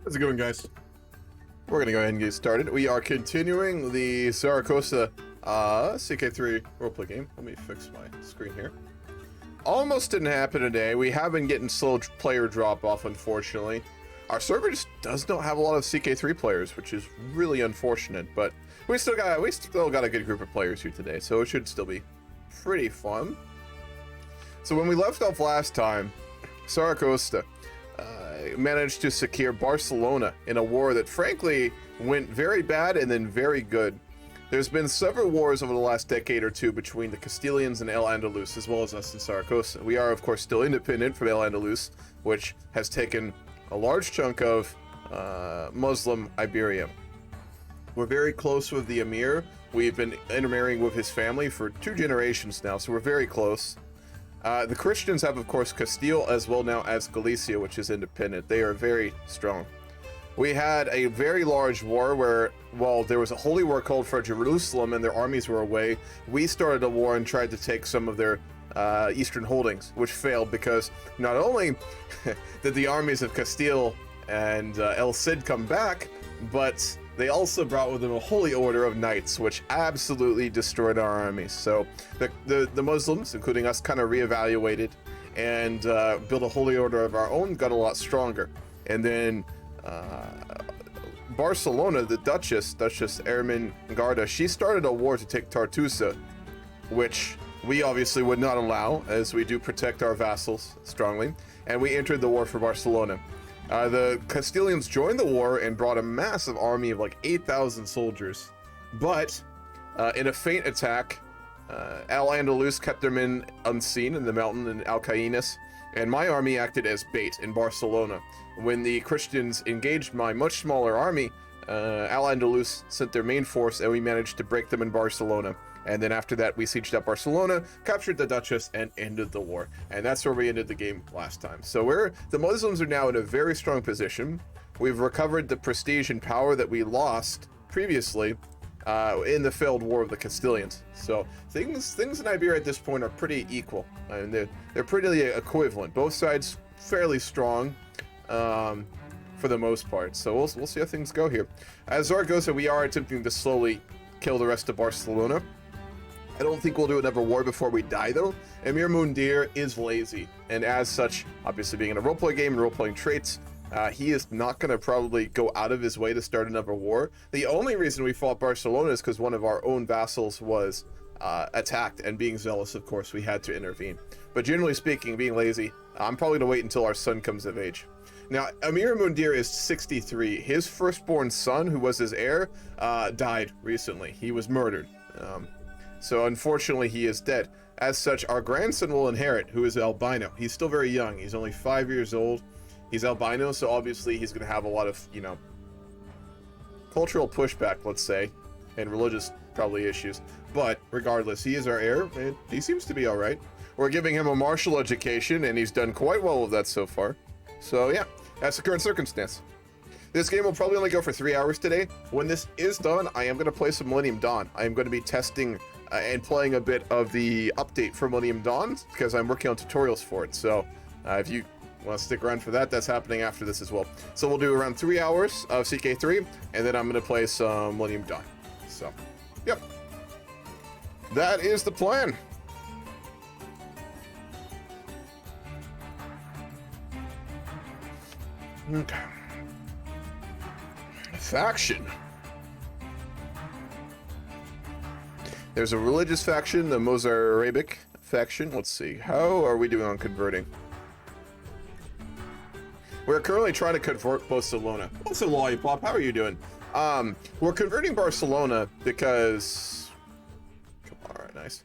How's it going, guys? We're gonna go ahead and get started. We are continuing the Saraqustah CK3 roleplay game. Let me fix my screen here. Almost didn't happen today. We have been getting slow player drop-off, unfortunately. Our server just does not have a lot of CK3 players, which is really unfortunate, but we still got a good group of players here today, so it should still be pretty fun. So when we left off last time, Saraqustah managed to secure Barcelona in a war that frankly went very bad and then very good. There's been several wars over the last decade or two between the Castilians and Al-Andalus, as well as us in Saraqustah. We are, of course, still independent from Al-Andalus, which has taken a large chunk of Muslim Iberia. We're very close with the Emir. We've been intermarrying with his family for 2 generations now, so we're very close. The Christians have, of course, Castile as well now as Galicia, which is independent. They are very strong. We had a very large war where, while there was a holy war called for Jerusalem and their armies were away, we started a war and tried to take some of their eastern holdings, which failed because not only did the armies of Castile and El Cid come back, but they also brought with them a holy order of knights, which absolutely destroyed our armies. So the Muslims, including us, kind of reevaluated and built a holy order of our own, got a lot stronger. And then Barcelona, the Duchess Ermengarda, she started a war to take Tartusa, which we obviously would not allow, as we do protect our vassals strongly, and we entered the war for Barcelona. The Castilians joined the war and brought a massive army of like 8,000 soldiers, but in a feint attack, Al-Andalus kept their men unseen in the mountain in Alcainas, and my army acted as bait in Barcelona. When the Christians engaged my much smaller army, Al-Andalus sent their main force and we managed to break them in Barcelona. And then after that, we sieged up Barcelona, captured the Duchess, and ended the war. And that's where we ended the game last time. So the Muslims are now in a very strong position. We've recovered the prestige and power that we lost previously in the failed war of the Castilians. So things in Iberia at this point are pretty equal. I mean, they're pretty equivalent. Both sides fairly strong for the most part. So we'll see how things go here. As Zaragoza, we are attempting to slowly kill the rest of Barcelona. I don't think we'll do another war before we die, though. Emir Mundir is lazy, and as such, obviously being in a roleplay game and role-playing traits, he is not going to probably go out of his way to start another war. The only reason we fought Barcelona is because one of our own vassals was attacked, and being zealous, of course, we had to intervene. But generally speaking, being lazy, I'm probably going to wait until our son comes of age. Now, Emir Mundir is 63. His firstborn son, who was his heir, died recently. He was murdered. So unfortunately, he is dead. As such, our grandson will inherit, who is albino. He's still very young. He's only 5 years old. He's albino, so obviously he's going to have a lot of, cultural pushback, let's say, and religious probably issues. But regardless, he is our heir, and he seems to be all right. We're giving him a martial education, and he's done quite well with that so far. So yeah, that's the current circumstance. This game will probably only go for 3 hours today. When this is done, I am going to play some Millennium Dawn. I am going to be testing and playing a bit of the update for Millennium Dawn because I'm working on tutorials for it. So if you want to stick around for that, that's happening after this as well. So we'll do around 3 hours of CK3, and then I'm going to play some Millennium Dawn. So, yep. That is the plan. Okay. Faction. There's a religious faction, the Mozarabic faction. Let's see. How are we doing on converting? We're currently trying to convert Barcelona. What's a lollipop? How are you doing? We're converting Barcelona because... All right, nice.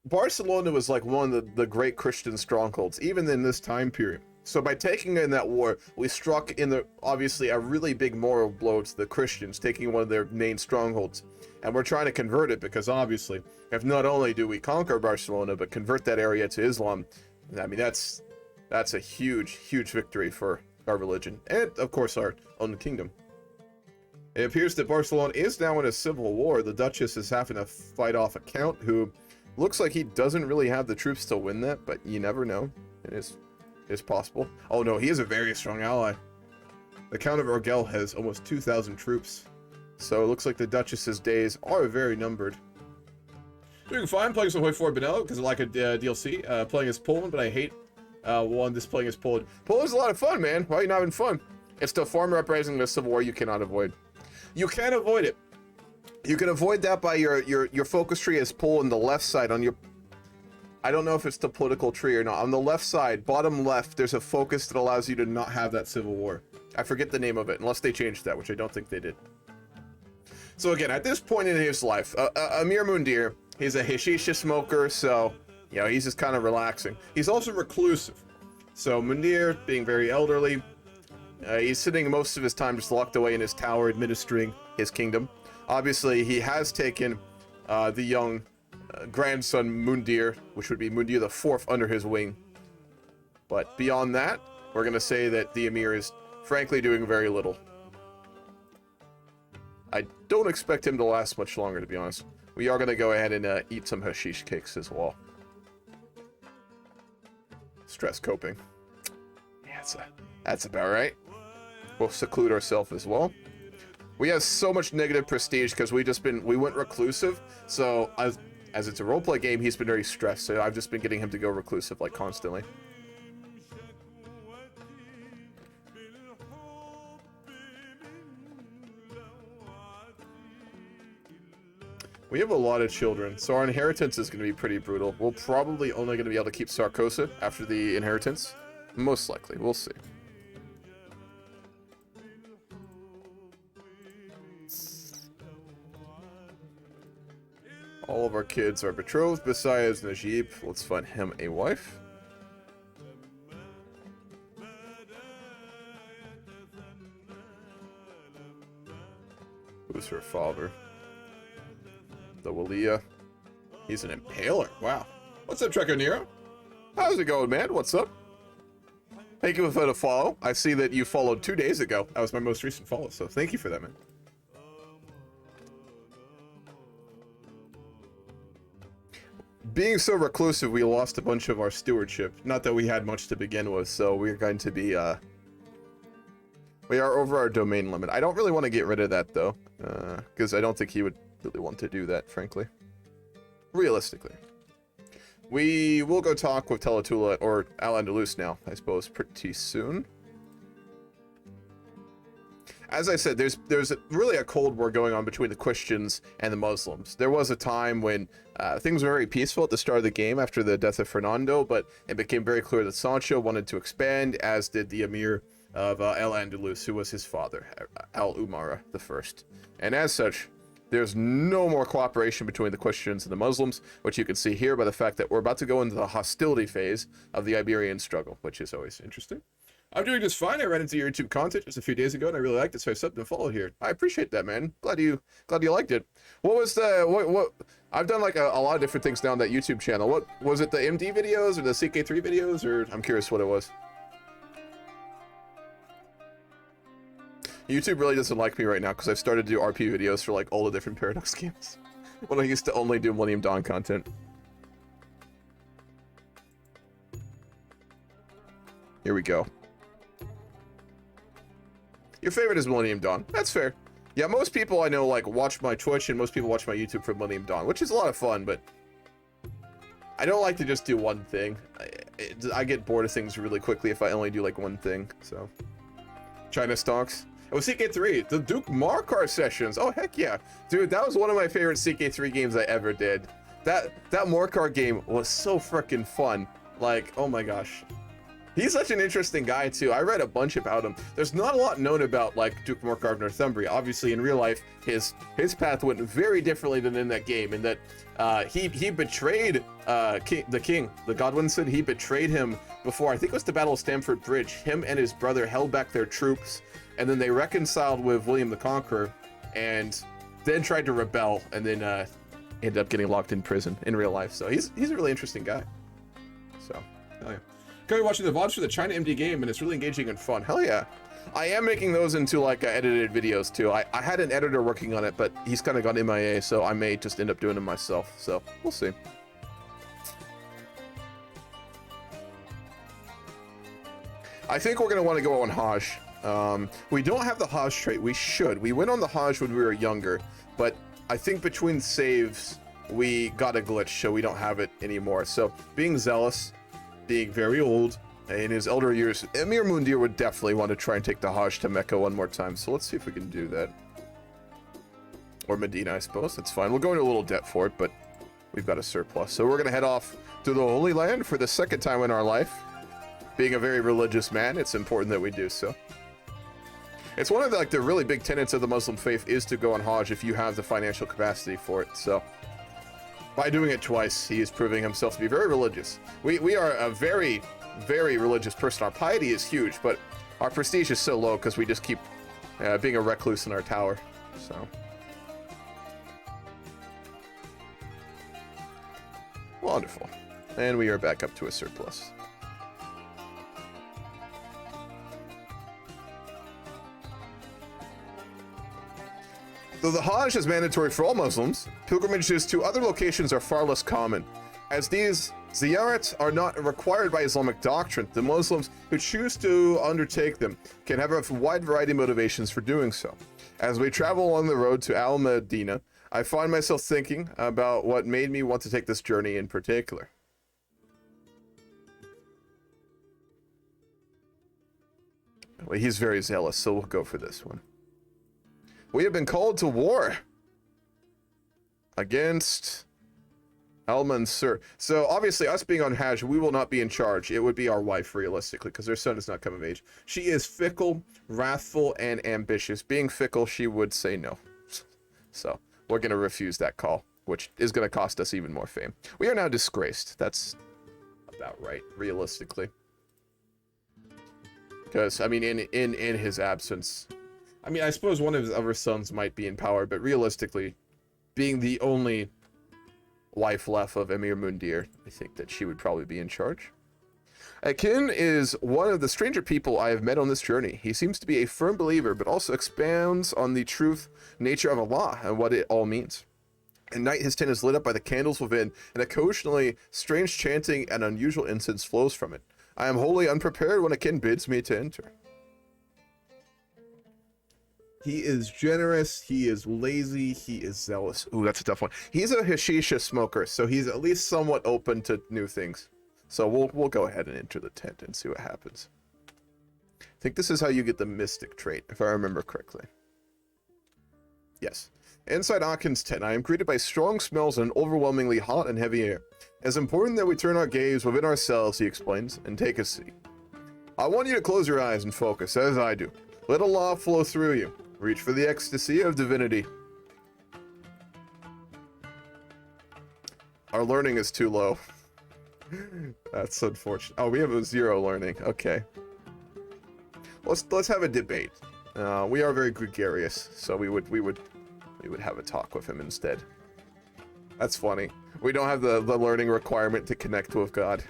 Barcelona was like one of the great Christian strongholds, even in this time period. So by taking in that war, we struck in obviously a really big moral blow to the Christians, taking one of their main strongholds. And we're trying to convert it because obviously, if not only do we conquer Barcelona, but convert that area to Islam, I mean, that's a huge, huge victory for our religion and, of course, our own kingdom. It appears that Barcelona is now in a civil war. The Duchess is having to fight off a count who looks like he doesn't really have the troops to win that, but you never know. It is possible. Oh no, he is a very strong ally. The Count of Urgel has almost 2,000 troops. So it looks like the Duchess's days are very numbered. Doing fine, playing some Hoi 4 Benello, because I like a DLC. Playing as Poland, but I hate one that's playing as Poland. Poland's a lot of fun, man. Why are you not having fun? It's the farmer uprising in the Civil War you cannot avoid. You can't avoid it. You can avoid that by your focus tree is pull on the left side on your... I don't know if it's the political tree or not. On the left side, bottom left, there's a focus that allows you to not have that civil war. I forget the name of it, unless they changed that, which I don't think they did. So again, at this point in his life, Amir Mundir, he's a hashisha smoker, so, you know, he's just kind of relaxing. He's also reclusive. So Mundir, being very elderly, he's sitting most of his time just locked away in his tower administering his kingdom. Obviously, he has taken the young grandson Mundir, which would be Mundir IV, under his wing. But beyond that, we're going to say that the Emir is frankly doing very little. I don't expect him to last much longer, to be honest. We are going to go ahead and eat some hashish cakes as well. Stress coping. Yeah, that's about right. We'll seclude ourselves as well. We have so much negative prestige because we went reclusive. So as it's a roleplay game, he's been very stressed. So I've just been getting him to go reclusive like constantly. We have a lot of children, so our inheritance is going to be pretty brutal. We're probably only going to be able to keep Saraqustah after the inheritance. Most likely. We'll see. All of our kids are betrothed besides Najib. Let's find him a wife. Who's her father? The Waliya. He's an impaler. Wow. What's up, Trekker Nero? How's it going, man? What's up? Thank you for the follow. I see that you followed 2 days ago. That was my most recent follow, so thank you for that, man. Being so reclusive, we lost a bunch of our stewardship. Not that we had much to begin with, so we're going to be, we are over our domain limit. I don't really want to get rid of that, though, because I don't think he would really want to do that, frankly. Realistically. We will go talk with Teletula, or Al-Andalus now, I suppose, pretty soon. As I said, there's really a cold war going on between the Christians and the Muslims. There was a time when things were very peaceful at the start of the game after the death of Fernando, but it became very clear that Sancho wanted to expand, as did the Emir of Al-Andalus, who was his father, Al-Umara I. And as such, there's no more cooperation between the Christians and the Muslims, which you can see here by the fact that we're about to go into the hostility phase of the Iberian struggle, which is always interesting. I'm doing just fine. I ran into your YouTube content just a few days ago, and I really liked it, so I subbed and followed here. I appreciate that, man. Glad you liked it. What was the what? I've done like a lot of different things now on that YouTube channel. What was it? The MD videos or the CK3 videos, or I'm curious what it was. YouTube really doesn't like me right now because I've started to do RP videos for like all the different Paradox games when I used to only do Millennium Dawn content. Here we go. Your favorite is Millennium Dawn. That's fair. Yeah, most people I know like watch my Twitch and most people watch my YouTube for Millennium Dawn, which is a lot of fun, but I don't like to just do one thing. I get bored of things really quickly if I only do like one thing, so. China Stonks. It was CK3, the Duke Marcar sessions. Oh, heck yeah. Dude, that was one of my favorite CK3 games I ever did. That Marcar game was so freaking fun. Like, oh my gosh. He's such an interesting guy, too. I read a bunch about him. There's not a lot known about, like, Duke Marcar of Northumbria. Obviously, in real life, his path went very differently than in that game, in that he betrayed the king, the Godwinson. He betrayed him before, I think it was the Battle of Stamford Bridge. Him and his brother held back their troops, and then they reconciled with William the Conqueror, and then tried to rebel, and then ended up getting locked in prison in real life. So he's a really interesting guy. So, hell yeah. Currently watching the VODs for the China MD game, and it's really engaging and fun. Hell yeah. I am making those into like edited videos too. I had an editor working on it, but he's kind of gone MIA, so I may just end up doing them myself. So we'll see. I think we're going to want to go on Hajj We don't have the Hajj trait. We should. We went on the Hajj when we were younger, but I think between saves, we got a glitch, so we don't have it anymore. So being zealous, being very old, in his elder years, Emir Mundir would definitely want to try and take the Hajj to Mecca one more time. So let's see if we can do that. Or Medina, I suppose. That's fine. We'll go into a little debt for it, but we've got a surplus. So we're going to head off to the Holy Land for the second time in our life. Being a very religious man, it's important that we do so. It's one of the really big tenets of the Muslim faith is to go on Hajj if you have the financial capacity for it. So by doing it twice, he is proving himself to be very religious. We are a very, very religious person. Our piety is huge, but our prestige is so low because we just keep being a recluse in our tower. So wonderful. And we are back up to a surplus. Though the Hajj is mandatory for all Muslims, pilgrimages to other locations are far less common. As these ziyarats are not required by Islamic doctrine, the Muslims who choose to undertake them can have a wide variety of motivations for doing so. As we travel along the road to Al-Madinah, I find myself thinking about what made me want to take this journey in particular. Well, he's very zealous, so we'll go for this one. We have been called to war against Al-Mansur. So obviously us being on Hajj, we will not be in charge. It would be our wife realistically because their son has not come of age. She is fickle, wrathful, and ambitious. Being fickle, she would say no. So we're going to refuse that call, which is going to cost us even more fame. We are now disgraced. That's about right, realistically. Because, I mean, in his absence... I mean, I suppose one of his other sons might be in power, but realistically, being the only wife left of Emir Mundir, I think that she would probably be in charge. Akin is one of the stranger people I have met on this journey. He seems to be a firm believer, but also expounds on the truth nature of Allah and what it all means. At night, his tent is lit up by the candles within, and occasionally strange chanting and unusual incense flows from it. I am wholly unprepared when Akin bids me to enter. He is generous, he is lazy, he is zealous. Ooh, that's a tough one. He's a hashisha smoker, so he's at least somewhat open to new things. So we'll go ahead and enter the tent and see what happens. I think this is how you get the mystic trait, if I remember correctly. Yes. Inside Akin's tent, I am greeted by strong smells and an overwhelmingly hot and heavy air. It's important that we turn our gaze within ourselves, he explains, and take a seat. I want you to close your eyes and focus, as I do. Let Allah flow through you. Reach for the ecstasy of divinity. Our learning is too low. That's unfortunate. Oh, we have a 0 learning. Okay. Let's have a debate. We are very gregarious, so we would have a talk with him instead. That's funny. We don't have the learning requirement to connect with God.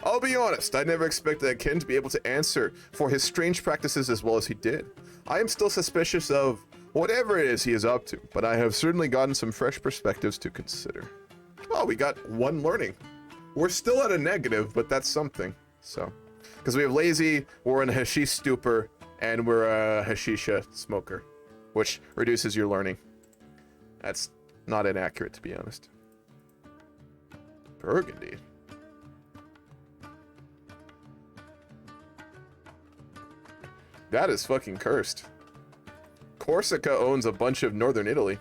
I'll be honest, I never expected Akin to be able to answer for his strange practices as well as he did. I am still suspicious of whatever it is he is up to, but I have certainly gotten some fresh perspectives to consider. Oh, we got 1 learning. We're still at a negative, but that's something. So, because we have lazy, we're in a hashish stupor, and we're a hashisha smoker, which reduces your learning. That's not inaccurate, to be honest. Burgundy. That is fucking cursed. Corsica owns a bunch of northern Italy.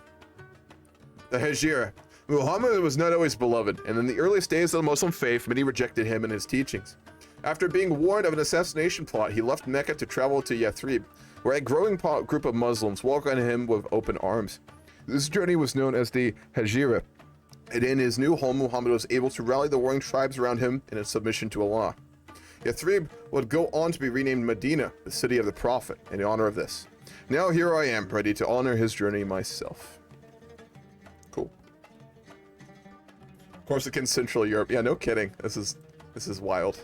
The Hejira. Muhammad was not always beloved, and in the earliest days of the Muslim faith, many rejected him and his teachings. After being warned of an assassination plot, he left Mecca to travel to Yathrib, where a growing group of Muslims welcomed him with open arms. This journey was known as the Hejira, and in his new home, Muhammad was able to rally the warring tribes around him in a submission to Allah. Yathrib would go on to be renamed Medina, the city of the Prophet, in honor of this. Now here I am, ready to honor his journey myself. Cool. Corsican, Central Europe. Yeah, no kidding. This is wild.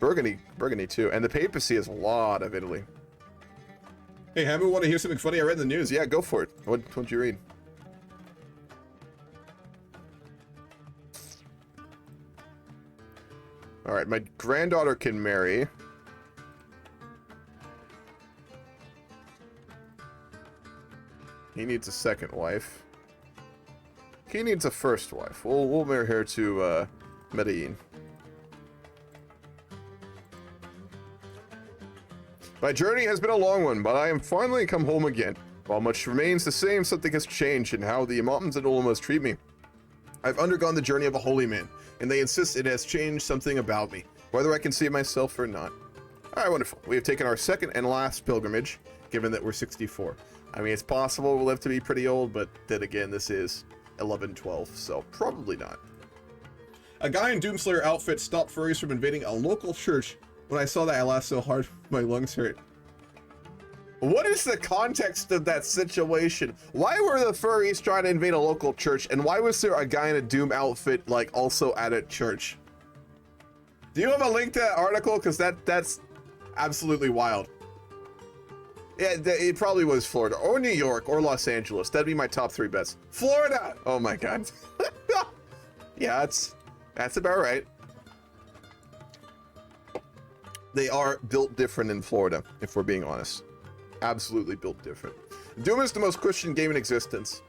Burgundy too, and the papacy is a lot of Italy. Hey, Hamu, want to hear something funny? I read in the news. Yeah, go for it. What'd you read? All right, my granddaughter can marry He needs a second wife. He needs a first wife. We'll marry her to Medellin. My journey has been a long one, but I am finally come home again. While much remains the same, something has changed in how the Imams and Ulamas treat me. I've undergone the journey of a holy man, and they insist it has changed something about me, whether I can see myself or not. Alright, wonderful. We have taken our second and last pilgrimage, given that we're 64. I mean, it's possible we'll live to be pretty old, but then again, this is 11-12, so probably not. A guy in Doomslayer outfit stopped furries from invading a local church. When I saw that, I laughed so hard, my lungs hurt. What is the context of that situation? Why were the furries trying to invade a local church, and why was there a guy in a Doom outfit, like, also at a church? Do you have a link to that article? Because that's absolutely wild. Yeah, it probably was Florida, or New York, or Los Angeles. That'd be my top 3 bets. Florida! Oh my god. Yeah, that's about right. They are built different in Florida, if we're being honest. Absolutely built different. Doom is the most Christian game in existence.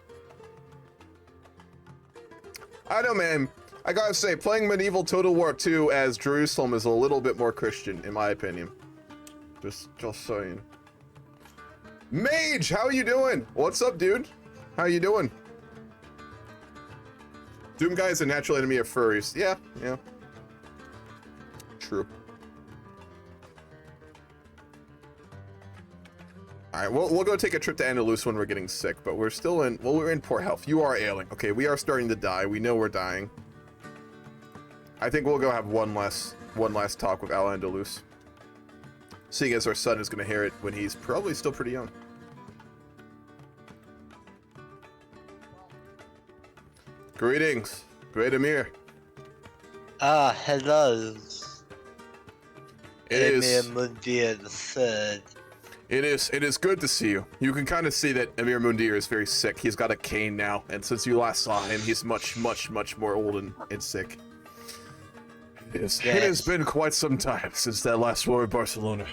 I don't know, man. I gotta say, playing Medieval Total War 2 as Jerusalem is a little bit more Christian, in my opinion. Just saying. Mage, how you doing? What's up, dude? How you doing? Doom guy is a natural enemy of furries. Yeah. True. Alright, we'll go take a trip to Andalus when we're getting sick, but we're still in, well, we're in poor health. You are ailing. Okay, we are starting to die. We know we're dying. I think we'll go have one last talk with Al-Andalus. Seeing as our son is going to hear it when he's probably still pretty young. Greetings, great Emir. Ah, hello. Emir Mundir III. It is good to see you. You can kind of see that Emir Mundir is very sick. He's got a cane now, and since you last saw him, he's much more old and sick. Yes. It has been quite some time since that last war in Barcelona.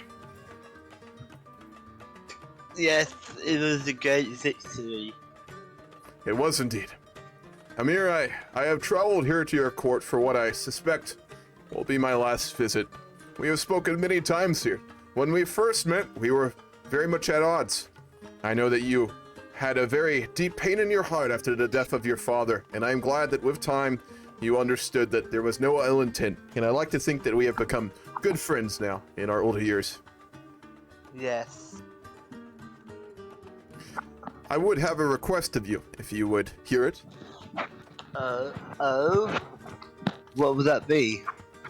Yes, it was a great victory. It was indeed. Emir, I have traveled here to your court for what I suspect will be my last visit. We have spoken many times here. When we first met, we were very much at odds. I know that you had a very deep pain in your heart after the death of your father, and I am glad that with time, you understood that there was no ill intent, and I like to think that we have become good friends now in our older years. Yes. I would have a request of you, if you would hear it. What would that be?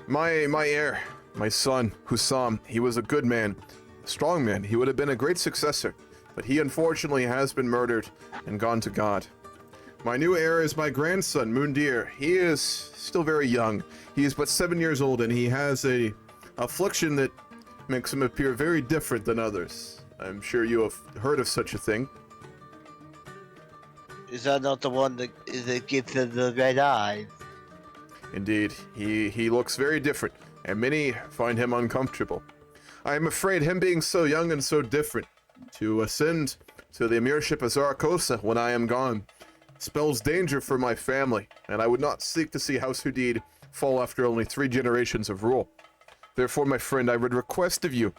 My heir, my son, Hussam, he was a good man, a strong man. He would have been a great successor, but he unfortunately has been murdered and gone to God. My new heir is my grandson, Mundir. He is still very young. He is but 7 years old, and he has a affliction that makes him appear very different than others. I'm sure you have heard of such a thing. Is that not the one that gives him the red eyes? Indeed, he looks very different, and many find him uncomfortable. I am afraid him being so young and so different, to ascend to the Emirship of Saraqustah when I am gone, spells danger for my family, and I would not seek to see House Hudid fall after only 3 generations of rule. Therefore, my friend, I would request of you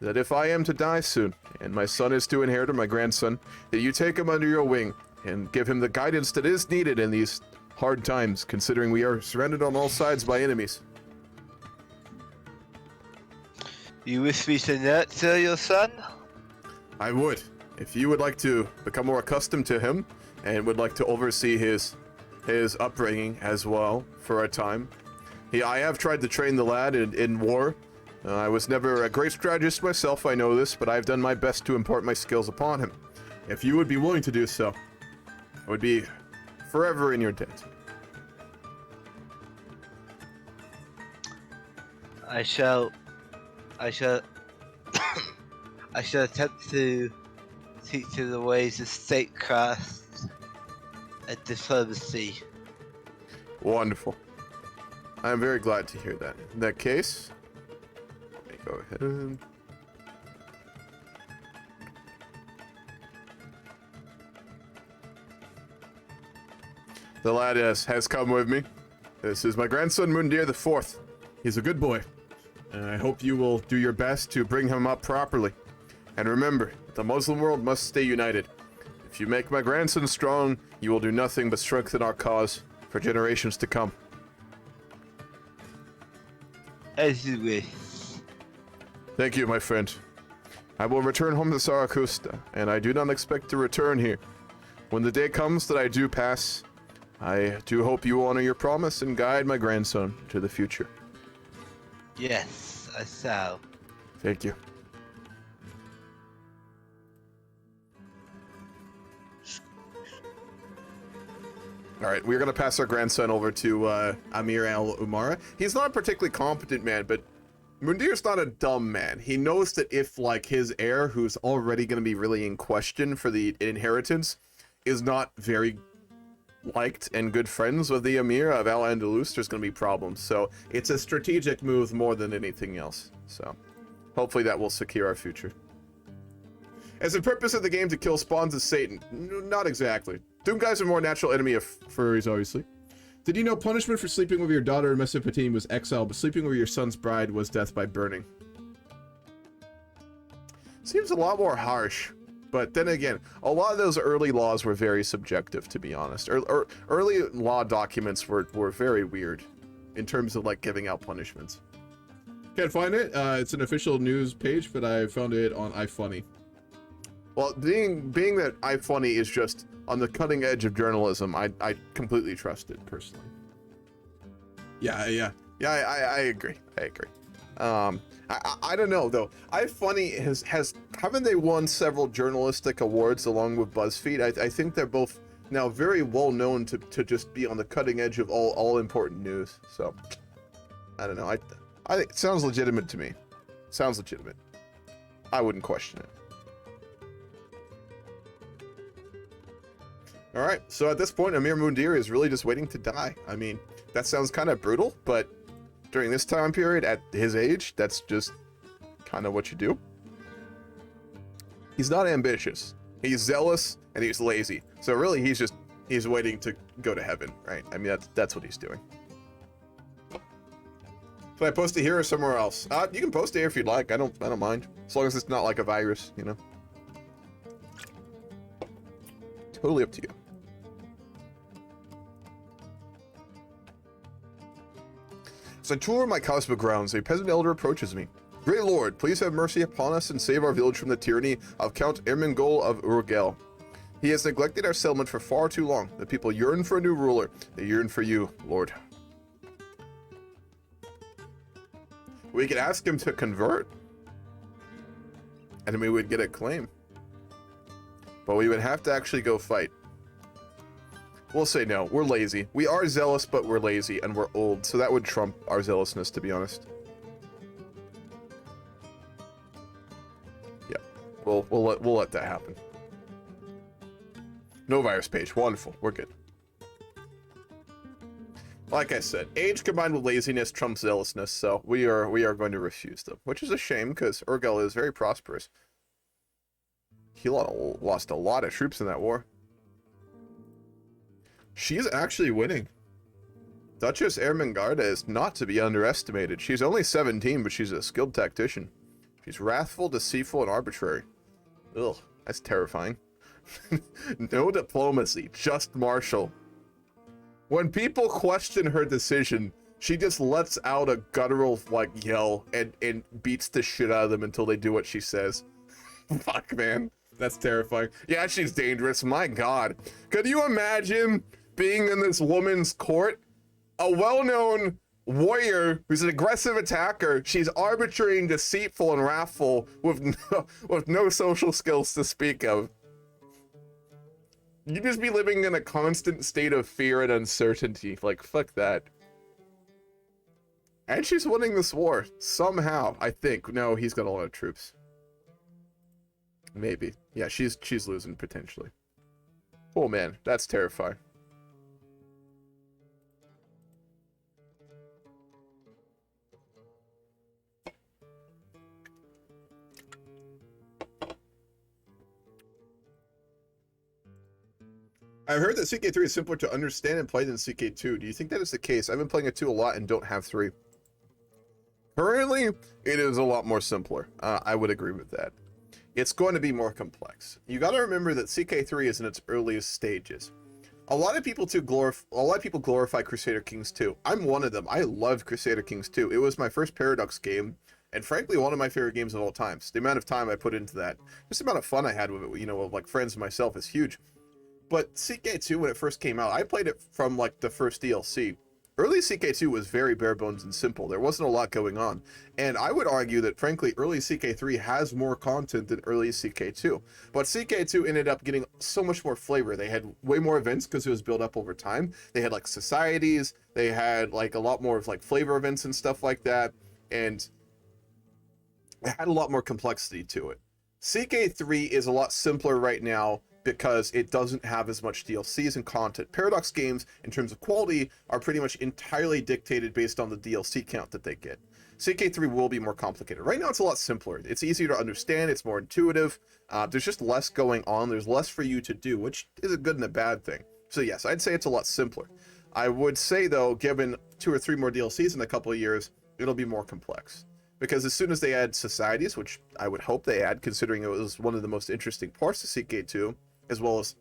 that if I am to die soon, and my son is to inherit, or my grandson, that you take him under your wing and give him the guidance that is needed in these hard times, considering we are surrounded on all sides by enemies. You wish me to nurture your son? I would. If you would like to become more accustomed to him, and would like to oversee his upbringing as well for a time. I have tried to train the lad in war. I was never a great strategist myself, I know this, but I've done my best to impart my skills upon him. If you would be willing to do so, I would be forever in your debt. I shall attempt to teach you the ways of statecraft and diplomacy. Wonderful. I am very glad to hear that. In that case, let me go ahead and... The lad has come with me. This is my grandson Mundir the Fourth. He's a good boy. And I hope you will do your best to bring him up properly. And remember, the Muslim world must stay united. If you make my grandson strong, you will do nothing but strengthen our cause for generations to come. As you wish. Thank you, my friend. I will return home to Saraqustah, and I do not expect to return here. When the day comes that I do pass, I do hope you will honor your promise and guide my grandson to the future. Yes, I shall. Thank you. All right, we're going to pass our grandson over to Amir al-Umara. He's not a particularly competent man, but Mundir's not a dumb man. He knows that if, like, his heir, who's already going to be really in question for the inheritance, is not very liked and good friends with the Emir of Al-Andalus, there's going to be problems. So it's a strategic move more than anything else. So hopefully that will secure our future. Is the purpose of the game to kill spawns of Satan? Not exactly. Doom guys are more natural enemy of furries, obviously. Did you know punishment for sleeping with your daughter in Mesopotamia was exile, but sleeping with your son's bride was death by burning? Seems a lot more harsh. But then again, a lot of those early laws were very subjective, to be honest. Early law documents were very weird in terms of, like, giving out punishments. Can't find it. It's an official news page, but I found it on iFunny. Well, being that iFunny is just on the cutting edge of journalism, I completely trust it, personally. Yeah, I agree. I don't know though. iFunny haven't they won several journalistic awards along with BuzzFeed? I think they're both now very well known to just be on the cutting edge of all important news. So I don't know. I think it sounds legitimate to me. Sounds legitimate. I wouldn't question it. All right. So at this point, Amir Mundir is really just waiting to die. I mean, that sounds kind of brutal, but during this time period, at his age, that's just kind of what you do. He's not ambitious. He's zealous and he's lazy. So really, he's waiting to go to heaven, right? I mean, that's what he's doing. Can I post it here or somewhere else? You can post it here if you'd like. I don't mind, as long as it's not like a virus, you know. Totally up to you. As I tour my cosmic grounds, a peasant elder approaches me. Great Lord, please have mercy upon us and save our village from the tyranny of Count Ermengol of Urgel. He has neglected our settlement for far too long. The people yearn for a new ruler. They yearn for you, Lord. We could ask him to convert, and we would get a claim. But we would have to actually go fight. We'll say no. We're lazy. We are zealous, but we're lazy, and we're old, so that would trump our zealousness, to be honest. Yeah, we'll let that happen. No virus page. Wonderful. We're good. Like I said, age combined with laziness trumps zealousness, so we are going to refuse them, which is a shame because Urgel is very prosperous. He lost a lot of troops in that war. She's actually winning. Duchess Ermengarda is not to be underestimated. She's only 17, but she's a skilled tactician. She's wrathful, deceitful, and arbitrary. Ugh, that's terrifying. No diplomacy, just martial. When people question her decision, she just lets out a guttural, like, yell and beats the shit out of them until they do what she says. Fuck, man. That's terrifying. Yeah, she's dangerous. My God. Could you imagine being in this woman's court? A well-known warrior who's an aggressive attacker. She's arbitrary and deceitful and wrathful with no social skills to speak of. You'd just be living in a constant state of fear and uncertainty. Like, fuck that. And she's winning this war. Somehow, I think. No, he's got a lot of troops. Maybe. Yeah, she's losing potentially. Oh man, that's terrifying. I've heard that CK3 is simpler to understand and play than CK2. Do you think that is the case? I've been playing it 2 a lot and don't have 3. Currently, it is a lot more simpler. I would agree with that. It's going to be more complex. You got to remember that CK3 is in its earliest stages. A lot of people glorify Crusader Kings 2. I'm one of them. I loved Crusader Kings 2. It was my first Paradox game, and frankly, one of my favorite games of all time. The amount of time I put into that, just the amount of fun I had with it, you know, with like friends and myself is huge. But CK2, when it first came out, I played it from like the first DLC. Early CK2 was very bare bones and simple. There wasn't a lot going on. And I would argue that, frankly, early CK3 has more content than early CK2. But CK2 ended up getting so much more flavor. They had way more events because it was built up over time. They had like societies. They had like a lot more of like flavor events and stuff like that. And it had a lot more complexity to it. CK3 is a lot simpler right now because it doesn't have as much DLCs and content. Paradox games, in terms of quality, are pretty much entirely dictated based on the DLC count that they get. CK3 will be more complicated. Right now, it's a lot simpler. It's easier to understand. It's more intuitive. There's just less going on. There's less for you to do, which is a good and a bad thing. So yes, I'd say it's a lot simpler. I would say, though, given 2 or 3 more DLCs in a couple of years, it'll be more complex. Because as soon as they add societies, which I would hope they add, considering it was one of the most interesting parts of CK2, as well as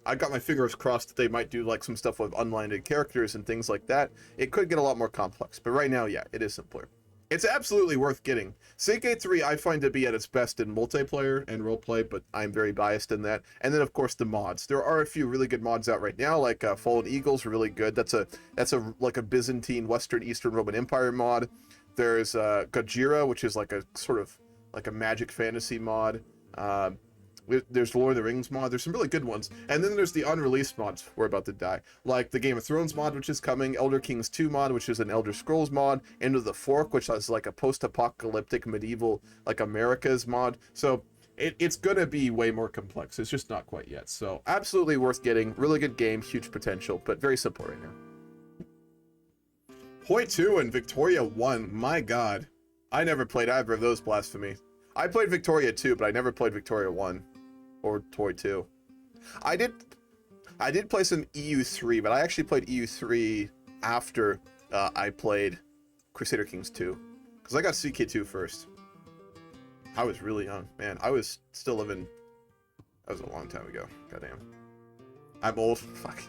I got my fingers crossed that they might do like some stuff with unlimited characters and things like that. It could get a lot more complex, but right now, yeah, it is simpler. It's absolutely worth getting. CK3 I find to be at its best in multiplayer and roleplay, but I'm very biased in that. And then of course the mods. There are a few really good mods out right now, like Fallen Eagle's really good. That's a like a Byzantine Western Eastern Roman Empire mod. There's Gojira, which is like a sort of like a magic fantasy mod. There's Lord of the Rings mod. There's some really good ones. And then there's the unreleased mods we're about to die. Like the Game of Thrones mod, which is coming. Elder Kings 2 mod, which is an Elder Scrolls mod. Into the Fork, which is like a post-apocalyptic medieval, like America's mod. So it's going to be way more complex. It's just not quite yet. So absolutely worth getting. Really good game. Huge potential, but very simple right now. Hoi 2 and Victoria 1. My God. I never played either of those, blasphemy. I played Victoria 2, but I never played Victoria 1. Or Toy 2. I did play some EU3, but I actually played EU3 after I played Crusader Kings 2. Because I got CK2 first. I was really young, man. I was still living... That was a long time ago. Goddamn. I'm old. Fuck.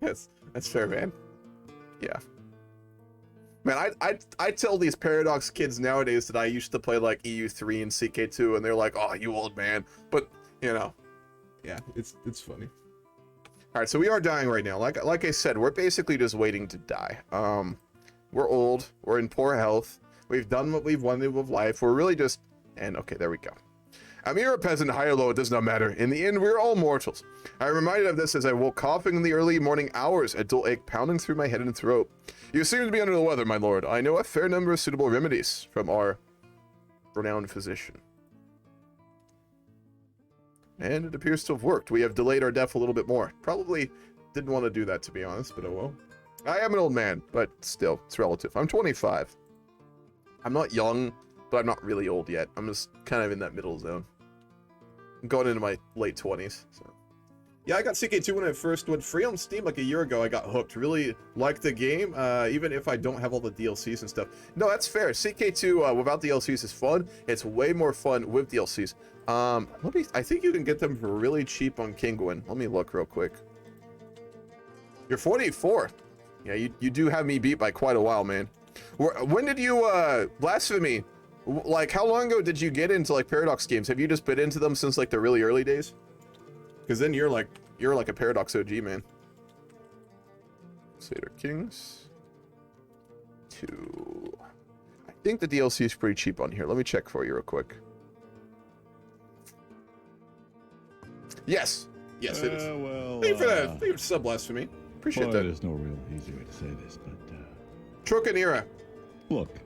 That's fair, man. Yeah. Man, I tell these Paradox kids nowadays that I used to play like EU3 and CK2, and they're like, "Oh, you old man." But you know, yeah, it's funny. All right, so we are dying right now. Like I said, we're basically just waiting to die. We're old. We're in poor health. We've done what we've wanted with life. We're really just... And okay, there we go. You're a peasant, high or low, it does not matter. In the end, we're all mortals. I'm reminded of this as I woke coughing in the early morning hours, a dull ache pounding through my head and throat. You seem to be under the weather, my lord. I know a fair number of suitable remedies from our renowned physician. And it appears to have worked. We have delayed our death a little bit more. Probably didn't want to do that, to be honest, but oh well. I am an old man, but still, it's relative. I'm 25. I'm not young, but I'm not really old yet. I'm just kind of in that middle zone. I'm going into my late 20s. So. Yeah, I got CK2 when it first went free on Steam like a year ago. I got hooked. Really liked the game, even if I don't have all the DLCs and stuff. No, that's fair. CK2 without DLCs is fun. It's way more fun with DLCs. I think you can get them for really cheap on Kinguin. Let me look real quick. You're 44. Yeah, you do have me beat by quite a while, man. When did you, Blasphemy, like how long ago did you get into like Paradox games? Have you just been into them since like the really early days? Because then you're like a Paradox OG, man. Crusader Kings 2. I think the DLC is pretty cheap on here. Let me check for you real quick. Yes, it is. Well, thank you for that. Thank you for sub blasphemy. Appreciate that. There's no real easy way to say this, but Trocanera. Look,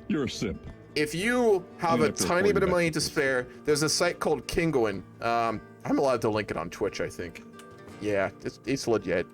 you're a simp. If you have a tiny bit of money to spare, there's a site called Kinguin. I'm allowed to link it on Twitch, I think. Yeah, it's legit.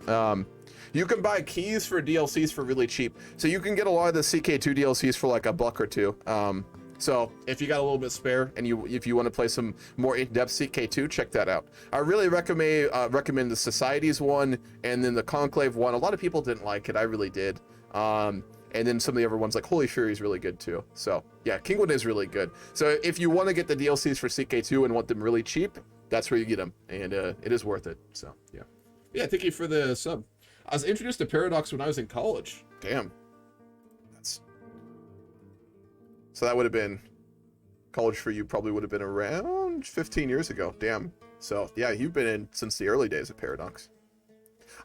You can buy keys for DLCs for really cheap. So you can get a lot of the CK2 DLCs for like $1 or $2. So if you got a little bit spare and if you want to play some more in-depth CK2, check that out. I really recommend the Societies one and then the Conclave one. A lot of people didn't like it. I really did. And then some of the other ones like Holy Fury is really good too. So yeah, Kingwood is really good. So if you want to get the DLCs for CK2 and want them really cheap, that's where you get them, and it is worth it. So yeah. Yeah, thank you for the sub. I was introduced to Paradox when I was in college. Damn. So that would have been, college for you probably would have been around 15 years ago. Damn. So yeah, you've been in since the early days of Paradox.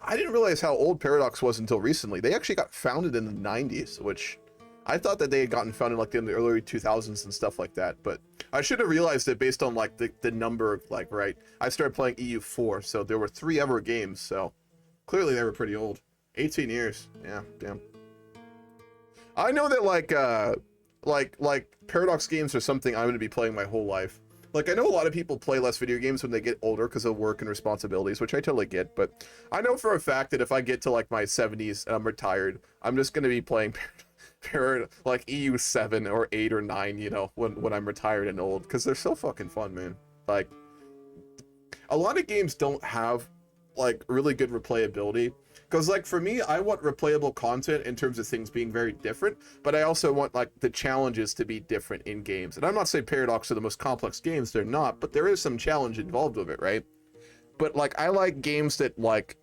I didn't realize how old Paradox was until recently. They actually got founded in the 90s, which I thought that they had gotten founded like in the early 2000s and stuff like that. But I should have realized it based on like the number of like, right. I started playing EU4, so there were 3 ever games. So clearly they were pretty old. 18 years. Yeah, damn. I know that like Paradox games are something I'm going to be playing my whole life. Like, I know a lot of people play less video games when they get older because of work and responsibilities, which I totally get, but I know for a fact that if I get to like my 70s and I'm retired, I'm just going to be playing like EU7 or 8 or 9, you know, when I'm retired and old, because they're so fucking fun, man. Like, a lot of games don't have like really good replayability. Because, like, for me, I want replayable content in terms of things being very different, but I also want, like, the challenges to be different in games. And I'm not saying Paradox are the most complex games, they're not, but there is some challenge involved with it, right? But, like, I like games that, like,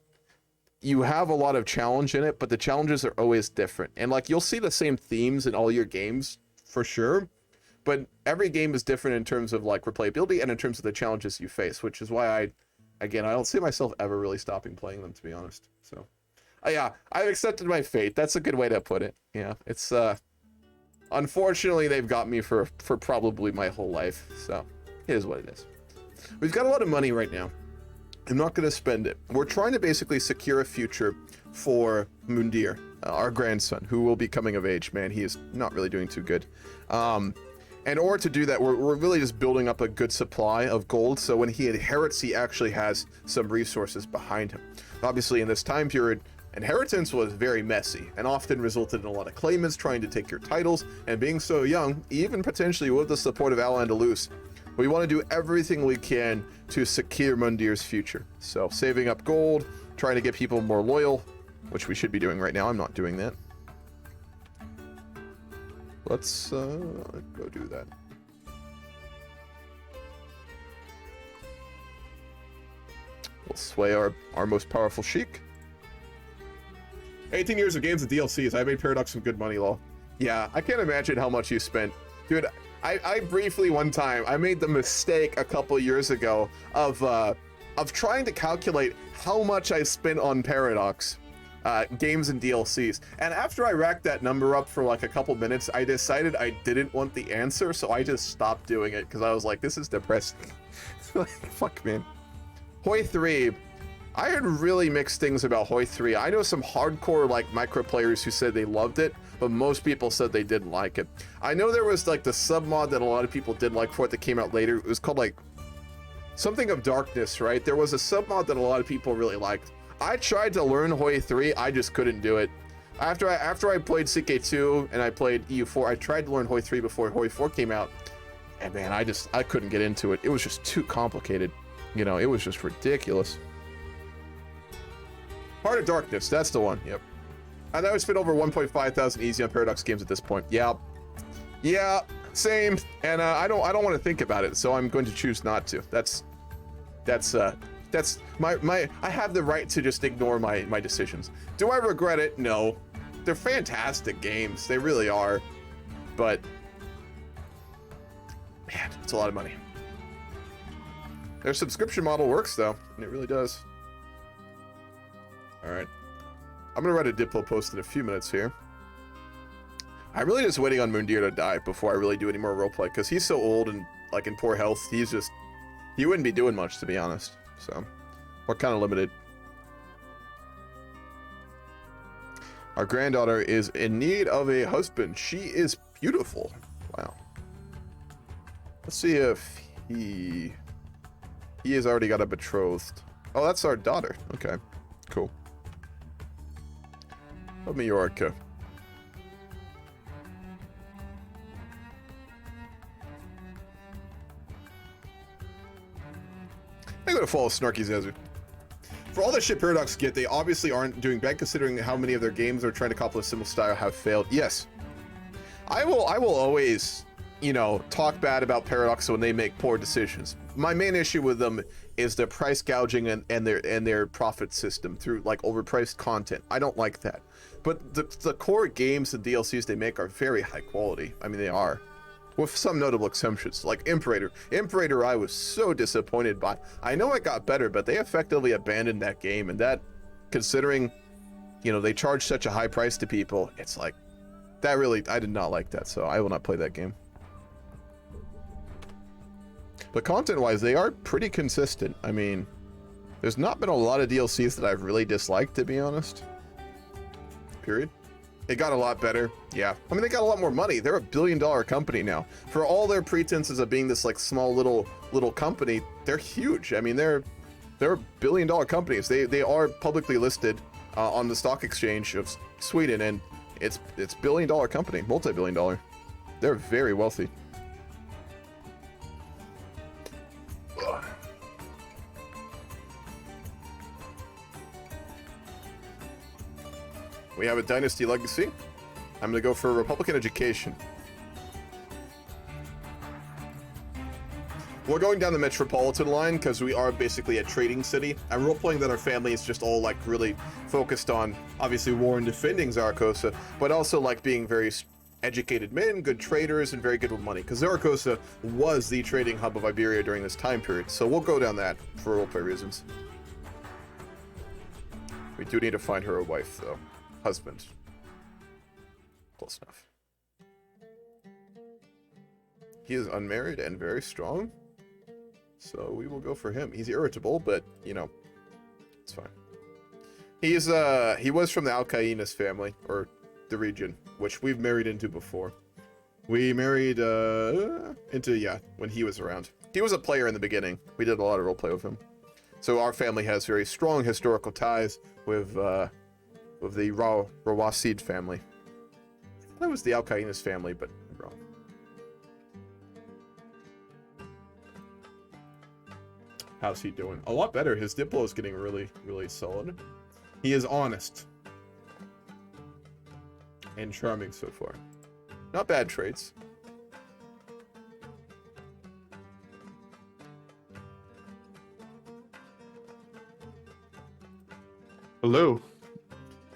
you have a lot of challenge in it, but the challenges are always different. And, like, you'll see the same themes in all your games, for sure, but every game is different in terms of, like, replayability and in terms of the challenges you face, which is why I don't see myself ever really stopping playing them, to be honest, so... yeah, I've accepted my fate. That's a good way to put it. Yeah, it's, unfortunately, they've got me for probably my whole life, so it is what it is. We've got a lot of money right now. I'm not going to spend it. We're trying to basically secure a future for Mundir, our grandson, who will be coming of age. Man, he is not really doing too good. In order to do that, we're really just building up a good supply of gold, so when he inherits, he actually has some resources behind him. Obviously, in this time period, inheritance was very messy and often resulted in a lot of claimants trying to take your titles, and being so young, even potentially with the support of Al-Andalus, we want to do everything we can to secure Mundir's future. So saving up gold, trying to get people more loyal, which we should be doing right now. I'm not doing that. Let's go do that. We'll sway our most powerful sheik. 18 years of games and DLCs. I made Paradox some good money, lol. Yeah, I can't imagine how much you spent. Dude, I briefly one time, I made the mistake a couple years ago of trying to calculate how much I spent on Paradox games and DLCs. And after I racked that number up for like a couple minutes, I decided I didn't want the answer, so I just stopped doing it because I was like, this is depressing. Like, fuck, man. Hoi 3. I heard really mixed things about Hoi 3. I know some hardcore like micro players who said they loved it, but most people said they didn't like it. I know there was like the sub mod that a lot of people did like for it that came out later. It was called like something of darkness, right? There was a sub mod that a lot of people really liked. I tried to learn Hoi 3, I just couldn't do it. After I played CK2 and I played EU4, I tried to learn Hoi 3 before Hoi 4 came out, and man, I couldn't get into it. It was just too complicated. You know, it was just ridiculous. Heart of Darkness, that's the one. Yep. I know I spent over 1.5 thousand easy on Paradox games at this point. Yeah, same. And I don't want to think about it, so I'm going to choose not to. That's my I have the right to just ignore my decisions. Do I regret it? No. They're fantastic games. They really are. But man, it's a lot of money. Their subscription model works though, and it really does. All right. I'm gonna write a Diplo post in a few minutes here. I'm really just waiting on Mundir to die before I really do any more roleplay, because he's so old and like in poor health. He wouldn't be doing much, to be honest. So we're kind of limited. Our granddaughter is in need of a husband. She is beautiful. Wow. Let's see if he has already got a betrothed. Oh, that's our daughter. Okay, cool. Of Majorca. I'm gonna follow Snarky Zazu. For all the shit Paradox get, they obviously aren't doing bad considering how many of their games are trying to copy a similar style have failed. Yes. I will always, you know, talk bad about Paradox when they make poor decisions. My main issue with them is their price gouging and their profit system through like overpriced content. I don't like that. But the core games and DLCs they make are very high quality. I mean, they are. With some notable exceptions, like Imperator. Imperator I was so disappointed by. I know it got better, but they effectively abandoned that game, and that, considering, you know, they charge such a high price to people, it's like, that really, I did not like that, so I will not play that game. But content-wise, they are pretty consistent. I mean, there's not been a lot of DLCs that I've really disliked, to be honest. Period. It got a lot better, yeah. I mean, they got a lot more money. They're a billion-dollar company now. For all their pretenses of being this like small little company, they're huge. I mean, they're billion-dollar companies. They are publicly listed on the stock exchange of Sweden, and it's billion-dollar company, multi-billion-dollar. They're very wealthy. Ugh. We have a dynasty legacy. I'm gonna go for Republican education. We're going down the metropolitan line because we are basically a trading city. I'm role-playing that our family is just all like really focused on, obviously, war and defending Zaragoza, but also like being very educated men, good traders, and very good with money. Because Zaragoza was the trading hub of Iberia during this time period. So we'll go down that for roleplay reasons. We do need to find her a wife, though. Husband. Close enough. He is unmarried and very strong, so we will go for him. He's irritable, but you know, it's fine. He was from the Alcainas family, or the region, which we've married into before. We married into, when he was around. He was a player in the beginning. We did a lot of roleplay with him. So our family has very strong historical ties with the Rawasid family. That was the Alcainas family, but I'm wrong. How's he doing? A lot better. His Diplo is getting really, really solid. He is honest. And charming so far. Not bad traits. Hello.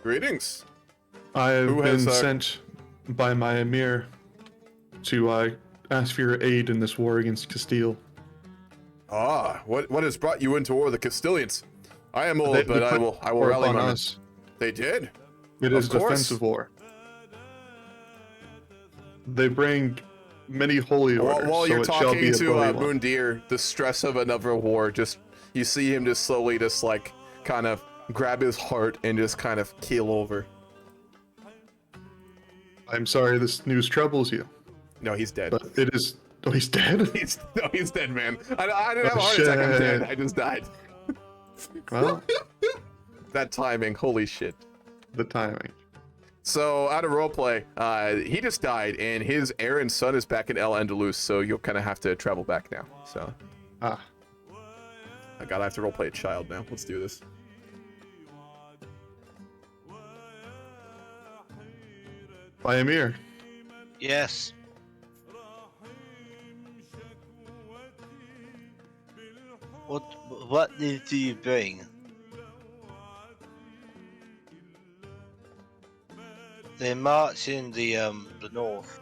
Greetings. I have been sent by my Emir to ask for your aid in this war against Castile. Ah, what has brought you into war with the Castilians? I am old, but I will rally my men. They did. It is defensive war. They bring many holy orders. While you're so talking to Moondeer, the stress of another war, just you see him just slowly just like kind of grab his heart and just kind of keel over. I'm sorry this news troubles you. No, he's dead. But it is... Oh, he's dead? He's dead, man. I didn't have a heart attack, I'm dead. I just died. Well... That timing, holy shit. The timing. So, out of roleplay, he just died, and his heir and son is back in El Andalus, so you'll kind of have to travel back now, so... Ah. I gotta have to roleplay a child now. Let's do this. By Emir. Yes. What do you bring? They march in the north.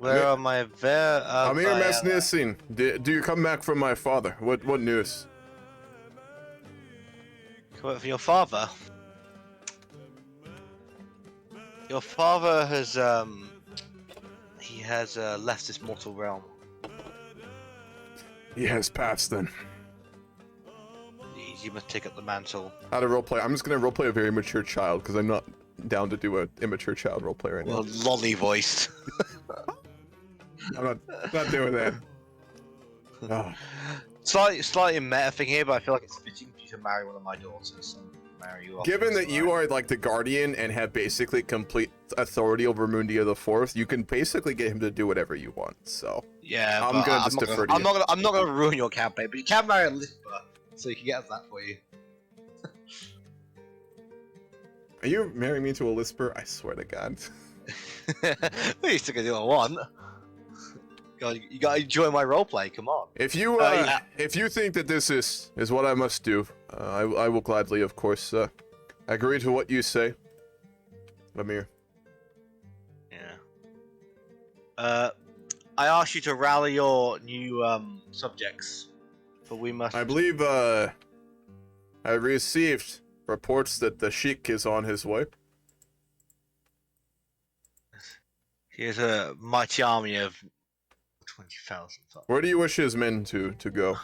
Where are my Amir Mesnisin, do you come back from my father? What news? Come from your father? Your father has he has left this mortal realm. He has passed then. You must take up the mantle. Out of roleplay, I'm just gonna roleplay a very mature child because I'm not down to do an immature child roleplay right now. Well, lolly voiced. I'm not doing that. Oh. Slightly meta thing here, but I feel like it's fitting for you to marry one of my daughters. marry you off. Given that you are like the guardian and have basically complete authority over Mundia the Fourth, you can basically get him to do whatever you want. So Yeah, I'm but gonna just defer to you. I'm not gonna ruin your campaign, but you can marry a Lisper, so you can get that for you. Are you marrying me to a Lisper? I swear to God. We used to go do what I want. You gotta enjoy my roleplay. Come on. If you if you think that this is what I must do, I will gladly, of course, agree to what you say, Amir. Yeah. I asked you to rally your new subjects, but we must. I believe I received reports that the Sheik is on his way. He has a mighty army of 20,000. Where do you wish his men to go?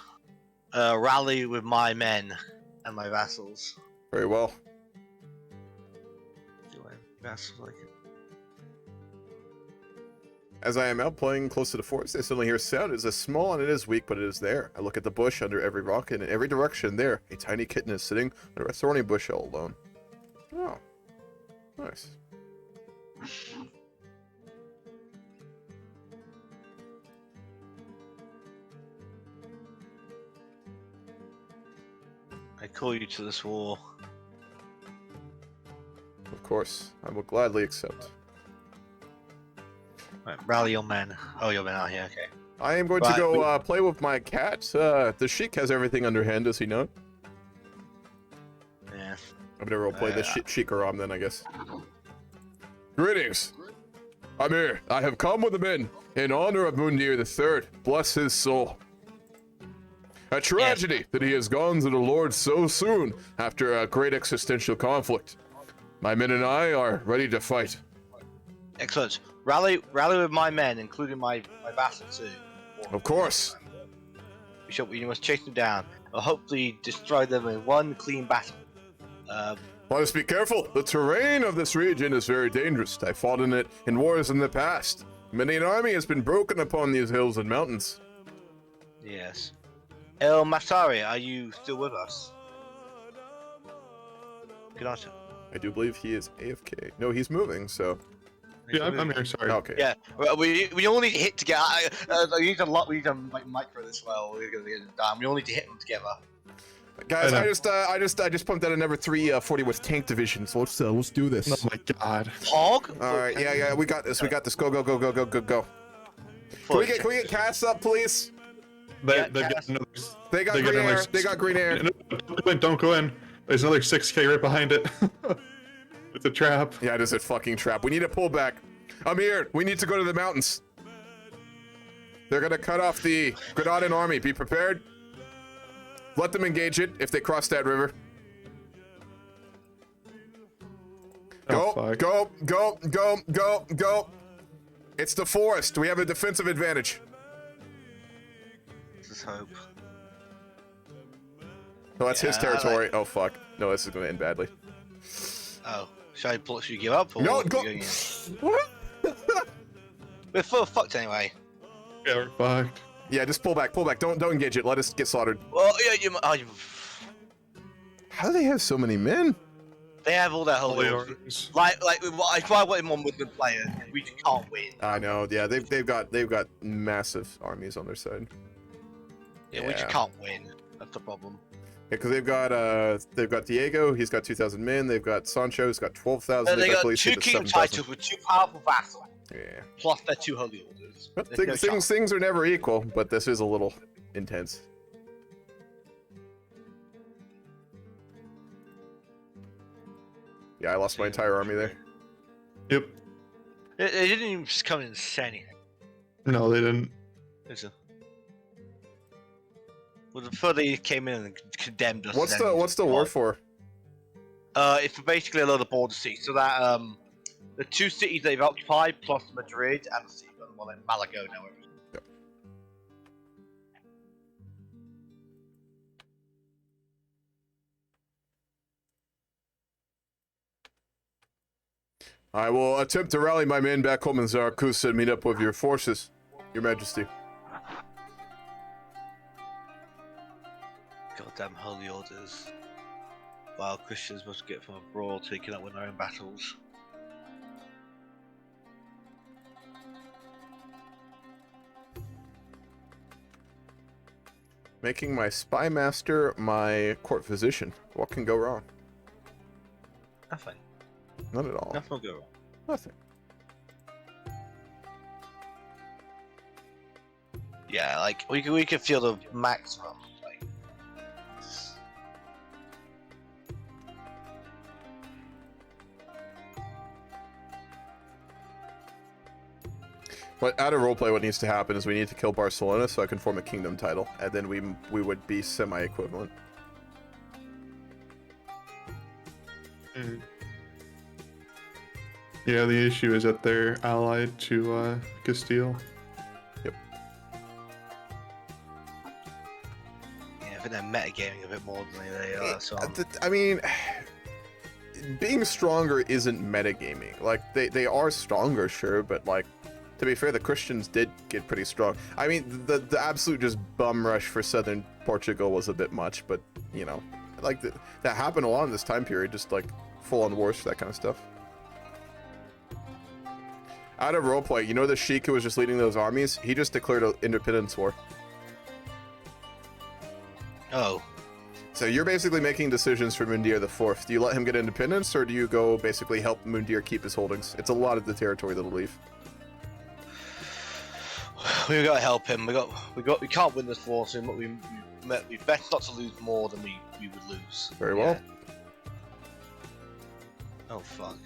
Rally with my men and my vassals. Very well. Do I have vassals like it? As I am out playing close to the forest, I suddenly hear a sound. It is small and it is weak, but it is there. I look at the bush under every rock, and in every direction there, a tiny kitten is sitting under a thorny bush all alone. Oh, nice. I call you to this war. Of course, I will gladly accept. Right, rally your men. Oh, your men are here. Okay. I am going to go play with my cat. The Sheik has everything under hand, does he not? Yeah. I'm gonna roleplay the Sheik Aram then, I guess. Greetings! I'm here. I have come with the men in honor of Mundir III. Bless his soul. A tragedy that he has gone to the Lord so soon after a great existential conflict. My men and I are ready to fight. Excellent. Rally with my men, including my vassal too. Of course. We must chase them down, and hopefully destroy them in one clean battle. Let us be careful. The terrain of this region is very dangerous. I fought in it in wars in the past. Many an army has been broken upon these hills and mountains. Yes. El Masari, are you still with us? Good answer. I do believe he is AFK. No, he's moving, so... Yeah, I'm here, sorry. Okay. Yeah, we all need to hit together. We need to like micro this well. We're gonna get it done. We all need to hit them together. Guys, I just pumped out another 340 with tank division, so let's do this. Oh my god. Hog? Alright, yeah, we got this, Go. Can we get Cass up, please? They've got another, They got green air. Don't go in. There's another 6k right behind it. It's a trap. Yeah, it is a fucking trap. We need to pull back. Amir, we need to go to the mountains. They're gonna cut off the Granadan army. Be prepared. Let them engage it if they cross that river. Go. It's the forest. We have a defensive advantage. Let's hope. No, that's his territory. Oh, fuck. No, this is gonna end badly. Oh. Should you give up? Or No, go. What? We're full fucked anyway. Yeah, we're fucked. Yeah, just pull back. Don't engage it. Let us get slaughtered. Well, yeah, How do they have so many men? they have all their holy orders. Like, if I wanted one Muslim player, we just can't win. I know. Yeah, they've got massive armies on their side. Yeah, we just can't win. That's the problem. Yeah, because they've got Diego. He's got 2,000 men. They've got Sancho. He's got 12,000. They got police, two kingdom titles with two powerful vassals. Yeah. Plus their two holy orders. But things are never equal, but this is a little intense. Yeah, I lost my entire army there. Yep. They didn't even just come in and say anything. No, they didn't. Listen. Well, before they came in and condemned us. What's the war for? It's for basically a lot of border cities. So that the two cities they've occupied, plus Madrid and the city, well, like Malaga now. Yep. I will attempt to rally my men back home in Saraqustah and meet up with your forces, Your Majesty. Goddamn holy orders. while Christians must get from abroad, taking up with their own battles. Making my spy master my court physician. What can go wrong? Nothing. Not at all. Nothing will go wrong. Nothing. Yeah, like we could feel the maximum. Like, But out of roleplay, what needs to happen is we need to kill Barcelona so I can form a kingdom title, and then we would be semi-equivalent. Yeah, the issue is that they're allied to Castile. Yep. yeah, I think they're metagaming a bit more than they are. So I mean, being stronger isn't metagaming. Like, they are stronger, sure, but like, to be fair, the Christians did get pretty strong. I mean, the absolute just bum rush for southern Portugal was a bit much, but, you know, like, that happened a lot in this time period, just like full-on wars for that kind of stuff. Out of roleplay, you know the Sheik who was just leading those armies? He just declared an independence war. oh, So you're basically making decisions for Mundir the Fourth. Do you let him get independence, or do you go basically help Mundir keep his holdings? It's a lot of the territory that'll leave. we gotta help him. We can't win this war, so we better not to lose more than we would lose. Very well. Oh fuck.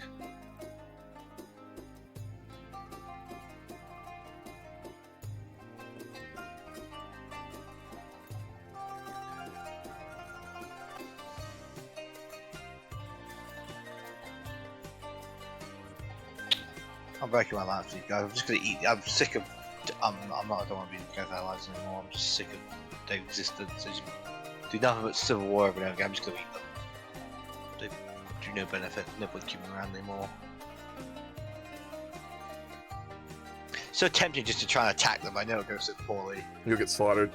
I'm breaking my last week, guys. I'm just gonna eat. I'm sick of. I'm not. I don't want to be the guy's allies anymore. I'm just sick of their existence. They just do nothing but civil war every now and again. I'm just gonna eat them. They do no benefit. No point keeping them around anymore. So tempting just to try and attack them. I know it goes so poorly. You'll get slaughtered.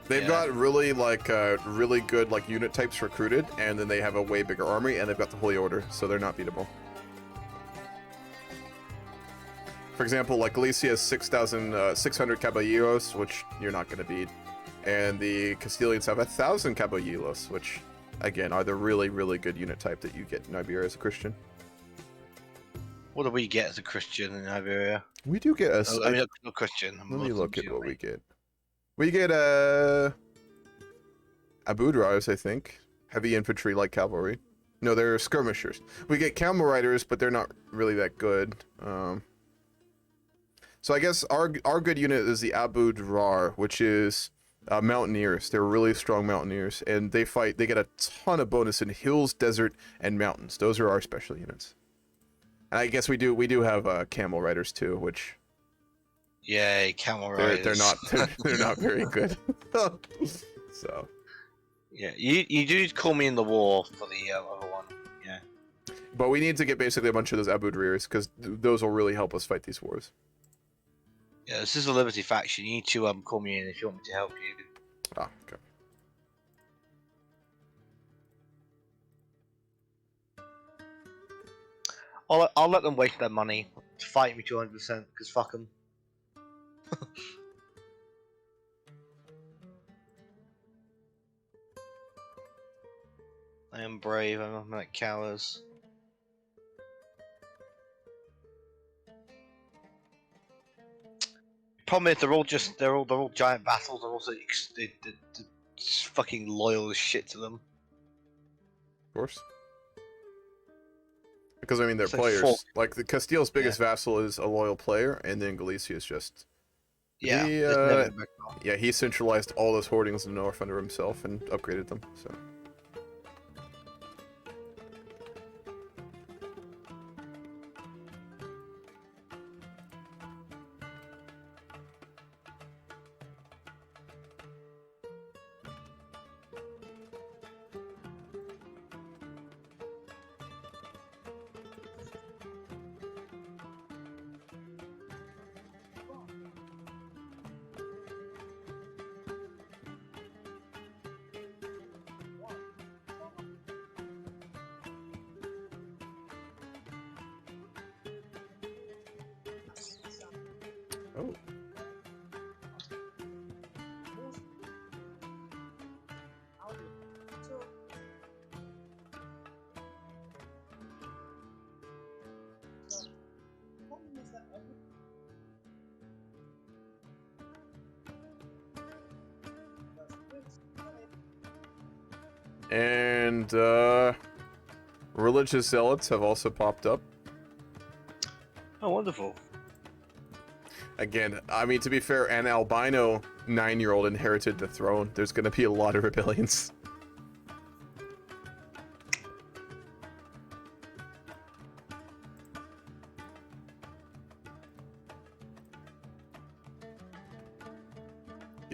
They've got really really good like unit types recruited, and then they have a way bigger army, and they've got the Holy Order, so they're not beatable. For example, like Galicia has 6,600 caballeros, which you're not going to beat, and the Castilians have 1,000 caballeros, which again are the really good unit type that you get in Iberia as a Christian. What do we get as a Christian in Iberia? We do get a. Oh, I mean, not Christian. Let me look at what we get. We get Abu Drars, I think. Heavy infantry, light cavalry. No, they're skirmishers. We get camel riders, but they're not really that good. So I guess our good unit is the Abu Drar, which is mountaineers. They're really strong mountaineers, and they get a ton of bonus in hills, desert, and mountains. Those are our special units. And I guess we do have camel riders too, which Yay, camel riders. they're not very good. So yeah, you do call me in the war for the other one. Yeah. But we need to get basically a bunch of those Abu Drirs, because those will really help us fight these wars. Yeah, this is a Liberty faction. You need to call me in if you want me to help you. Ah, okay. I'll let them waste their money to fight me 200%, because fuck them. I am brave, I'm like cowards. Problem is, they're all giant vassals. They're also they're just fucking loyal as shit to them. Of course. Because I mean, they're It's like players. Like the Castile's biggest vassal is a loyal player, and then Galicia is just. Yeah. He centralized all those hoardings in the north under himself and upgraded them. So. And religious zealots have also popped up. Oh, wonderful. Again, I mean, to be fair, an albino 9-year-old inherited the throne. There's going to be a lot of rebellions.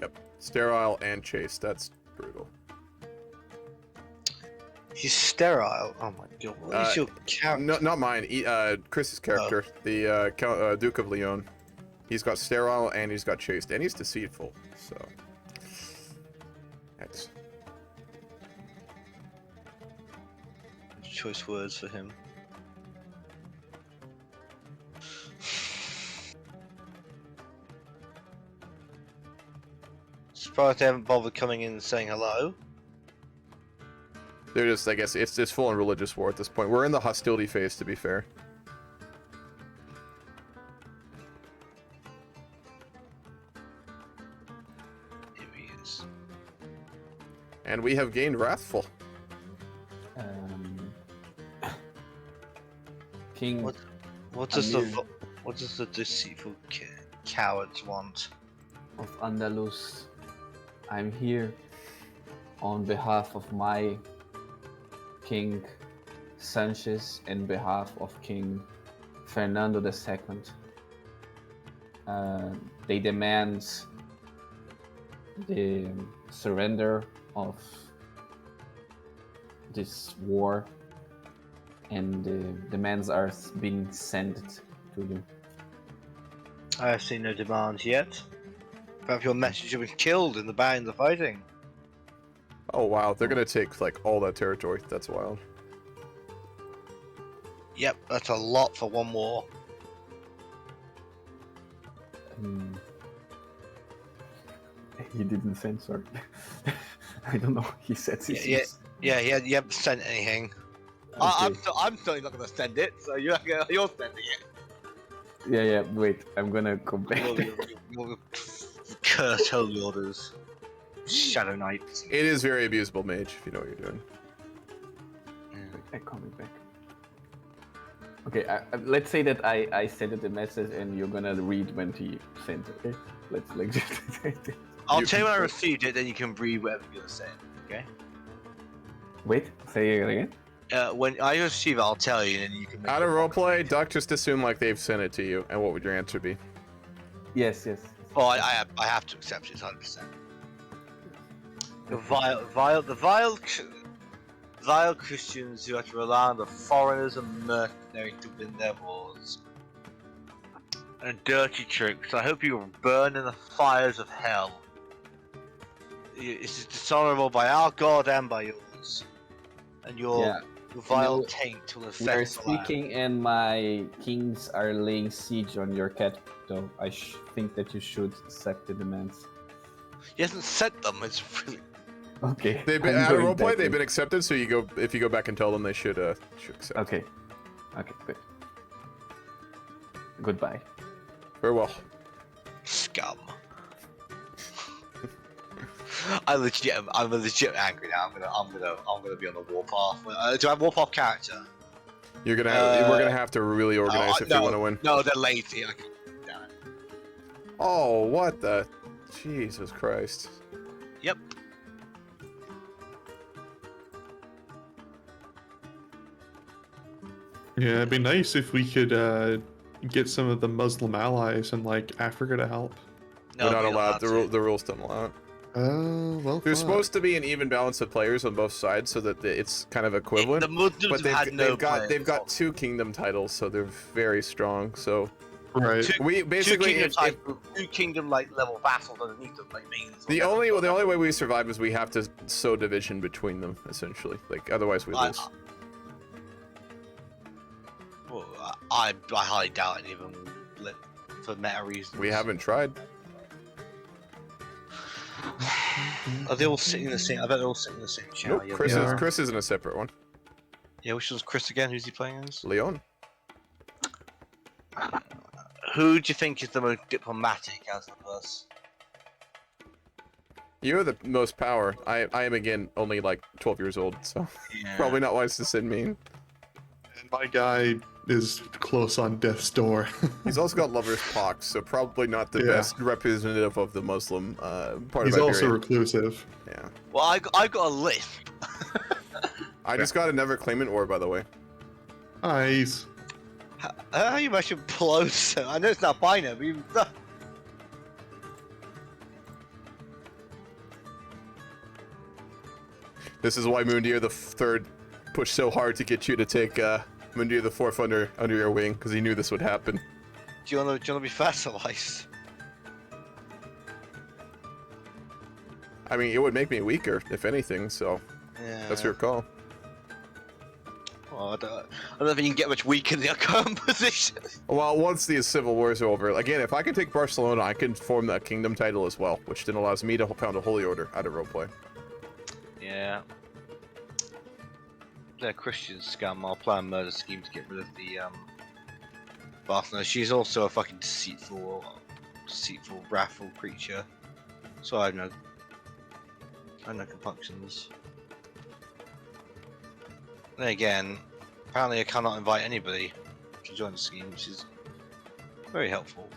Yep, sterile and chaste. That's brutal. He's sterile. Oh my god. What is your character? No, not mine. Chris's character, the Duke of Leon. He's got sterile and he's got chaste and he's deceitful. So that's Choice words for him. Surprised they haven't bothered coming in and saying hello. they're just. I guess it's just full on religious war at this point. We're in the hostility phase, to be fair. Here he is. And we have gained Wrathful. King. What does the Amir what does the deceitful cowards want? of Andalus, I'm here on behalf of my King Sanchez and behalf of King Fernando II. They demand the surrender of this war, and the demands are being sent to you. I have seen no demands yet. Perhaps your messenger was killed in the band of fighting. Oh wow, they're gonna take like all that territory. That's wild. Yep, that's a lot for one war. He didn't send, sorry. I don't know. He said Yeah, you haven't sent anything. I'm certainly not going to send it, so you're sending it. Yeah, wait, I'm gonna come back. You'll curse holy orders. Shadow Knights. It is very abusable, mage, if you know what you're doing. I'm coming back. Okay, let's say that I sent it a message and you're gonna read when he sent it, okay? Let's like just... I'll tell you when I received it, then you can read whatever you're gonna say, okay? Wait, say it again? When I receive it, I'll tell you, and then you can make Out of your comment. roleplay, Duck, just assume like they've sent it to you, and what would your answer be? Yes. Well, I have to accept it 100%. The vile Christians who have to rely on the foreigners and mercenaries to win their wars. And dirty tricks, I hope you will burn in the fires of hell. This is dishonorable by our God and by yours. And your vile taint will We're affect the land. speaking and my kings are laying siege on your capital. I think that you should accept the demands. He hasn't sent them, it's really... Okay. They've been I'm out of going roleplay. back They've in. been accepted. So you go if you go back and tell them they should accept. Okay, good. Goodbye. Farewell. Scum. I'm legit angry now. I'm gonna be on the warpath. Do I have warpath character? You're gonna have, we're gonna have to really organize if you want to win. No, they're lazy. I can't. Damn it. Oh, what the? Jesus Christ. Yep. Yeah, it'd be nice if we could get some of the Muslim allies in like Africa to help. No, We're not you're allowed. to. The rules don't allow it. Oh, well. There's fuck. supposed to be an even balance of players on both sides, so that it's kind of equivalent. The Muslims But have had no they've got players. 2 kingdom titles, so they're very strong. So Right. we basically two kingdom like level vassals underneath them, like means. the only way we survive is we have to sow division between them, essentially. Like otherwise we lose. Well, I highly doubt it even for meta reasons. We haven't tried. Are they all sitting in the same? I bet they're all sitting in the same chair. Nope. Yeah, Chris they is are. Chris is in a separate one. Yeah, which one's Chris again? Who's he playing as? Leon. Who do you think is the most diplomatic out of us? You have the most power. I am again only like 12 years old, so Yeah. probably not wise to send me. And my guy is close on death's door. He's also got lover's pox, so probably not the Yeah. best representative of the Muslim part He's of Iberia. also reclusive. Yeah. Well, I got a lisp. I just got another claimant ore, by the way. Nice. How you mention Pelosi? I know it's not binary, but This is why Mundir the Third pushed so hard to get you to take Mundir the Fourth under your wing, because he knew this would happen. do you wanna be fertilized? I mean, it would make me weaker, if anything, so Yeah. that's your call. Well, I don't think you can get much weaker in your current position. Well, once these civil wars are over, again, if I can take Barcelona, I can form that kingdom title as well, which then allows me to found a holy order out of roleplay. Yeah. They're a Christian scum. I'll plan a murder scheme to get rid of the Barcelona. She's also a fucking deceitful, wrathful creature. So I have no compunctions. Then again, apparently I cannot invite anybody to join the scheme, which is very helpful.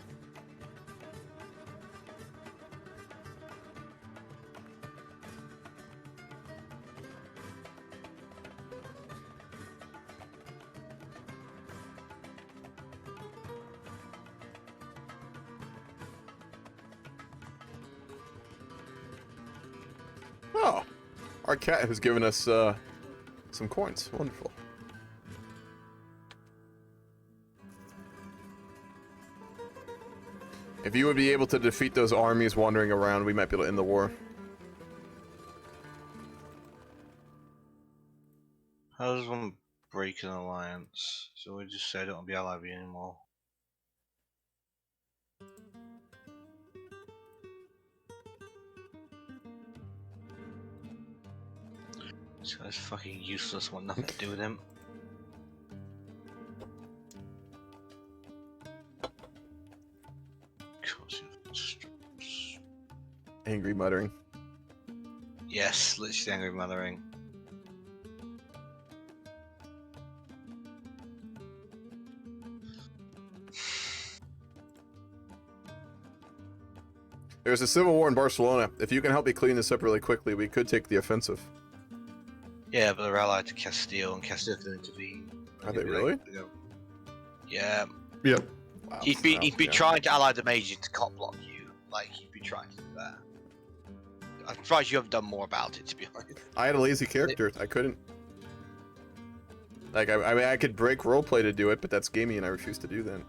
Oh, our cat has given us some coins. Wonderful. If you would be able to defeat those armies wandering around, we might be able to end the war. How does one break an alliance? So we just say I don't want to be allied with you anymore. This guy's fucking useless, want nothing to do with him. Angry muttering. Yes, literally angry mothering. There's a civil war in Barcelona. If you can help me clean this up really quickly, we could take the offensive. Yeah, but they're allied to Castile, and Castile can intervene. Are they really? Yeah. Yep. Wow. He'd be Yeah. trying to ally the major to cop block you. Like he'd be trying to do that. I'm surprised you haven't done more about it, to be honest. I had a lazy character. I couldn't. Like, I mean, I could break roleplay to do it, but that's gamey, and I refuse to do that.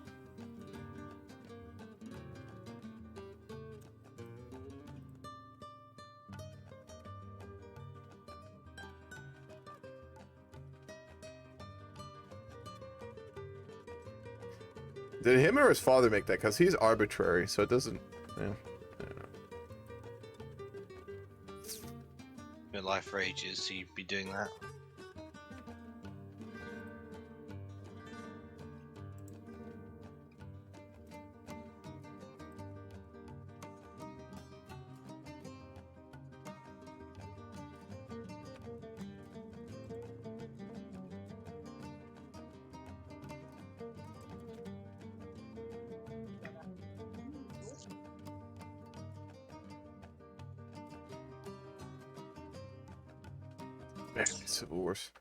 Did him or his father make that? Because he's arbitrary, so it doesn't. Yeah. I don't know. Your life rages, so you'd be doing that. Civil wars.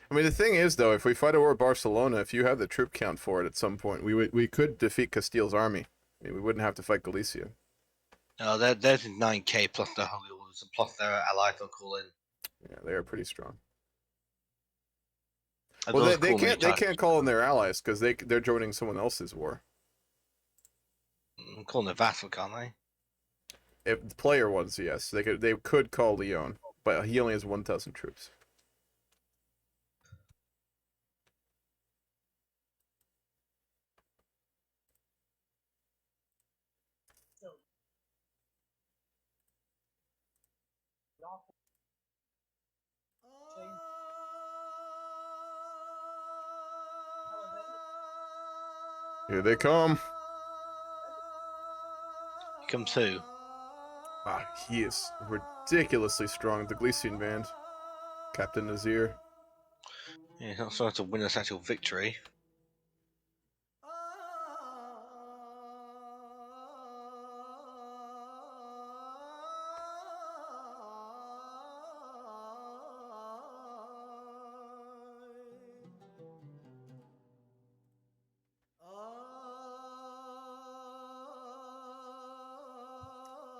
I mean, the thing is, though, if we fight a war with Barcelona, if you have the troop count for it at some point, we could defeat Castile's army. I mean, we wouldn't have to fight Galicia. No, there's 9k plus their holy orders, plus their allies they'll call in. Yeah, they are pretty strong. And Well, those they call many can't times. call in their allies because they're joining someone else's war. Call them a vassal, can't they? If the player ones, yes, they could call Leon, but he only has 1,000 troops. Here they come. Come to. Ah, he is ridiculously strong. The Glycian band. Captain Nazir. Yeah, not trying to win us actual victory.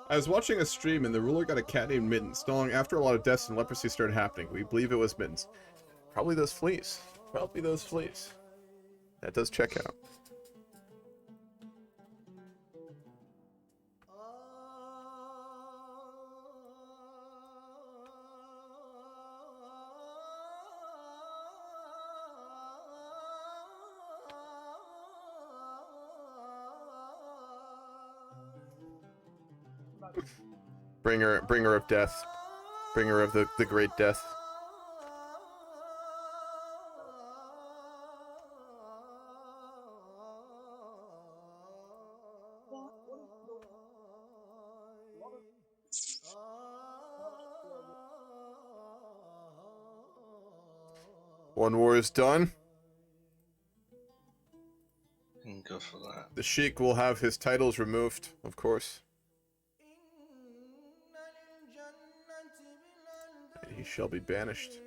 I was watching a stream and the ruler got a cat named Mittens. Not long after, a lot of deaths and leprosy started happening. We believe it was Mittens. Probably those fleas. Probably those fleas. That does check out. Bringer of death. Bringer of the great death. One war is done. And go for that. The Sheik will have his titles removed, of course. And he shall be banished.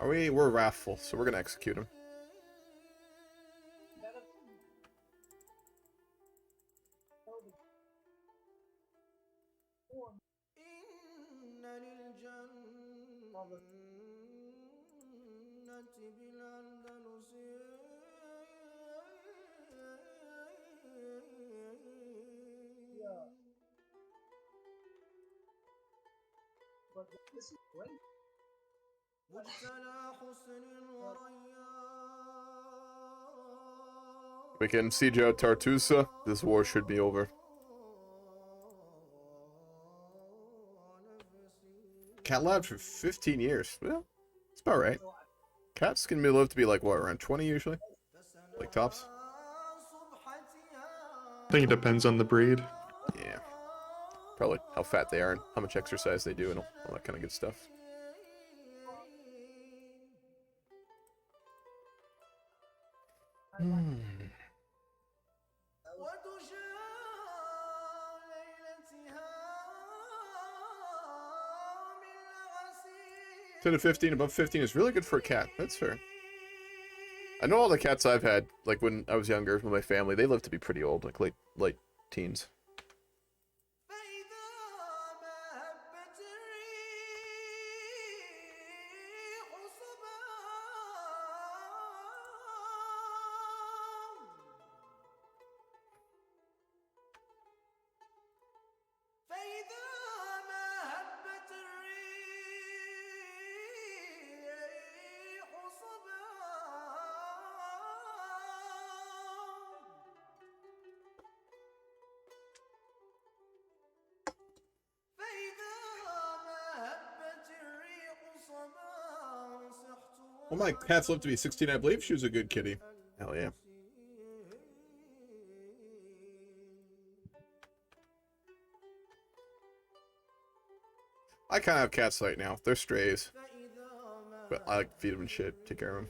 We're wrathful, so we're gonna execute him. We can siege out Tartusa. This war should be over. Cat lived for 15 years. Well, it's about right. Cats can live to be like, what, around 20 usually? Like tops? I think it depends on the breed. Yeah. Probably how fat they are and how much exercise they do and all that kind of good stuff. Hmm. 10 to 15, above 15 is really good for a cat. That's fair. I know all the cats I've had, like when I was younger with my family, they lived to be pretty old, like late teens. Well, my cat's lived to be 16. I believe she was a good kitty. Hell yeah. I kind of have cats right now. They're strays. But I like to feed them and shit. Take care of them.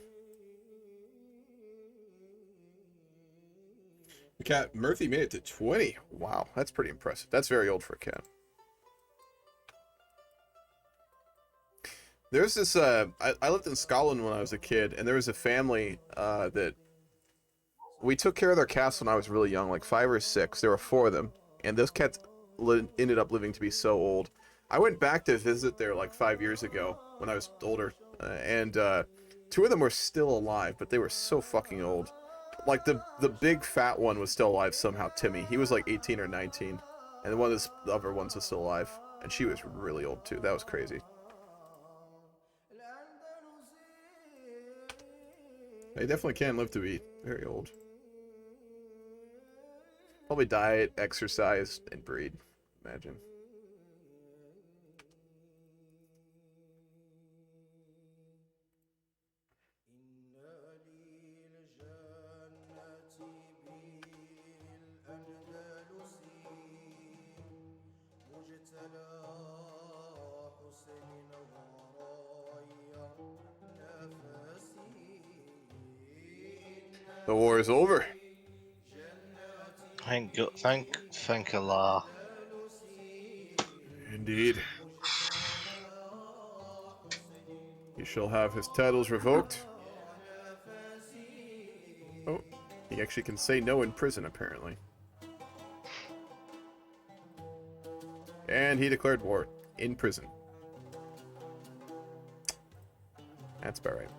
The cat, Murphy, made it to 20. Wow, that's pretty impressive. That's very old for a cat. There's this, I lived in Scotland when I was a kid, and there was a family that we took care of their cats when I was really young, like 5 or 6. There were 4 of them, and those cats ended up living to be so old. I went back to visit there like 5 years ago when I was older, and 2 of them were still alive, but they were so fucking old. Like the big fat one was still alive somehow, Timmy. He was like 18 or 19, and one of the other ones was still alive, and she was really old too. That was crazy. They definitely can live to be very old. Probably diet, exercise, and breed. Imagine. The war is over. Thank Allah. Indeed. He shall have his titles revoked. Oh, he actually can say no in prison, apparently. And he declared war in prison. That's about right.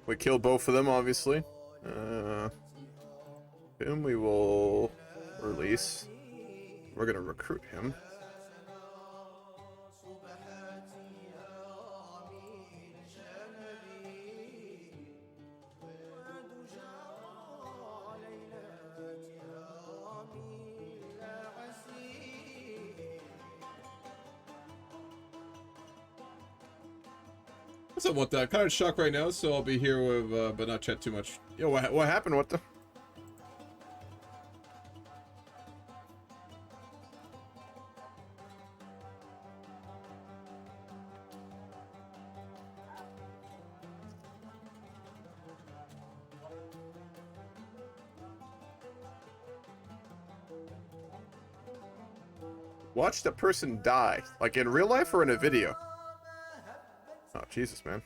We kill both of them, obviously. Him we will release. We're gonna recruit him. What's up with that? I'm kind of shocked right now, so I'll be here with, but not chat too much. Yo, what happened? What the? Watch the person die, like in real life or in a video. Oh, Jesus, man.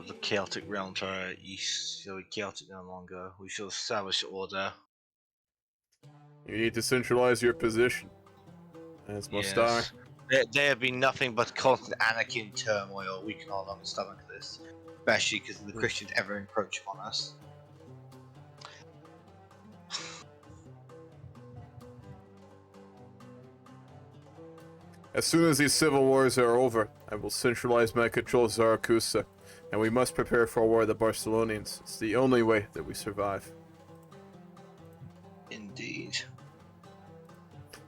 The chaotic realm to our east, so chaotic no longer. We shall establish order. You need to centralize your position. As must I. There have been nothing but constant anarchy and turmoil. We can no longer stomach this, especially because the Christians ever encroach upon us. As soon as these civil wars are over, I will centralize my control of Saraqustah, and we must prepare for a war with the Barcelonians. It's the only way that we survive. Indeed.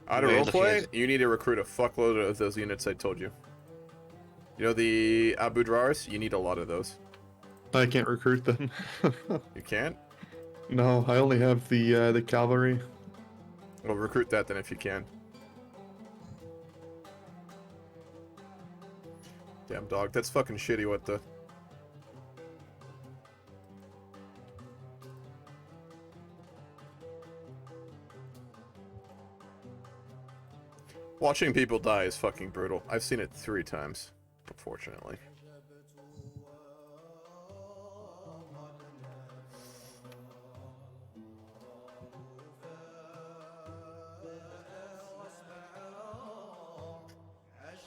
Out of roleplay, you need to recruit a fuckload of those units I told you. You know the Abu Drars? You need a lot of those. I can't recruit them. You can't? No, I only have the cavalry. Well, recruit that then if you can. Damn dog, that's fucking shitty, what the... Watching people die is fucking brutal. I've seen it 3 times, unfortunately.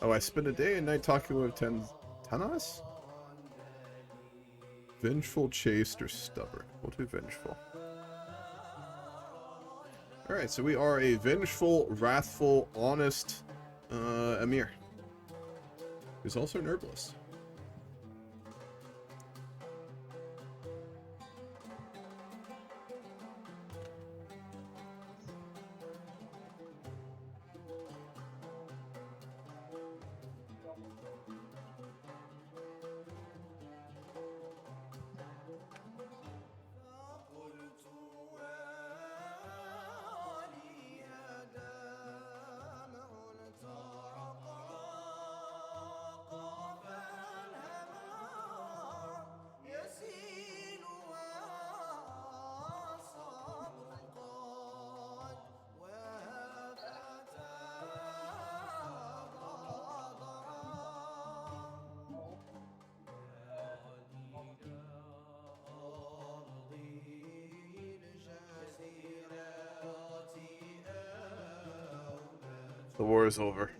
Oh, I spend a day and night talking with Tanas? Vengeful, chaste, or stubborn? We'll do vengeful. Alright, so we are a vengeful, wrathful, honest Emir. Who's also an herbalist. The war is over.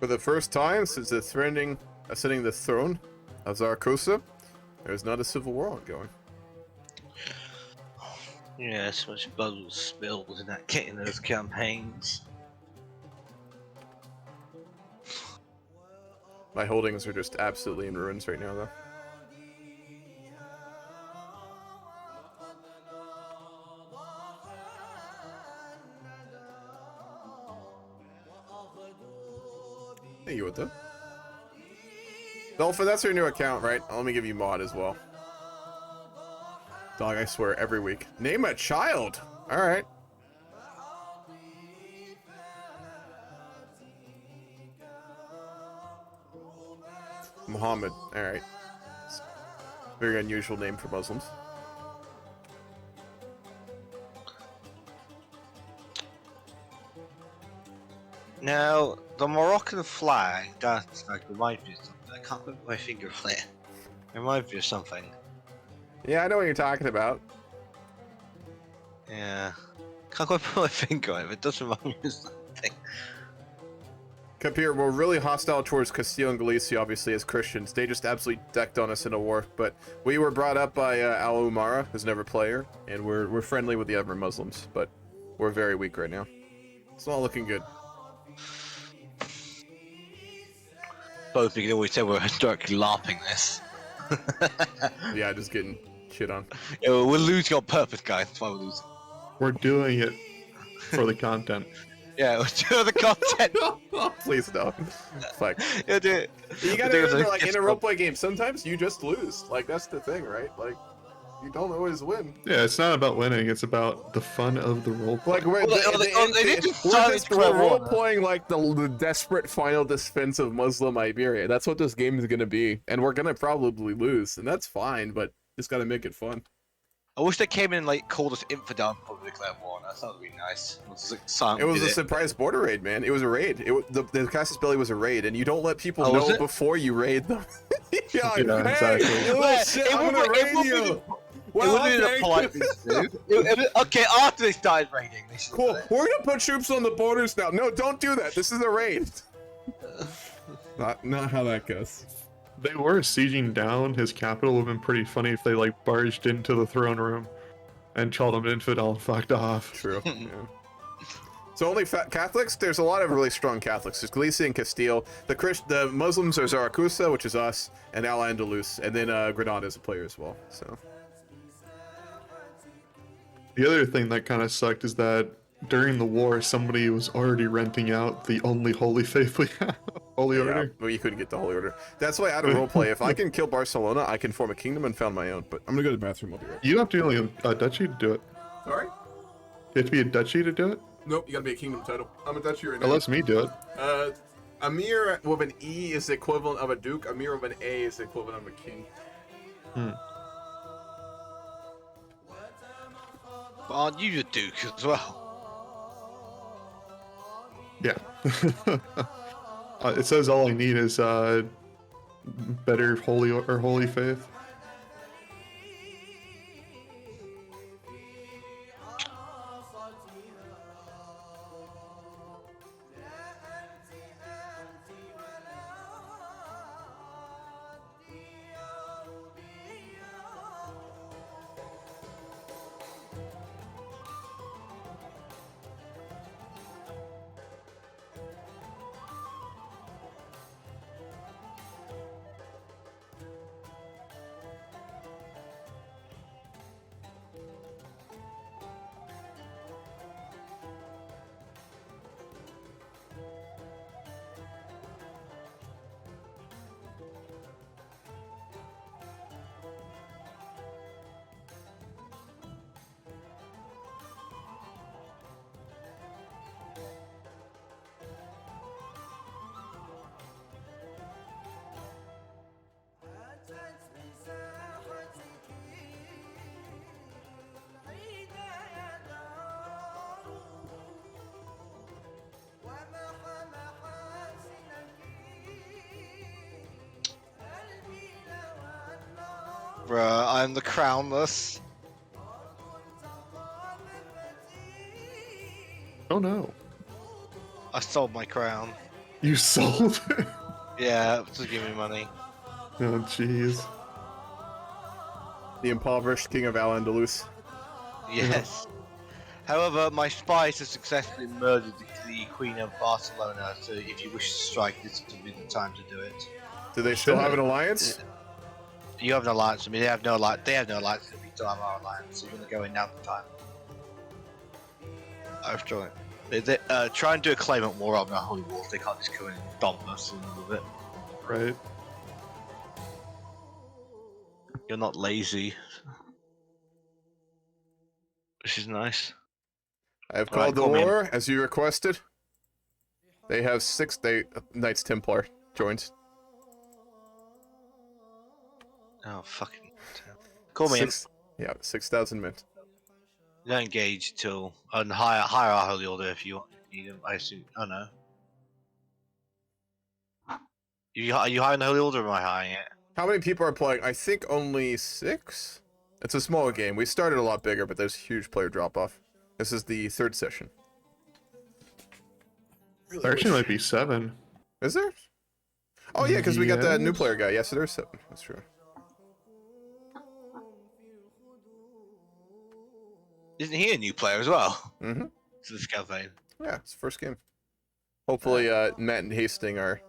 For the first time since ascending the throne of Saraqustah, there is not a civil war ongoing. Yeah, so much blood was spilled in those campaigns. My holdings are just absolutely in ruins right now, though. Hey, you with that? Dolphin, that's your new account, right? Let me give you mod as well. Dog, I swear, every week. Name a child! Alright. Muhammad, alright. Very unusual name for Muslims. Now, the Moroccan flag, that like reminds me of something. I can't put my finger on it. It reminds me of something. Yeah, I know what you're talking about. Yeah. Can't quite put my finger on it, but it does remind me of something. Kapir, we're really hostile towards Castile and Galicia, obviously, as Christians. They just absolutely decked on us in a war, but we were brought up by Al Umara, who's never player, and we're friendly with the other Muslims, but we're very weak right now. It's not looking good. Both we can always say we're historically LARPing this. Yeah, just getting shit on. Yeah, we're losing on purpose, guys. That's why we're losing. We're doing it for the content. Yeah, we're doing the content. Please no. Fuck. Yeah, do it. You gotta Do it as remember, like, in a difficult- roleplay game, sometimes you just lose. Like, that's the thing, right? Like, you don't always win. Yeah, it's not about winning. It's about the fun of the role. Like, we're, they did just we're silence just Clever role War. playing like the desperate final defense of Muslim Iberia. That's what this game is gonna be, and we're gonna probably lose, and that's fine. But just gotta make it fun. I wish they came in and like called us infidel before we declared war. That sounds really nice. It was, like, silent It was did a surprise border raid, man. It was a raid. The Casus Belli was a raid, and you don't let people Oh, was know it? before you raid them. You're like, Yeah, hey, exactly. you little Yeah, shit, it I'm would gonna be- it raid would be you. it Well, would be the okay. polite thing to do. Okay, after they started raiding, they should Cool. We're gonna put troops on the borders now. No, don't do that. This is a raid. Not how that goes. They were sieging down his capital. It would have been pretty funny if they like barged into the throne room and called him infidel and fucked off. True. Yeah. So only Catholics? There's a lot of really strong Catholics. There's Galicia and Castile. The Muslims are Saraqustah, which is us, and Al-Andalus, and then Granada is a player as well. So The other thing that kind of sucked is that during the war, somebody was already renting out the only holy faith we have, Holy yeah, Order. well, you couldn't get the Holy Order. That's why out of roleplay, if I can kill Barcelona, I can form a kingdom and found my own. But I'm gonna go to the bathroom. I'll be right back. You don't have to be a duchy to do it. Sorry? You have to be a duchy to do it? Nope. You gotta be a kingdom title. I'm a duchy right now. It lets me do it. Amir with an E is the equivalent of a duke. Amir with an A is the equivalent of a king. But aren't you the Duke as well? Yeah. It says all I need is better holy faith. Bruh, I'm the crownless. Oh no. I stole my crown. You sold it? Yeah, to give me money. Oh, jeez. The impoverished king of Al-Andalus. Yes. However, my spies have successfully murdered the Queen of Barcelona, so if you wish to strike, this would be the time to do it. Do they still have an alliance? You have an alliance. I mean, they have no alliance. They have no alliance. We still have our alliance. So you're gonna go in now for time. I've joined. They try and do a claimant war rather than a holy war. They can't just come in and dump us in with it. Right. You're not lazy, which is nice. I have called the war as you requested. They have 6 Knights Templar joined. Oh fucking! Call me in. Yeah, 6,000 men. You don't engage till hire our holy order if you need them. I assume. Oh no. Are you hiring the holy order or am I hiring it? How many people are playing? I think only 6. It's a small game. We started a lot bigger, but there's huge player drop off. This is the 3rd session. There actually might be 7. Is there? Oh yeah, because we got that new player guy. Yes, there's 7. That's true. Isn't he a new player as well? Mm-hmm. To this campaign. Yeah, it's the first game. Hopefully, Matt and Hastings are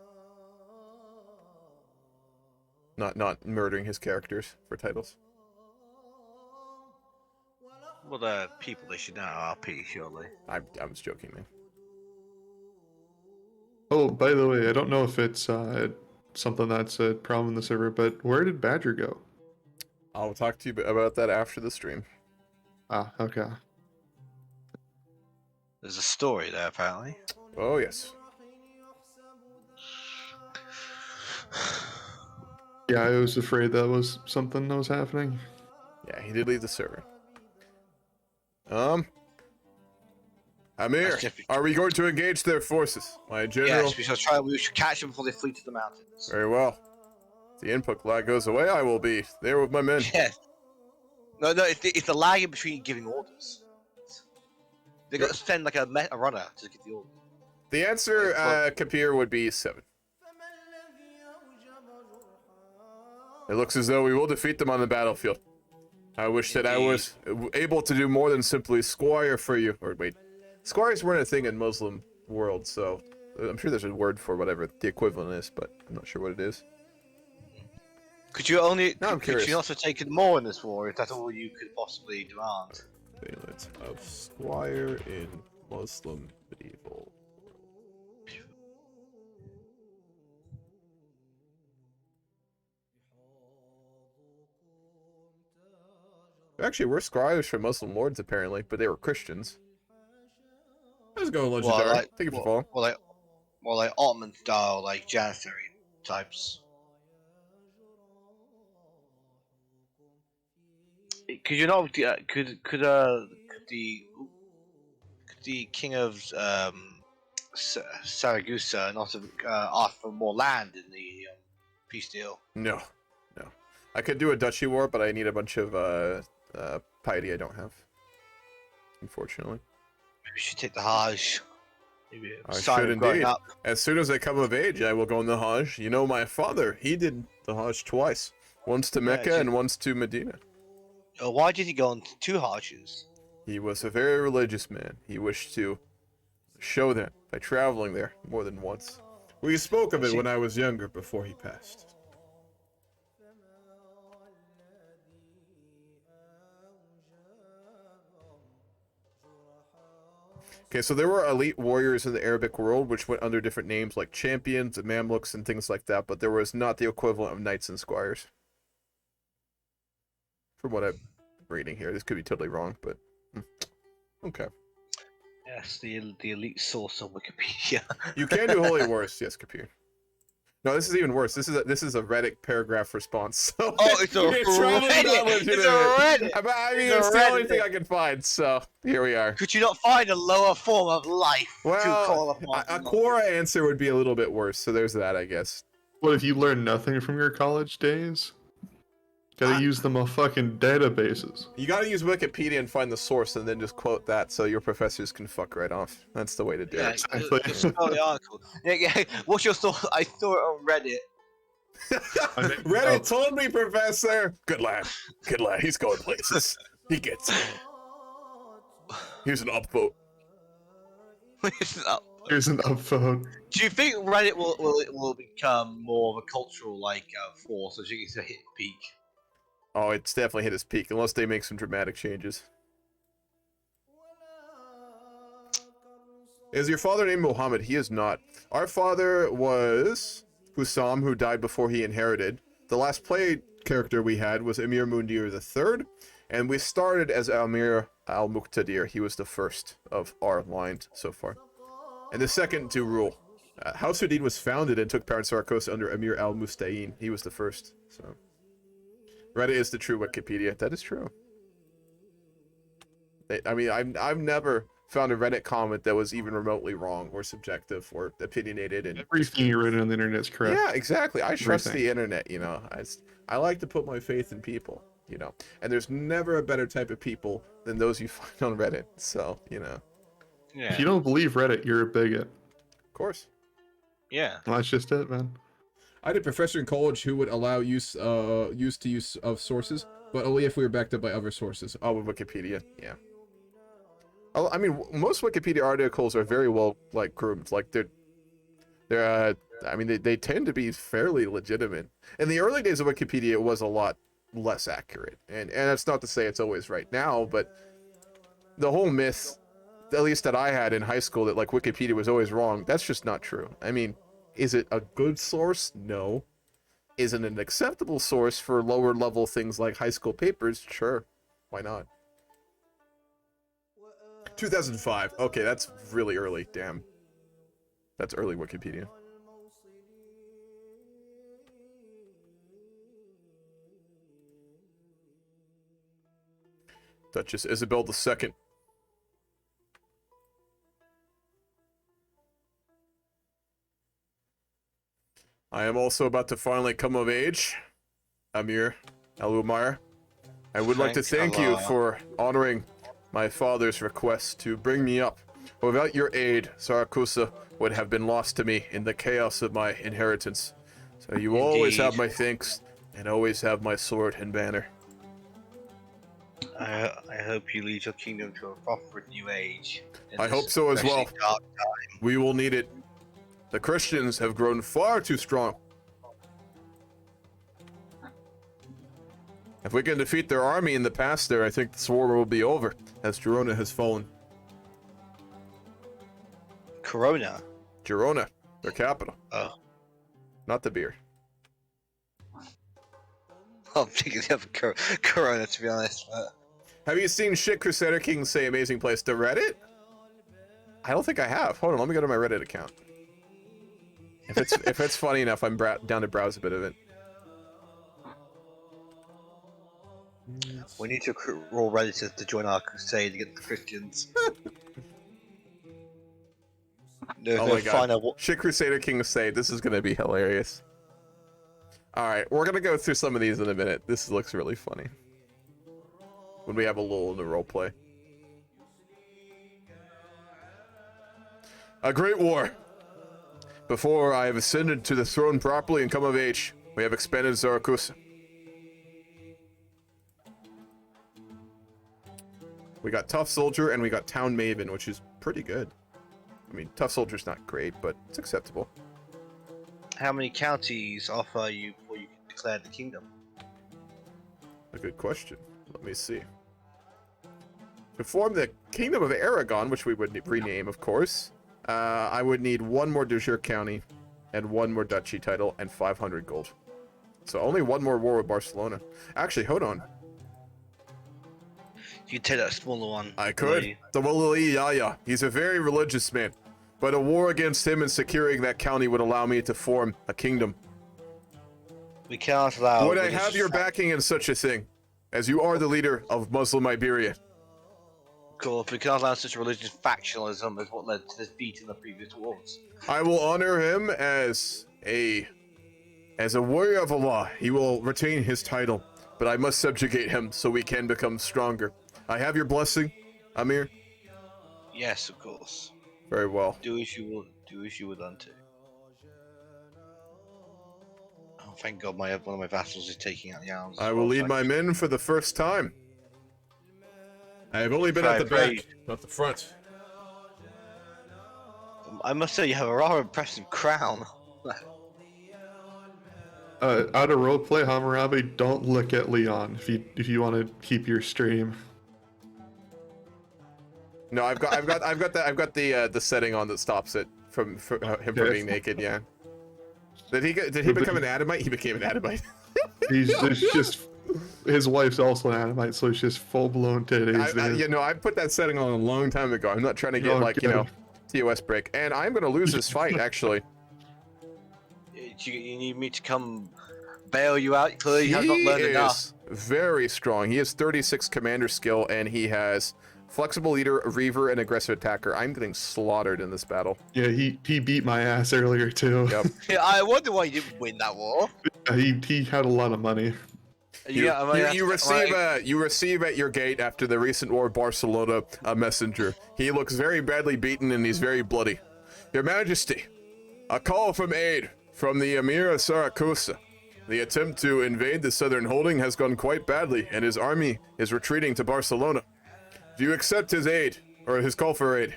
not murdering his characters for titles. Well, the people they should know RP surely. I was joking, man. Oh, by the way, I don't know if it's something that's a problem in the server, but where did Badger go? I'll talk to you about that after the stream. Ah, okay. There's a story there apparently. Oh yes. Yeah, I was afraid that was something that was happening. Yeah, he did leave the server. Amir, are we going to engage their forces? My general. Yes, we should catch them before they flee to the mountains. Very well. If the input lag goes away, I will be there with my men. Yes. No, it's the lag in between giving orders. They got to send like a runner to get the order. The answer, Kapir, would be 7. It looks as though we will defeat them on the battlefield. I wish that I was able to do more than simply squire for you. Or wait, squires weren't a thing in Muslim world, so I'm sure there's a word for whatever the equivalent is, but I'm not sure what it is. Could you only? No, I'm could curious. you not have taken more in this war? If that's all you could possibly demand. Valence of squire in Muslim medieval. Actually, we're squires for Muslim lords apparently, but they were Christians. Let's go legendary. Thank you for following. Like Ottoman style, like Janissary types. Could you not? Could the king of Saraqustah not have asked for more land in the peace deal? No. I could do a duchy war, but I need a bunch of piety I don't have. Unfortunately. Maybe we should take the Hajj. Maybe I should indeed. Up. As soon as I come of age, I will go on the Hajj. You know, my father, he did the Hajj twice. Once to Mecca and once to Medina. Why did he go on 2 Hajjs? He was a very religious man. He wished to show that by traveling there more than once. We spoke of it when I was younger before he passed. Okay, so there were elite warriors in the Arabic world which went under different names like champions and Mamluks and things like that, but there was not the equivalent of knights and squires. From what I'm reading here. This could be totally wrong, but okay. Yes, the elite source on Wikipedia. You can do holy wars, yes, Kapir. No, this is even worse. This is a Reddit paragraph response. So it's a Reddit. It's a Reddit. I mean, it's the only thing I can find. So here we are. Could you not find a lower form of life to call Well, upon? a Quora answer would be a little bit worse. So there's that, I guess. What if you learned nothing from your college days? Gotta use the motherfucking databases. You gotta use Wikipedia and find the source and then just quote that so your professors can fuck right off. That's the way to do Yeah, it. just spell the article. Yeah. What's your thought? I saw it on Reddit. Reddit told me, Professor! Good lad. Good lad. He's going places. He gets it. Here's an upvote. Here's an upvote. Do you think Reddit will become more of a cultural force as you hit peak? Oh, it's definitely hit its peak, unless they make some dramatic changes. Is your father named Muhammad? He is not. Our father was Hussam, who died before he inherited. The last play character we had was Emir Mundir III, and we started as Amir al-Muqtadir. He was the first of our line so far. And the second to rule. House Hudid was founded and took power in Saraqustah under Emir al-Musta'in. He was the first, so... Reddit is the true Wikipedia. That is true. I mean, I've never found a Reddit comment that was even remotely wrong or subjective or opinionated. And Everything you read on the internet is correct. yeah, exactly. I trust Everything. the internet. You know, I like to put my faith in people. You know, and there's never a better type of people than those you find on Reddit. So you know, Yeah. If you don't believe Reddit, you're a bigot. of course. Yeah. Well, that's just it, man. I had a professor in college who would allow use of sources, but only if we were backed up by other sources. Oh, with Wikipedia, yeah. Oh, I mean, most Wikipedia articles are very well groomed. Like they're I mean, they tend to be fairly legitimate. In the early days of Wikipedia, it was a lot less accurate, and that's not to say it's always right now, but the whole myth, at least that I had in high school, that Wikipedia was always wrong, that's just not true. I mean, is it a good source? No. Is it an acceptable source for lower level things like high school papers? Sure. Why not? 2005. Okay, that's really early. Damn. That's early Wikipedia. Duchess Isabel II. I am also about to finally come of age, Amir Al-Umair. I would like to thank you for honoring my father's request to bring me up. Without your aid, Saraqustah would have been lost to me in the chaos of my inheritance. So you always have my thanks, and always have my sword and banner. I hope you lead your kingdom to a prosperous new age. I hope so as well. Dark time. We will need it. The Christians have grown far too strong. If we can defeat their army in the past there, I think this war will be over, as Girona has fallen. Corona. Girona, their capital. Oh. Not the beer. I'm thinking of Corona, to be honest. But... Have you seen Shit Crusader King say amazing place to Reddit? I don't think I have. Hold on, let me go to my Reddit account. If it's funny enough, I'm down to browse a bit of it. We need to roll Redditors to join our crusade against the Christians. Oh my god. Shit Crusader King say this is gonna be hilarious. Alright, we're gonna go through some of these in a minute. This looks really funny. When we have a lull in the roleplay. A great war. Before I have ascended to the throne properly and come of age, we have expanded Saraqustah. We got Tough Soldier and we got Town Maven, which is pretty good. I mean, Tough Soldier's not great, but it's acceptable. How many counties offer you before you can declare the kingdom? A good question. Let me see. To form the Kingdom of Aragon, which we would rename, of course, I would need one more de jure county and one more duchy title and 500 gold. So only one more war with Barcelona. Actually, hold on. You take that smaller one. I could. The Walili Yaya. He's a very religious man. But a war against him and securing that county would allow me to form a kingdom. We cannot allow... Would I have your backing in such a thing? As you are the leader of Muslim Iberia. Cool, we cannot allow such religious factionalism as what led to this defeat in the previous wars. I will honor him as a warrior of Allah. He will retain his title. but I must subjugate him so we can become stronger. I have your blessing, Amir. Yes, of course. Very well. Do as you will. Do as you would unto. Oh, thank God, one of my vassals is taking out the arms. I will lead my men for the first time. I have only been at the back, not the front. I must say, you have a rather impressive crown. Out of roleplay, Hammurabi, don't look at Leon if you want to keep your stream. No, I've got the setting on that stops it from him from being naked. Yeah. Did he become an Adamite? He became an Adamite. It's just his wife's also an Adamite, so it's just full blown titties. I put that setting on a long time ago. I'm not trying to get TOS break, and I'm gonna lose this fight actually. You need me to come bail you out? Clearly, you have not learned enough. Very strong. He has 36 commander skill, and he has flexible leader, reaver, and aggressive attacker. I'm getting slaughtered in this battle. Yeah, he beat my ass earlier too. Yep. Yeah, I wonder why you didn't win that war. He had a lot of money. You receive at your gate after the recent war of Barcelona a messenger. He looks very badly beaten and he's very bloody. Your Majesty, a call from aid from the Emirate of Saraqustah. The attempt to invade the southern holding has gone quite badly and his army is retreating to Barcelona. Do you accept his aid or his call for aid?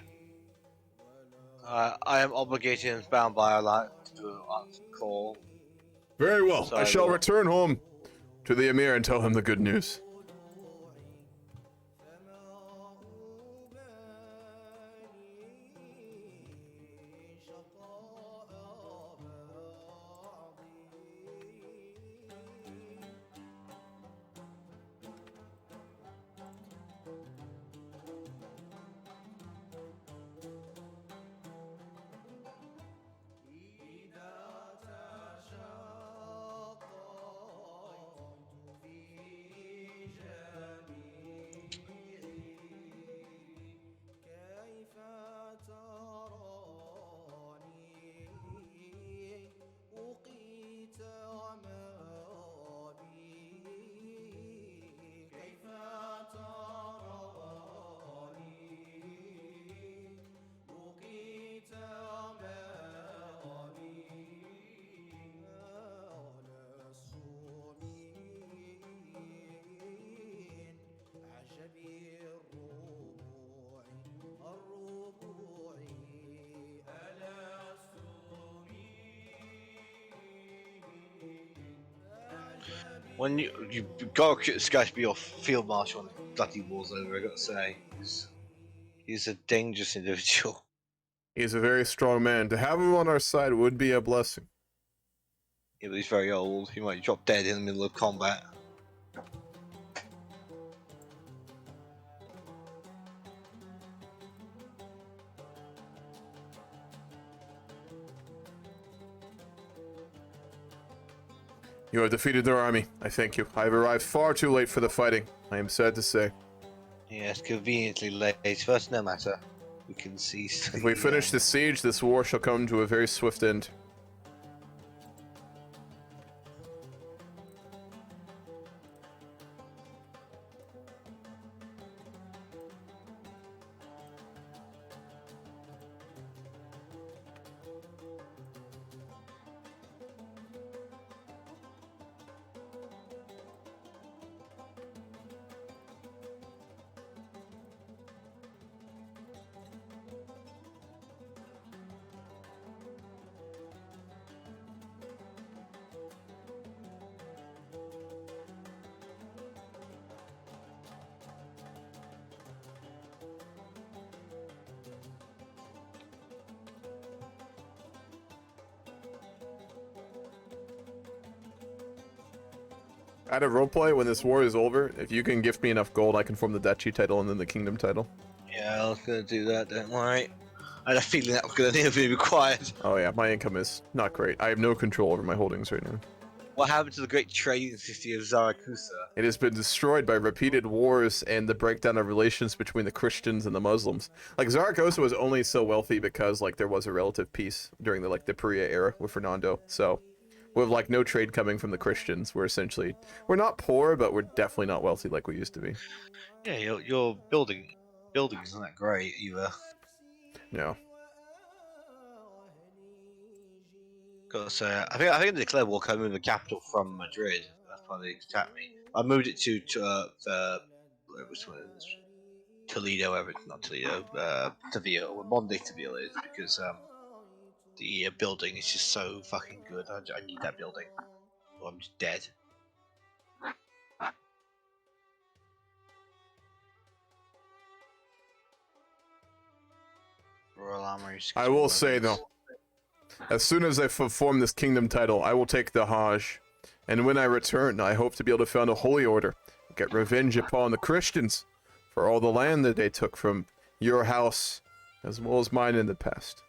I am obligated and bound by our line to answer the call. Very well. So I shall return home to the Emir and tell him the good news. When you got this guy to be your field marshal when the bloody war's over, I got to say, he's a dangerous individual. He's a very strong man. To have him on our side would be a blessing. Yeah, but he's very old. He might drop dead in the middle of combat. You have defeated their army. I thank you. I have arrived far too late for the fighting. I am sad to say. Yes, conveniently late, but no matter. We can cease. If we finish the siege, this war shall come to a very swift end. Out of roleplay, when this war is over, if you can gift me enough gold, I can form the duchy title and then the kingdom title. Yeah, I was gonna do that, don't worry. I had a feeling that was gonna be required. Oh yeah, my income is not great. I have no control over my holdings right now. What happened to the great trading city of Saraqustah? It has been destroyed by repeated wars and the breakdown of relations between the Christians and the Muslims. Like, Zaragoza was only so wealthy because, like, there was a relative peace during the Perea era with Fernando. So, with like no trade coming from the Christians. We're not poor, but we're definitely not wealthy like we used to be. Yeah, your building isn't that great either. No. Because I think they declared war. I moved the capital from Madrid. That's why they attacked me. I moved it to Toledo, not Toledo, Seville, where Monday Seville is, because the building is just so fucking good. I need that building, or I'm just dead. Royal Armory. I will say though, as soon as I form this kingdom title, I will take the Hajj, and when I return, I hope to be able to found a holy order, get revenge upon the Christians for all the land that they took from your house, as well as mine in the past.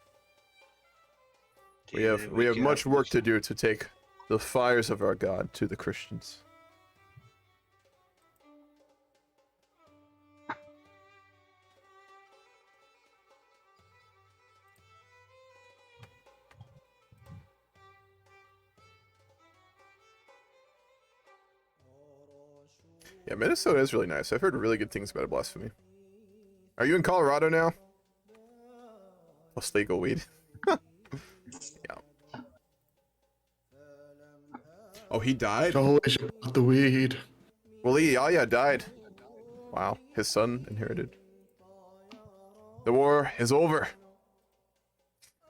We have much work to do to take the fires of our God to the Christians. Yeah, Minnesota is really nice. I've heard really good things about it, Blasphemy. Are you in Colorado now? Plus legal weed. Yeah. Oh, he died? It's always about the weed. Wali Yahya died. Wow, his son inherited. The war is over.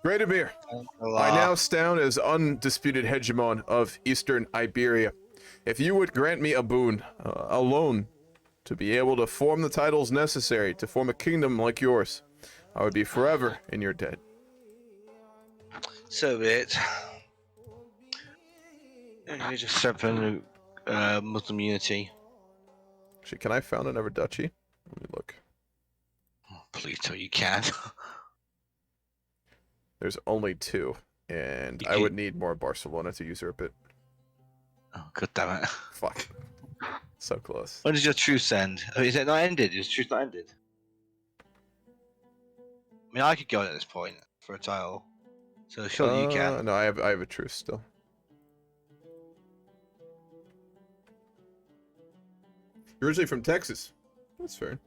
Great Emir, I now stand as undisputed hegemon of Eastern Iberia. If you would grant me a boon, a loan, to be able to form the titles necessary to form a kingdom like yours, I would be forever in your debt. So be it. You just strengthen Muslim unity. Actually, can I found another duchy? Let me look. Please tell you can. There's only 2, and I would need more Barcelona to usurp it. Oh, god damn it. Fuck. So close. When does your truce end? Oh, is it not ended? Is truce not ended? I mean, I could go in at this point for a title. So surely you can. No, I have a truce still. You're originally from Texas. That's fair.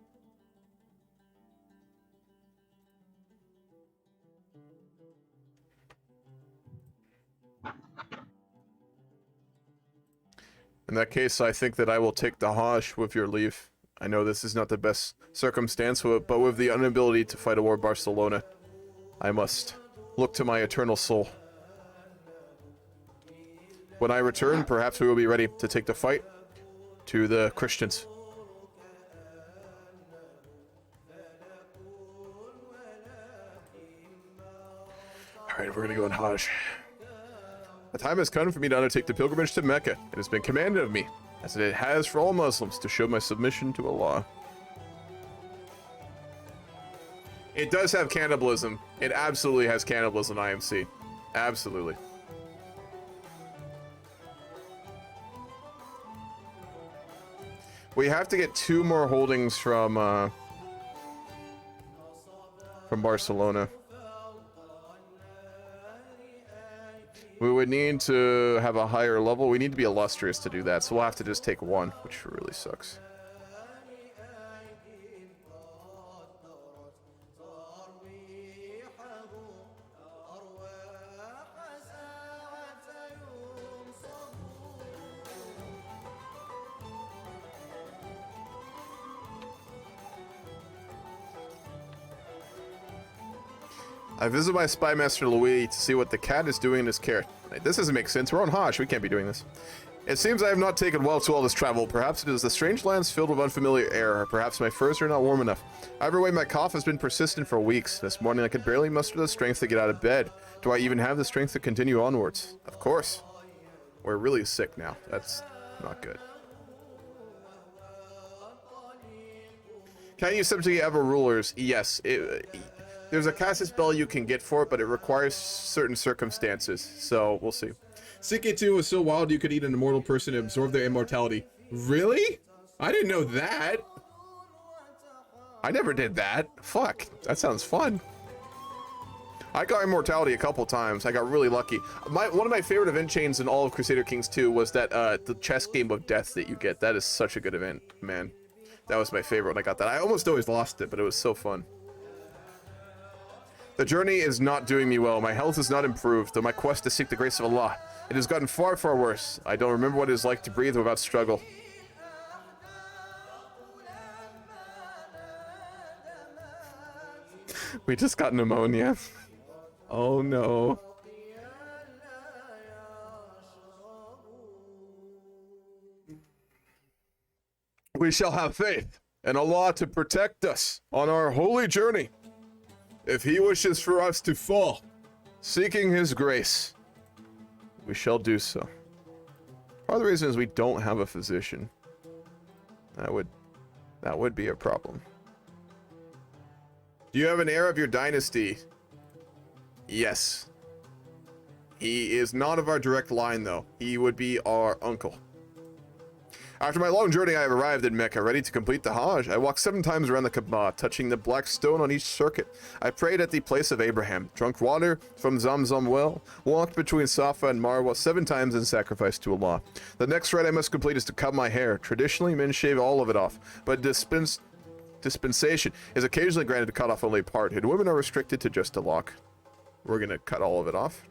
In that case, I think that I will take the Hajj with your leave. I know this is not the best circumstance, but with the inability to fight a war in Barcelona, I must look to my eternal soul. When I return, perhaps we will be ready to take the fight to the Christians. Alright, we're gonna go on Hajj. The time has come for me to undertake the pilgrimage to Mecca. It has been commanded of me, as it has for all Muslims, to show my submission to Allah. It does have cannibalism. It absolutely has cannibalism, IMC. Absolutely. We have to get 2 more holdings from Barcelona. We would need to have a higher level. We need to be illustrious to do that, so we'll have to just take 1, which really sucks. I visit my spy master Louis to see what the cat is doing in his care. This doesn't make sense. We're on Hajj. We can't be doing this. It seems I have not taken well to all this travel. Perhaps it is the strange lands filled with unfamiliar air, or perhaps my furs are not warm enough. Either way, my cough has been persistent for weeks. This morning I could barely muster the strength to get out of bed. Do I even have the strength to continue onwards? Of course. We're really sick now. That's not good. Can you subjugate other rulers? Yes. There's a casting spell you can get for it, but it requires certain circumstances, so we'll see. CK2 was so wild you could eat an immortal person and absorb their immortality. Really? I didn't know that. I never did that. Fuck, that sounds fun. I got immortality a couple times. I got really lucky. One of my favorite event chains in all of Crusader Kings 2 was that the chess game of death that you get. That is such a good event, man. That was my favorite when I got that. I almost always lost it, but it was so fun. The journey is not doing me well. My health is not improved, though my quest to seek the grace of Allah. It has gotten far, far worse. I don't remember what it is like to breathe without struggle. We just got pneumonia. Oh no. We shall have faith in Allah to protect us on our holy journey. If He wishes for us to fall, seeking His grace, we shall do so. Part of the reason is we don't have a physician. That would be a problem. Do you have an heir of your dynasty? Yes. He is not of our direct line, though. He would be our uncle. After my long journey, I have arrived in Mecca, ready to complete the Hajj. I walked 7 times around the Kaaba, touching the black stone on each circuit. I prayed at the place of Abraham, drank water from Zamzam well, walked between Safa and Marwa 7 times and sacrificed to Allah. The next rite I must complete is to cut my hair. Traditionally, men shave all of it off, but dispensation is occasionally granted to cut off only part, and women are restricted to just a lock. We're gonna cut all of it off.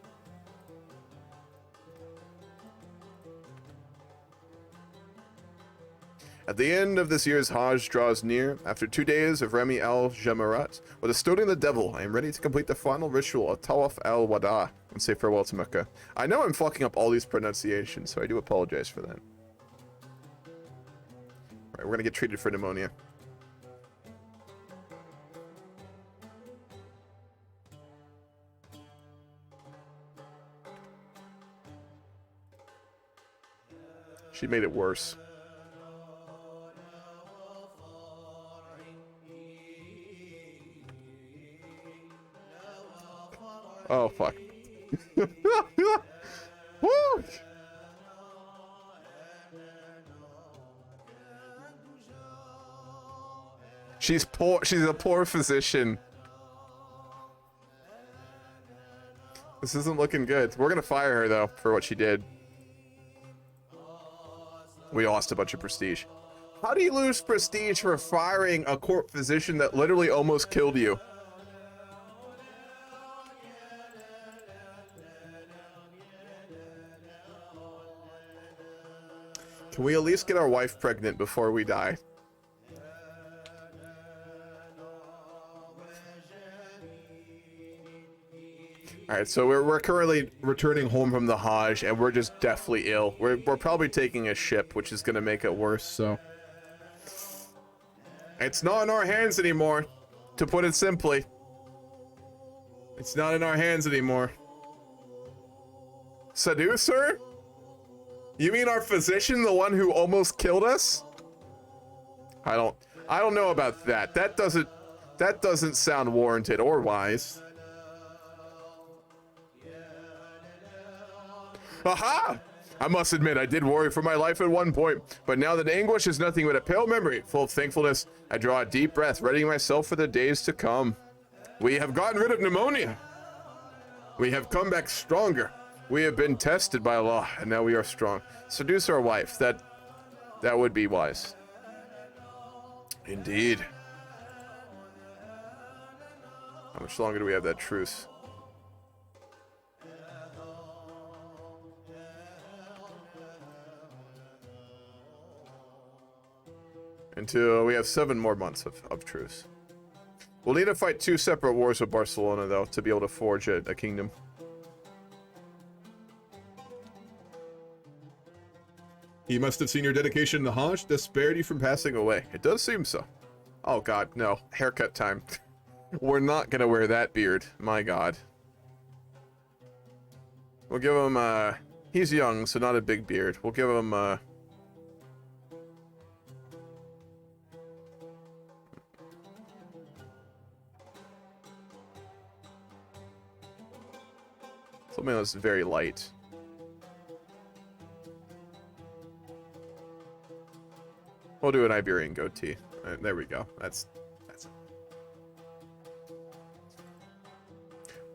At the end of this year's Hajj draws near. After 2 days of Rami al-Jamarat, with a stoning the devil, I am ready to complete the final ritual of Tawaf al-Wada and say farewell to Mecca. I know I'm fucking up all these pronunciations, so I do apologize for that. Alright, we're gonna get treated for pneumonia. She made it worse. Oh, fuck. Woo! She's poor. She's a poor physician. This isn't looking good. We're gonna fire her, though, for what she did. We lost a bunch of prestige. How do you lose prestige for firing a court physician that literally almost killed you? Can we at least get our wife pregnant before we die? Alright, so we're currently returning home from the Hajj, and we're just deathly ill. We're probably taking a ship, which is going to make it worse, so... It's not in our hands anymore, to put it simply. It's not in our hands anymore. Seducer? You mean our physician, the one who almost killed us? I don't know about that. That doesn't sound warranted or wise. Aha! I must admit, I did worry for my life at one point, but now that anguish is nothing but a pale memory, full of thankfulness, I draw a deep breath, readying myself for the days to come. We have gotten rid of pneumonia. We have come back stronger. We have been tested by Allah, and now we are strong. Seduce our wife. That would be wise. Indeed. How much longer do we have that truce? Until we have 7 more months of truce. We'll need to fight 2 separate wars with Barcelona, though, to be able to forge a kingdom. He must have seen your dedication to the Hajj that spared you from passing away. It does seem so. Oh god, no. Haircut time. We're not gonna wear that beard. My god. We'll give him, he's young, so not a big beard. We'll give him, something that's very light. We'll do an Iberian goatee. There we go. That's it.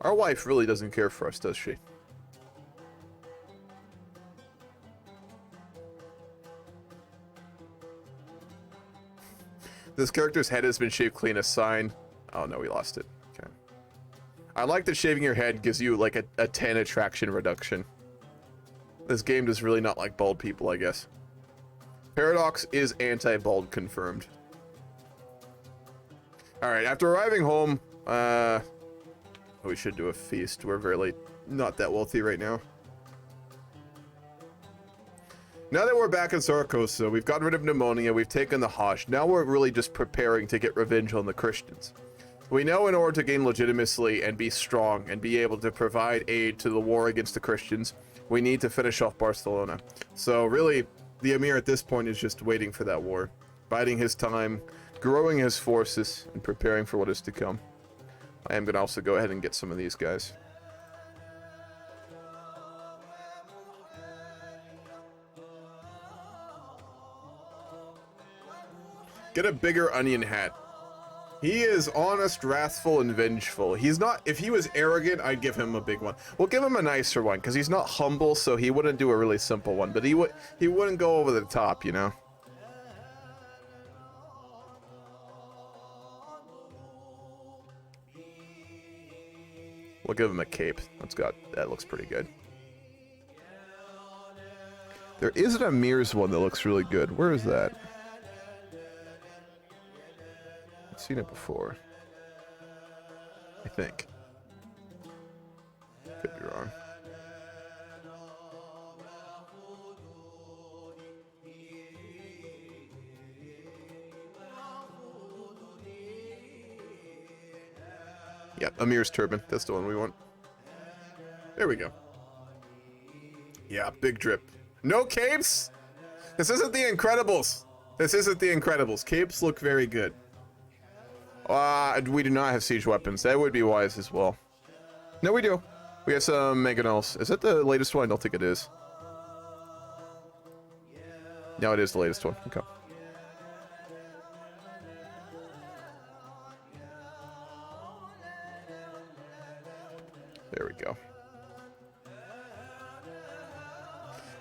Our wife really doesn't care for us, does she? This character's head has been shaved clean, a sign. Oh no, we lost it. Okay. I like that shaving your head gives you like a 10 attraction reduction. This game does really not like bald people, I guess. Paradox is anti-bald confirmed. Alright, after arriving home, we should do a feast. We're really not that wealthy right now. Now that we're back in Saraqustah, we've gotten rid of pneumonia, we've taken the Hajj. Now we're really just preparing to get revenge on the Christians. We know in order to gain legitimacy and be strong and be able to provide aid to the war against the Christians, we need to finish off Barcelona. So really, the Emir at this point is just waiting for that war, biding his time, growing his forces, and preparing for what is to come. I am going to also go ahead and get some of these guys. Get a bigger onion hat. He is honest, wrathful, and vengeful. He's not... If he was arrogant, I'd give him a big one. We'll give him a nicer one, because he's not humble, so he wouldn't do a really simple one. But he wouldn't go over the top, you know? We'll give him a cape. That looks pretty good. There is an Emir's one that looks really good. Where is that? I've seen it before. I think. Could be wrong. Yep, Emir's turban. That's the one we want. There we go. Yeah, big drip. No capes? This isn't the Incredibles. This isn't the Incredibles. Capes look very good. We do not have siege weapons. That would be wise as well. No, we do. We got some mangonels. Is that the latest one? I don't think it is. No, it is the latest one. Okay. There we go.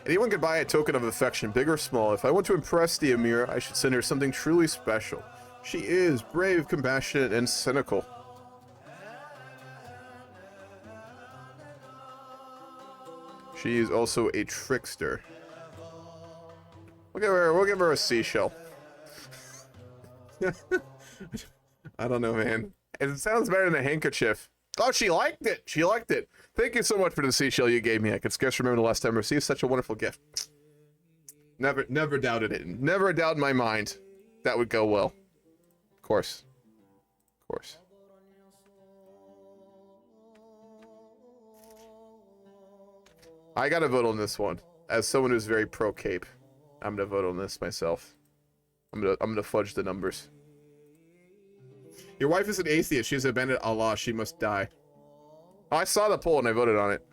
Anyone could buy a token of affection, big or small. If I want to impress the Emir, I should send her something truly special. She is brave, compassionate, and cynical. She is also a trickster. We'll give her a seashell. I don't know, man. It sounds better than a handkerchief. Oh, she liked it. She liked it. Thank you so much for the seashell you gave me. I can scarce remember the last time I received such a wonderful gift. Never doubted it. Never a doubt in my mind that would go well. Of course. Of course. I gotta vote on this one. As someone who's very pro-cape, I'm gonna vote on this myself. I'm gonna fudge the numbers. Your wife is an atheist. She's abandoned Allah. She must die. Oh, I saw the poll and I voted on it.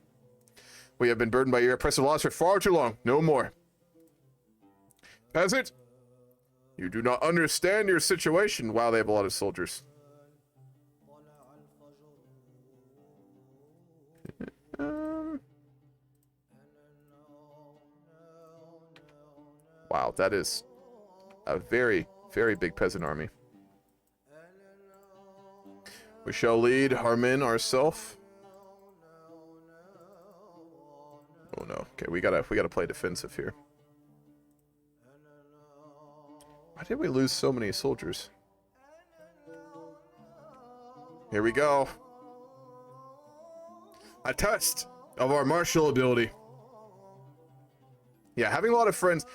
We have been burdened by your oppressive laws for far too long. No more. Peasant, you do not understand your situation. Wow, they have a lot of soldiers. Wow, that is a very, very big peasant army. We shall lead our men ourselves. Oh no. Okay, we gotta play defensive here. Why did we lose so many soldiers? Here we go. A test of our martial ability. Yeah, having a lot of friends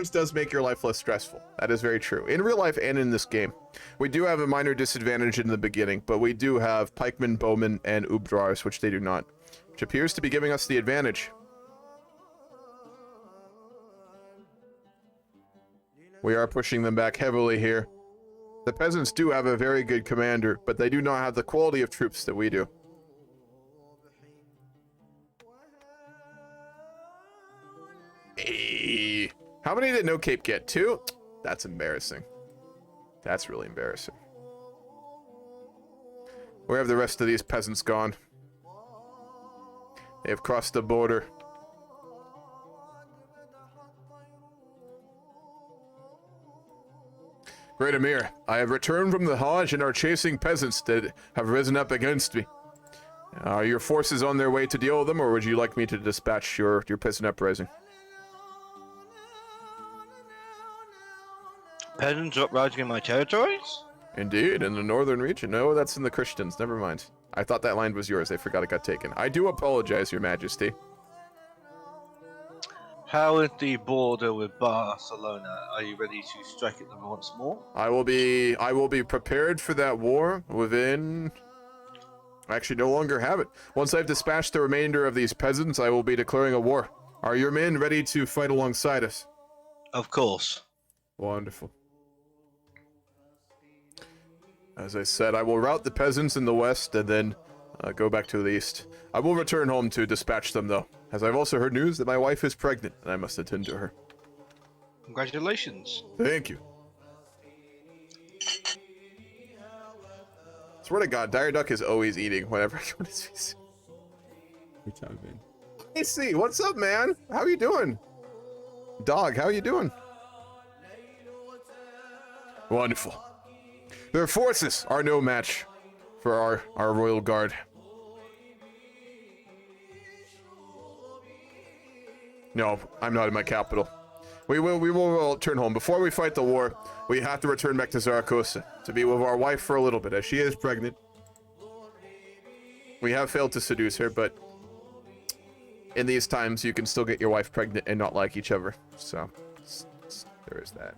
does make your life less stressful. That is very true. In real life and in this game. We do have a minor disadvantage in the beginning, but we do have pikemen, bowmen, and ubdrars, which they do not. Which appears to be giving us the advantage. We are pushing them back heavily here. The peasants do have a very good commander, but they do not have the quality of troops that we do. Hey. How many did No Cape get? 2? That's embarrassing. That's really embarrassing. Where have the rest of these peasants gone? They have crossed the border. Great Emir, I have returned from the Hajj and are chasing peasants that have risen up against me. Are your forces on their way to deal with them, or would you like me to dispatch your peasant uprising? Peasants uprising in my territories? Indeed, in the northern region. No, that's in the Christians. Never mind. I thought that land was yours. I forgot it got taken. I do apologize, Your Majesty. How is the border with Barcelona? Are you ready to strike at them once more? I will be prepared for that war within... I actually no longer have it. Once I've dispatched the remainder of these peasants, I will be declaring a war. Are your men ready to fight alongside us? Of course. Wonderful. As I said, I will rout the peasants in the west and then go back to the east. I will return home to dispatch them, though, as I've also heard news that my wife is pregnant and I must attend to her. Congratulations. Thank you. Swear to God, Dire Duck is always eating whenever I go to see. Every time, man. Hey, C, what's up, man? How you doing? Dog, how you doing? Wonderful. Their forces are no match for our royal guard. No, I'm not in my capital. We will return home. Before we fight the war, we have to return back to Saraqustah to be with our wife for a little bit, as she is pregnant. We have failed to seduce her, but in these times, you can still get your wife pregnant and not like each other. So, there is that.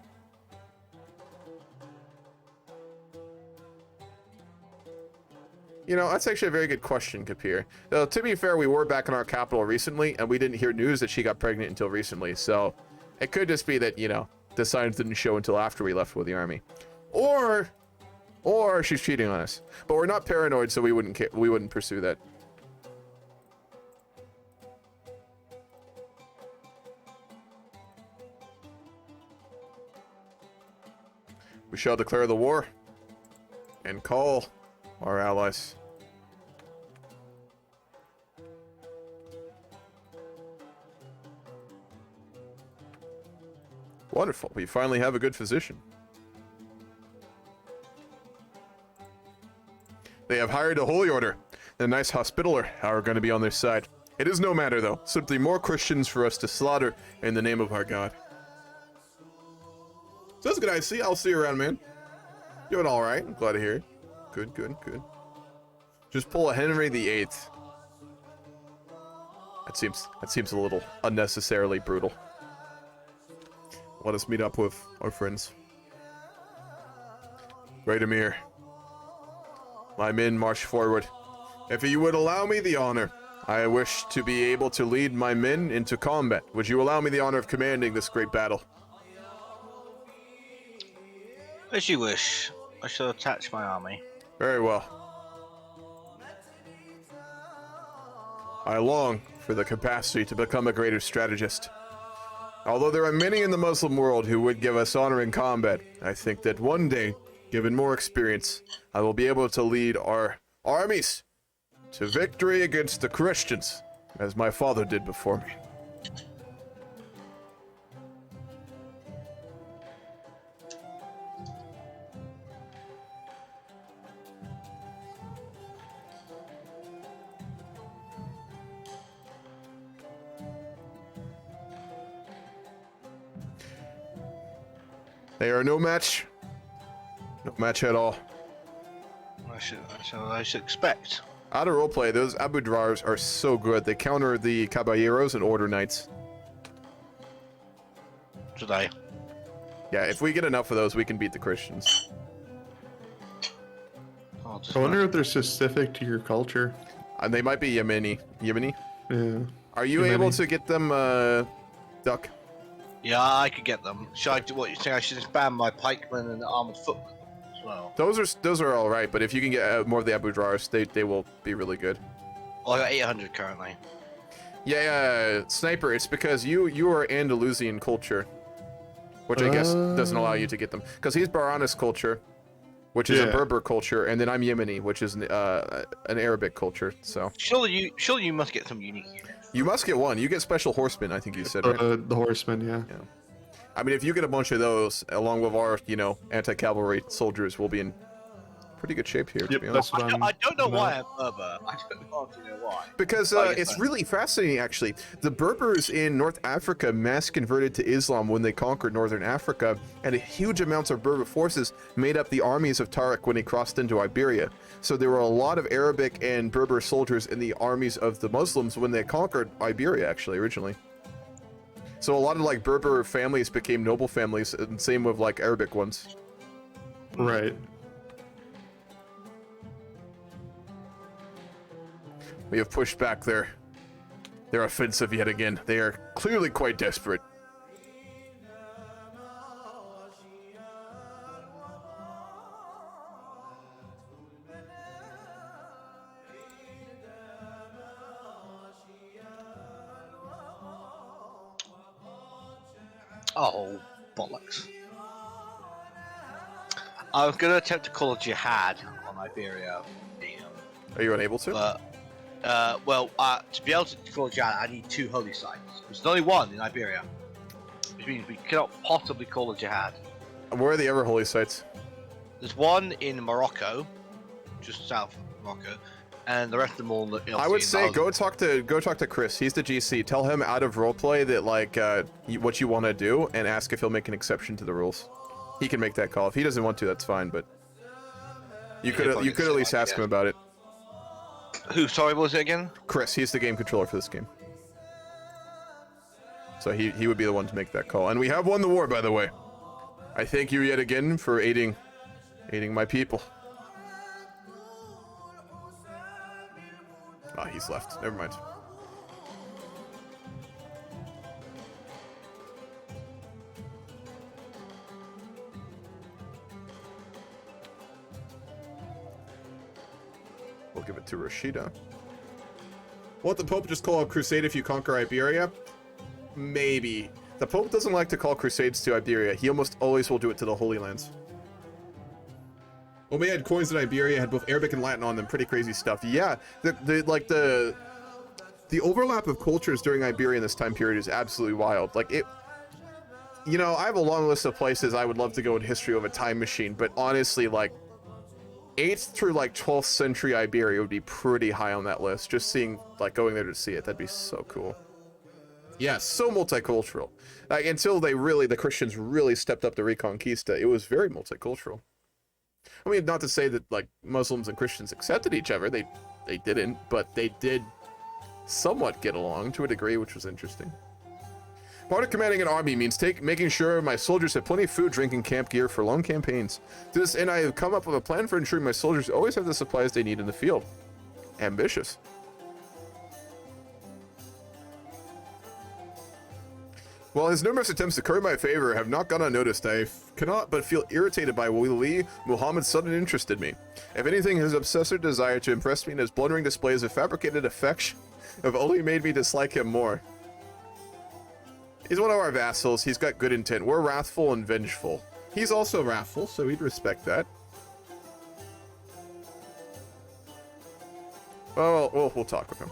You know, that's actually a very good question, Kapir. To be fair, we were back in our capital recently, and we didn't hear news that she got pregnant until recently, so it could just be that, you know, the signs didn't show until after we left with the army. Or she's cheating on us. But we're not paranoid, so we wouldn't pursue that. We shall declare the war and call our allies. Wonderful. We finally have a good physician. They have hired a holy order. The nice hospitaller are going to be on their side. It is no matter, though. Simply more Christians for us to slaughter in the name of our God. So that's good. I'll see you around, man. Doing all right. I'm glad to hear it. Good, good, good. Just pull a Henry VIII. That seems a little unnecessarily brutal. Let us meet up with our friends. Great Emir. My men march forward. If you would allow me the honor, I wish to be able to lead my men into combat. Would you allow me the honor of commanding this great battle? As you wish. I shall attach my army. Very well. I long for the capacity to become a greater strategist. Although there are many in the Muslim world who would give us honor in combat, I think that one day, given more experience, I will be able to lead our armies to victory against the Christians, as my father did before me. They are no match. No match at all. I should expect. Out of roleplay, those Abu Drars are so good. They counter the Caballeros and Order Knights. Today. Yeah, if we get enough of those, we can beat the Christians. I wonder if they're specific to your culture. And they might be Yemeni. Yemeni? Yeah. Are you Yemeni. able to get them, Duck? Yeah, I could get them. Should I do what you think? I should expand my pikemen and armored footmen as well. Those are all right, but if you can get more of the Abu Drars, they will be really good. Well, I got 800 currently. Yeah, Sniper, it's because you are Andalusian culture, which I guess doesn't allow you to get them. Because he's Baranis culture, which is a Yeah. Berber culture, and then I'm Yemeni, which is an Arabic culture. So Surely you must get some unique units. you must get one. You get special horsemen, I think you said, right? The horsemen, yeah. I mean, if you get a bunch of those, along with our, anti-cavalry soldiers, we'll be in pretty good shape here, to Yep, be honest. that's what I'm. I don't know about. why I'm Berber. I don't know if you know why. Because I guess it's so. really fascinating, actually. The Berbers in North Africa mass converted to Islam when they conquered Northern Africa, and huge amounts of Berber forces made up the armies of Tariq when he crossed into Iberia. So there were a lot of Arabic and Berber soldiers in the armies of the Muslims when they conquered Iberia, actually, originally. So a lot of, like, Berber families became noble families, and same with, like, Arabic ones. Right. We have pushed back their offensive yet again. They are clearly quite desperate. Oh, bollocks. I was going to attempt to call a jihad on Iberia, Are you unable to? but, to be able to call a jihad, I need 2 holy sites. There's only one in Iberia, which means we cannot possibly call a jihad. Where are the ever holy sites? There's one in Morocco, just south of Morocco, and the rest of them all. I would say go talk to Chris. He's the GC. Tell him out of roleplay that what you want to do, and ask if he'll make an exception to the rules. He can make that call. If he doesn't want to, that's fine. But you could at least ask him about it. Who? Sorry, what was it again? Chris. He's the game controller for this game. So he would be the one to make that call. And we have won the war, by the way. I thank you yet again for aiding my people. Ah, he's left. Never mind. We'll give it to Rashida. Won't the Pope just call a crusade if you conquer Iberia? Maybe. The Pope doesn't like to call crusades to Iberia. He almost always will do it to the Holy Lands. When we had coins in Iberia, had both Arabic and Latin on them. Pretty crazy stuff. Yeah, the overlap of cultures during Iberia in this time period is absolutely wild. Like it. I have a long list of places I would love to go in history with a time machine, but honestly, like 8th through like 12th century Iberia would be pretty high on that list. Just seeing, like, going there to see it, that'd be so cool. Yeah, so multicultural. Like, until the Christians really stepped up the reconquista, it was very multicultural. I mean, not to say that, like, Muslims and Christians accepted each other. They didn't, but they did somewhat get along to a degree, which was interesting. Part of commanding an army means making sure my soldiers have plenty of food, drink, and camp gear for long campaigns. To this end, I have come up with a plan for ensuring my soldiers always have the supplies they need in the field. Ambitious. While his numerous attempts to curry my favor have not gone unnoticed, I cannot but feel irritated by Wali Muhammad's sudden interest in me. If anything, his obsessive desire to impress me in his blundering displays of fabricated affection have only made me dislike him more. He's one of our vassals. He's got good intent. We're wrathful and vengeful. He's also wrathful, so we'd respect that. Well, we'll talk with him.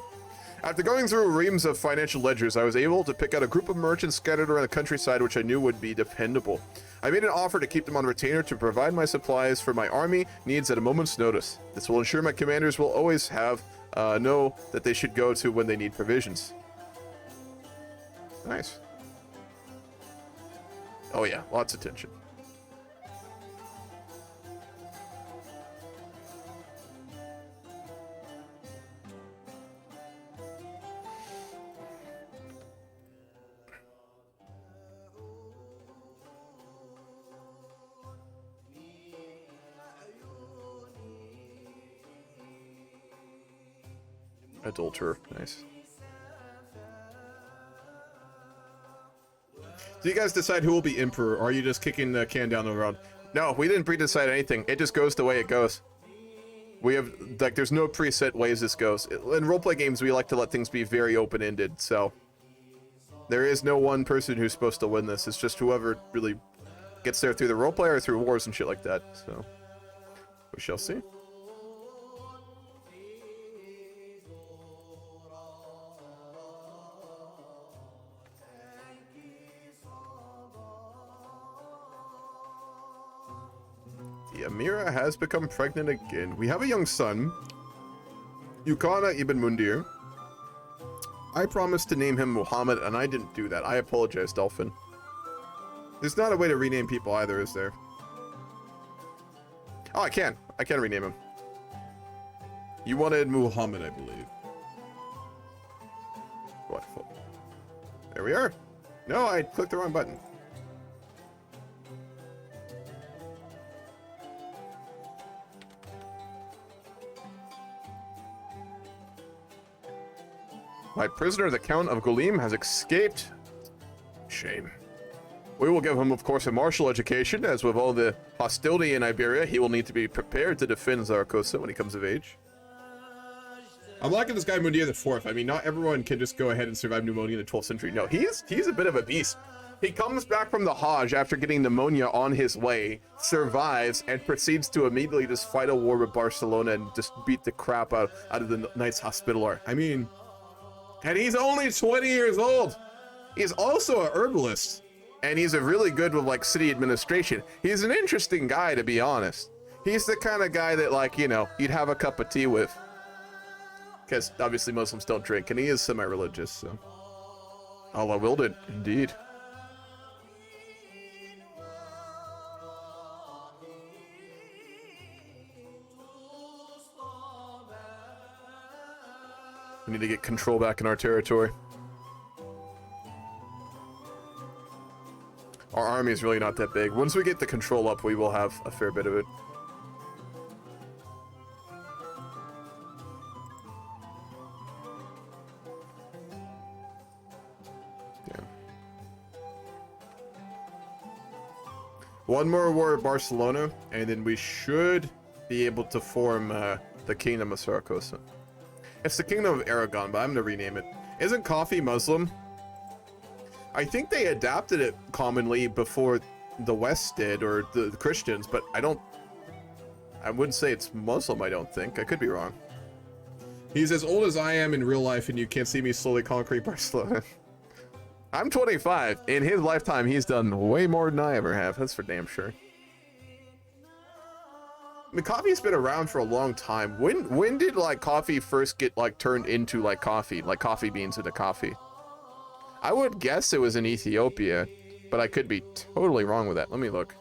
After going through reams of financial ledgers, I was able to pick out a group of merchants scattered around the countryside which I knew would be dependable. I made an offer to keep them on retainer to provide my supplies for my army needs at a moment's notice. This will ensure my commanders will always know that they should go to when they need provisions. Nice. Oh yeah, lots of tension. Adulterer, nice. Do you guys decide who will be emperor, or are you just kicking the can down the road? No, we didn't pre-decide anything. It just goes the way it goes. We have, like, there's no preset ways this goes. In roleplay games, we like to let things be very open-ended, so there is no one person who's supposed to win this. It's just whoever really gets there through the roleplay or through wars and shit like that, so. We shall see. The Amira has become pregnant again. We have a young son, Yukana ibn Mundir. I promised to name him Muhammad, and I didn't do that. I apologize, Dolphin. There's not a way to rename people either, is there? Oh, I can. I can rename him. You wanted Muhammad, I believe. Wonderful. There we are. No, I clicked the wrong button. My prisoner, the Count of Gulim, has escaped. Shame. We will give him, of course, a martial education, as with all the hostility in Iberia, he will need to be prepared to defend Saraqustah when he comes of age. I'm liking this guy Mundir the Fourth. I mean, not everyone can just go ahead and survive pneumonia in the 12th century. No, he's a bit of a beast. He comes back from the Hajj after getting pneumonia on his way, survives, and proceeds to immediately just fight a war with Barcelona and just beat the crap out of the Knights Hospitaller. I mean, and he's only 20 years old. He's also a herbalist. And he's a really good with, like, city administration. He's an interesting guy, to be honest. He's the kind of guy that, like, you know, you'd have a cup of tea with. Because, obviously, Muslims don't drink, and he is semi-religious, so. Allah willed it, indeed. We need to get control back in our territory. Our army is really not that big. Once we get the control up, we will have a fair bit of it. Yeah. One more war at Barcelona, and then we should be able to form the Kingdom of Saraqustah. It's the Kingdom of Aragon, but I'm going to rename it. Isn't coffee Muslim? I think they adapted it commonly before the West did, or the Christians, but I wouldn't say it's Muslim, I don't think. I could be wrong. He's as old as I am in real life, and you can't see me slowly conquering Barcelona. I'm 25. In his lifetime, he's done way more than I ever have. That's for damn sure. I mean, coffee's been around for a long time. When did, like, coffee first get, like, turned into, like coffee beans into coffee? I would guess it was in Ethiopia, but I could be totally wrong with that. Let me look.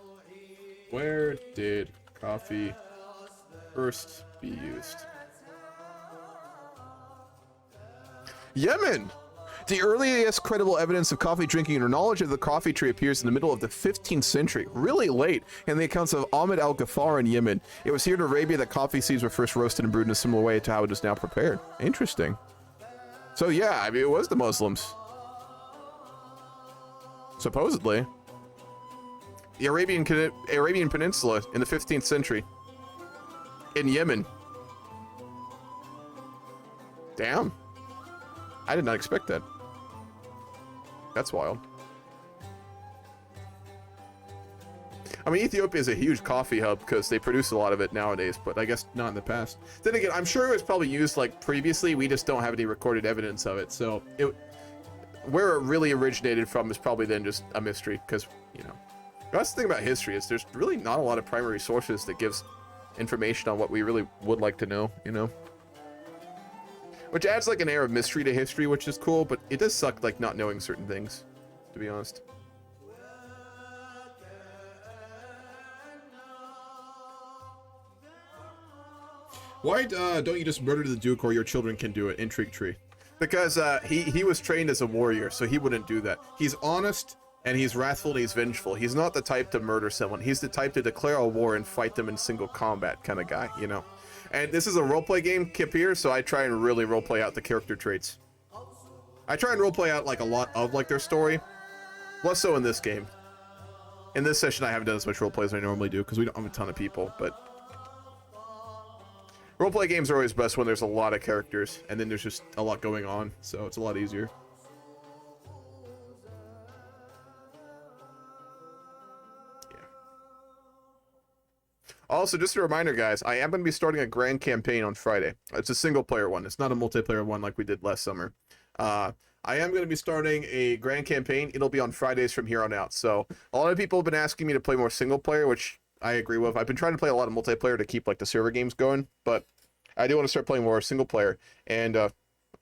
Where did coffee first be used? Yemen! The earliest credible evidence of coffee drinking or knowledge of the coffee tree appears in the middle of the 15th century, really late, in the accounts of Ahmed al-Ghaffar in Yemen. It was here in Arabia that coffee seeds were first roasted and brewed in a similar way to how it is now prepared. Interesting. So yeah, I mean, it was the Muslims. Supposedly. The Arabian Peninsula in the 15th century. In Yemen. Damn. I did not expect that. That's wild. I mean, Ethiopia is a huge coffee hub because they produce a lot of it nowadays, but I guess not in the past. Then again, I'm sure it was probably used like previously. We just don't have any recorded evidence of it. So where it really originated from is probably then just a mystery because, you know, that's the thing about history is there's really not a lot of primary sources that gives information on what we really would like to know, you know? Which adds like an air of mystery to history, which is cool, but it does suck like not knowing certain things, to be honest. Why don't you just murder the Duke or your children can do it? Intrigue tree. Because he was trained as a warrior, so he wouldn't do that. He's honest and he's wrathful and he's vengeful. He's not the type to murder someone. He's the type to declare a war and fight them in single combat kind of guy, you know? And this is a roleplay game, Kip here, so I try and really roleplay out the character traits. I try and roleplay out like a lot of like their story. Less so in this game. In this session, I haven't done as much roleplay as I normally do because we don't have a ton of people, but roleplay games are always best when there's a lot of characters and then there's just a lot going on, so it's a lot easier. also, just a reminder, guys, I am going to be starting a grand campaign on Friday. It's a single-player one. It's not a multiplayer one like we did last summer. I am going to be starting a grand campaign. It'll be on Fridays from here on out. So a lot of people have been asking me to play more single-player, which I agree with. I've been trying to play a lot of multiplayer to keep like the server games going, but I do want to start playing more single-player. And oh,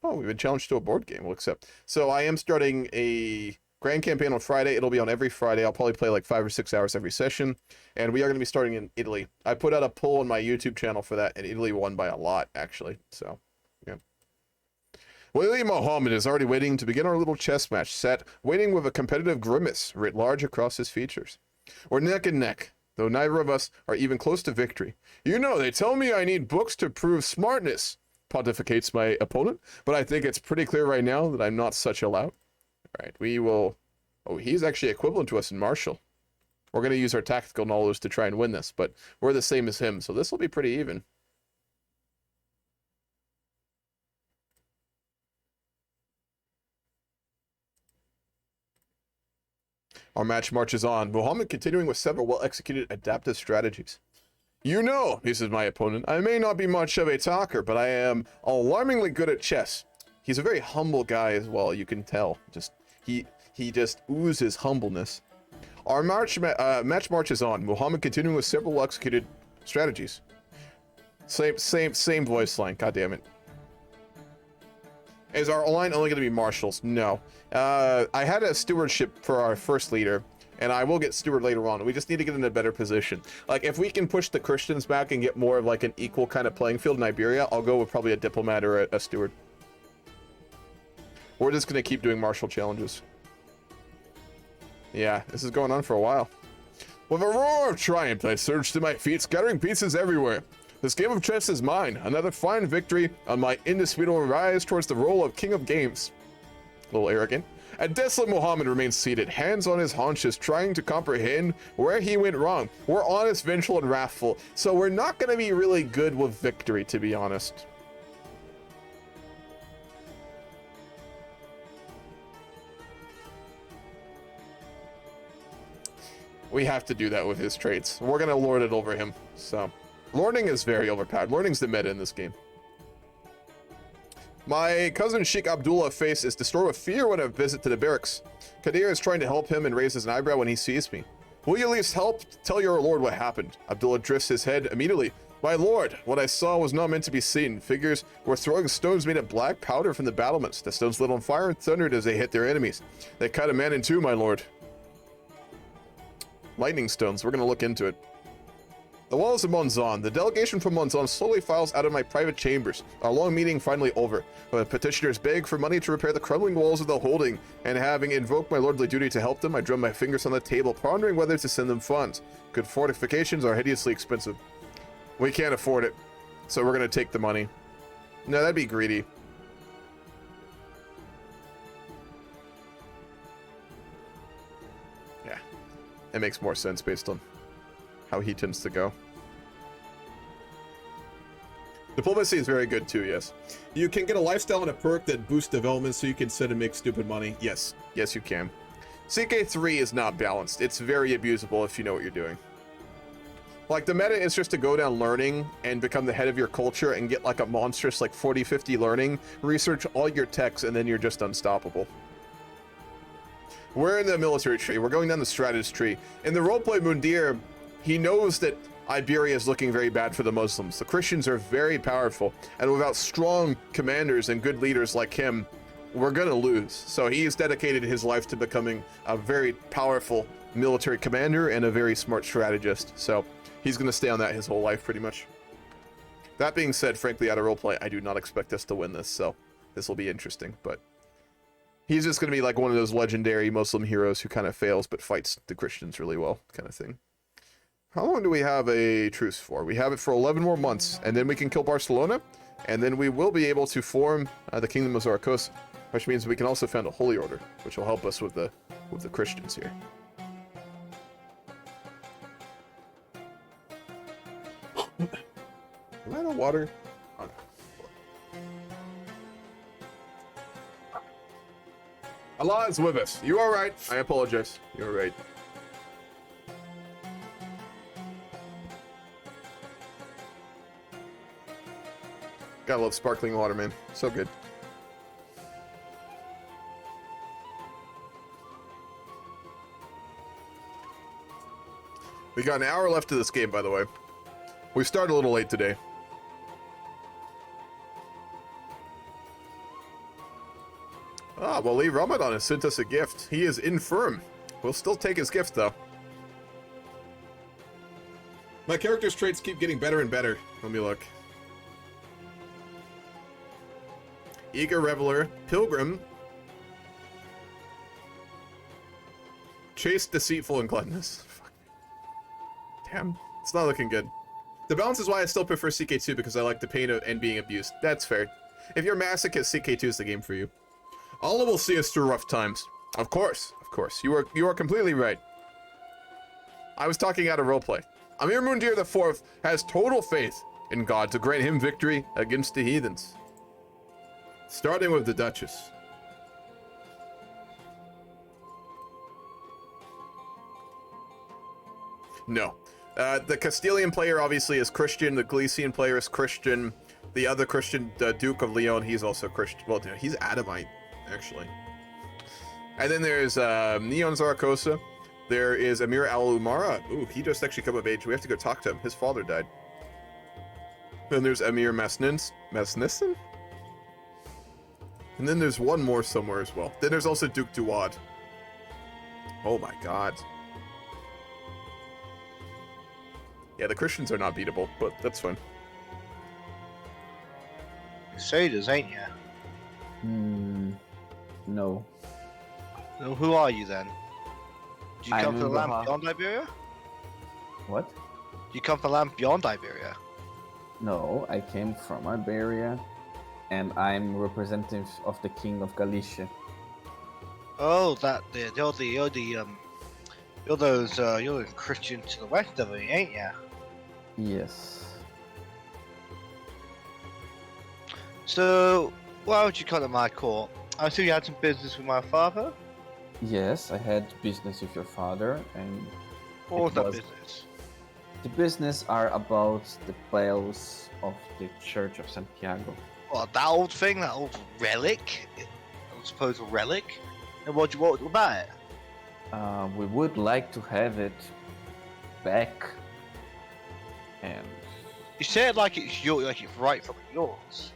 we've been challenged to a board game. We'll accept. So I am starting a grand campaign on Friday. It'll be on every Friday. I'll probably play like 5 or 6 hours every session. And we are going to be starting in Italy. I put out a poll on my YouTube channel for that, and Italy won by a lot, actually. So, yeah. William Mohammed is already waiting to begin our little chess match set, waiting with a competitive grimace writ large across his features. We're neck and neck, though neither of us are even close to victory. You know, they tell me I need books to prove smartness, pontificates my opponent, but I think it's pretty clear right now that I'm not such a lout. Right, we will... Oh, he's actually equivalent to us in martial. We're going to use our tactical knowledge to try and win this, but we're the same as him, so this will be pretty even. Our match marches on, Muhammad continuing with several well-executed adaptive strategies. You know, he says my opponent, I may not be much of a talker, but I am alarmingly good at chess. He's a very humble guy as well, you can tell. He just oozes humbleness. Our match marches on. Muhammad continuing with several well-executed strategies. Same voice line. God damn it. Is our line only going to be marshals? No. I had a stewardship for our first leader, and I will get steward later on. We just need to get in a better position. Like, if we can push the Christians back and get more of like an equal kind of playing field in Iberia, I'll go with probably a diplomat or a steward. We're just going to keep doing martial challenges. Yeah, this is going on for a while. With a roar of triumph, I surged to my feet, scattering pieces everywhere. This game of chess is mine. Another fine victory on my indisputable rise towards the role of king of games. A little arrogant. And desolate Muhammad remains seated, hands on his haunches, trying to comprehend where he went wrong. We're honest, vengeful, and wrathful, so we're not going to be really good with victory, to be honest. We have to do that with his traits. We're going to lord it over him. So, lording is very overpowered. Lording's the meta in this game. My cousin Sheikh Abdullah face is destroyed with fear when I visit to the barracks. Kadir is trying to help him and raises an eyebrow when he sees me. Will you at least help tell your lord what happened? Abdullah drifts his head immediately. My lord, what I saw was not meant to be seen. Figures were throwing stones made of black powder from the battlements. The stones lit on fire and thundered as they hit their enemies. They cut a man in two, my lord. Lightning stones. We're going to look into it. The walls of Monzon. The delegation from Monzon slowly files out of my private chambers. Our long meeting finally over. The petitioners beg for money to repair the crumbling walls of the holding, and having invoked my lordly duty to help them, I drum my fingers on the table, pondering whether to send them funds. Good fortifications are hideously expensive. We can't afford it, so we're going to take the money. No, that'd be greedy. It makes more sense based on how he tends to go. Diplomacy is very good too, yes. You can get a lifestyle and a perk that boosts development so you can sit and make stupid money. Yes, yes you can. CK3 is not balanced. It's very abusable if you know what you're doing. Like, the meta is just to go down learning and become the head of your culture and get like a monstrous like 40-50 learning, research all your techs, and then you're just unstoppable. We're in the military tree. We're going down the strategist tree. In the roleplay Mundir, he knows that Iberia is looking very bad for the Muslims. The Christians are very powerful, and without strong commanders and good leaders like him, we're gonna lose. So he's dedicated his life to becoming a very powerful military commander and a very smart strategist. So he's gonna stay on that his whole life, pretty much. That being said, frankly, out of roleplay, I do not expect us to win this, so this will be interesting, but he's just going to be like one of those legendary Muslim heroes who kind of fails but fights the Christians really well, kind of thing. How long do we have a truce for? We have it for 11 more months, and then we can kill Barcelona, and then we will be able to form the Kingdom of Saraqustah, which means we can also found a holy order, which will help us with the Christians here. Am I out of water? Oh, no. Allah is with us. You are right. I apologize. You're right. Gotta love sparkling water, man. So good. We got an hour left of this game, by the way. We started a little late today. Ah, Wali Ramadan has sent us a gift. He is infirm. We'll still take his gift, though. My character's traits keep getting better and better. Let me look. Eager Reveler, Pilgrim, Chaste, Deceitful, and Gluttonous. Fuck. Damn, it's not looking good. The balance is why I still prefer CK2, because I like the pain of and being abused. That's fair. If you're a masochist, CK2 is the game for you. Allah will see us through rough times. Of course, of course. You are completely right. I was talking out of roleplay. Amir Mundir IV has total faith in God to grant him victory against the heathens. Starting with the Duchess. No. The Castilian player obviously is Christian. The Galician player is Christian. The other Christian, the Duke of Leon, he's also Christian. Well, he's Adamite, actually. And then there's Neon Zaragoza. There is Amir Al-Umara. Ooh, he just actually come of age. We have to go talk to him. His father died. Then there's Amir Masnissen? And then there's one more somewhere as well. Then there's also Duke Duad. Oh my god. Yeah, the Christians are not beatable, but that's fine. Crusaders, ain't ya? No. So who are you then? Do you I'm come from the land Baha. beyond Iberia? What? Do you come from the land beyond Iberia? No, I came from Iberia, and I'm representative of the King of Galicia. Oh, you're the Christian to the west of me, ain't ya? Yes. So, why would you come to my court? I assume you had some business with my father? Yes, I had business with your father, and What was It that was- business? the business are about the bells of the Church of Santiago. What, that old thing? That old relic? I suppose a relic? And what about it? We would like to have it back, and You say it like it's rightfully yours.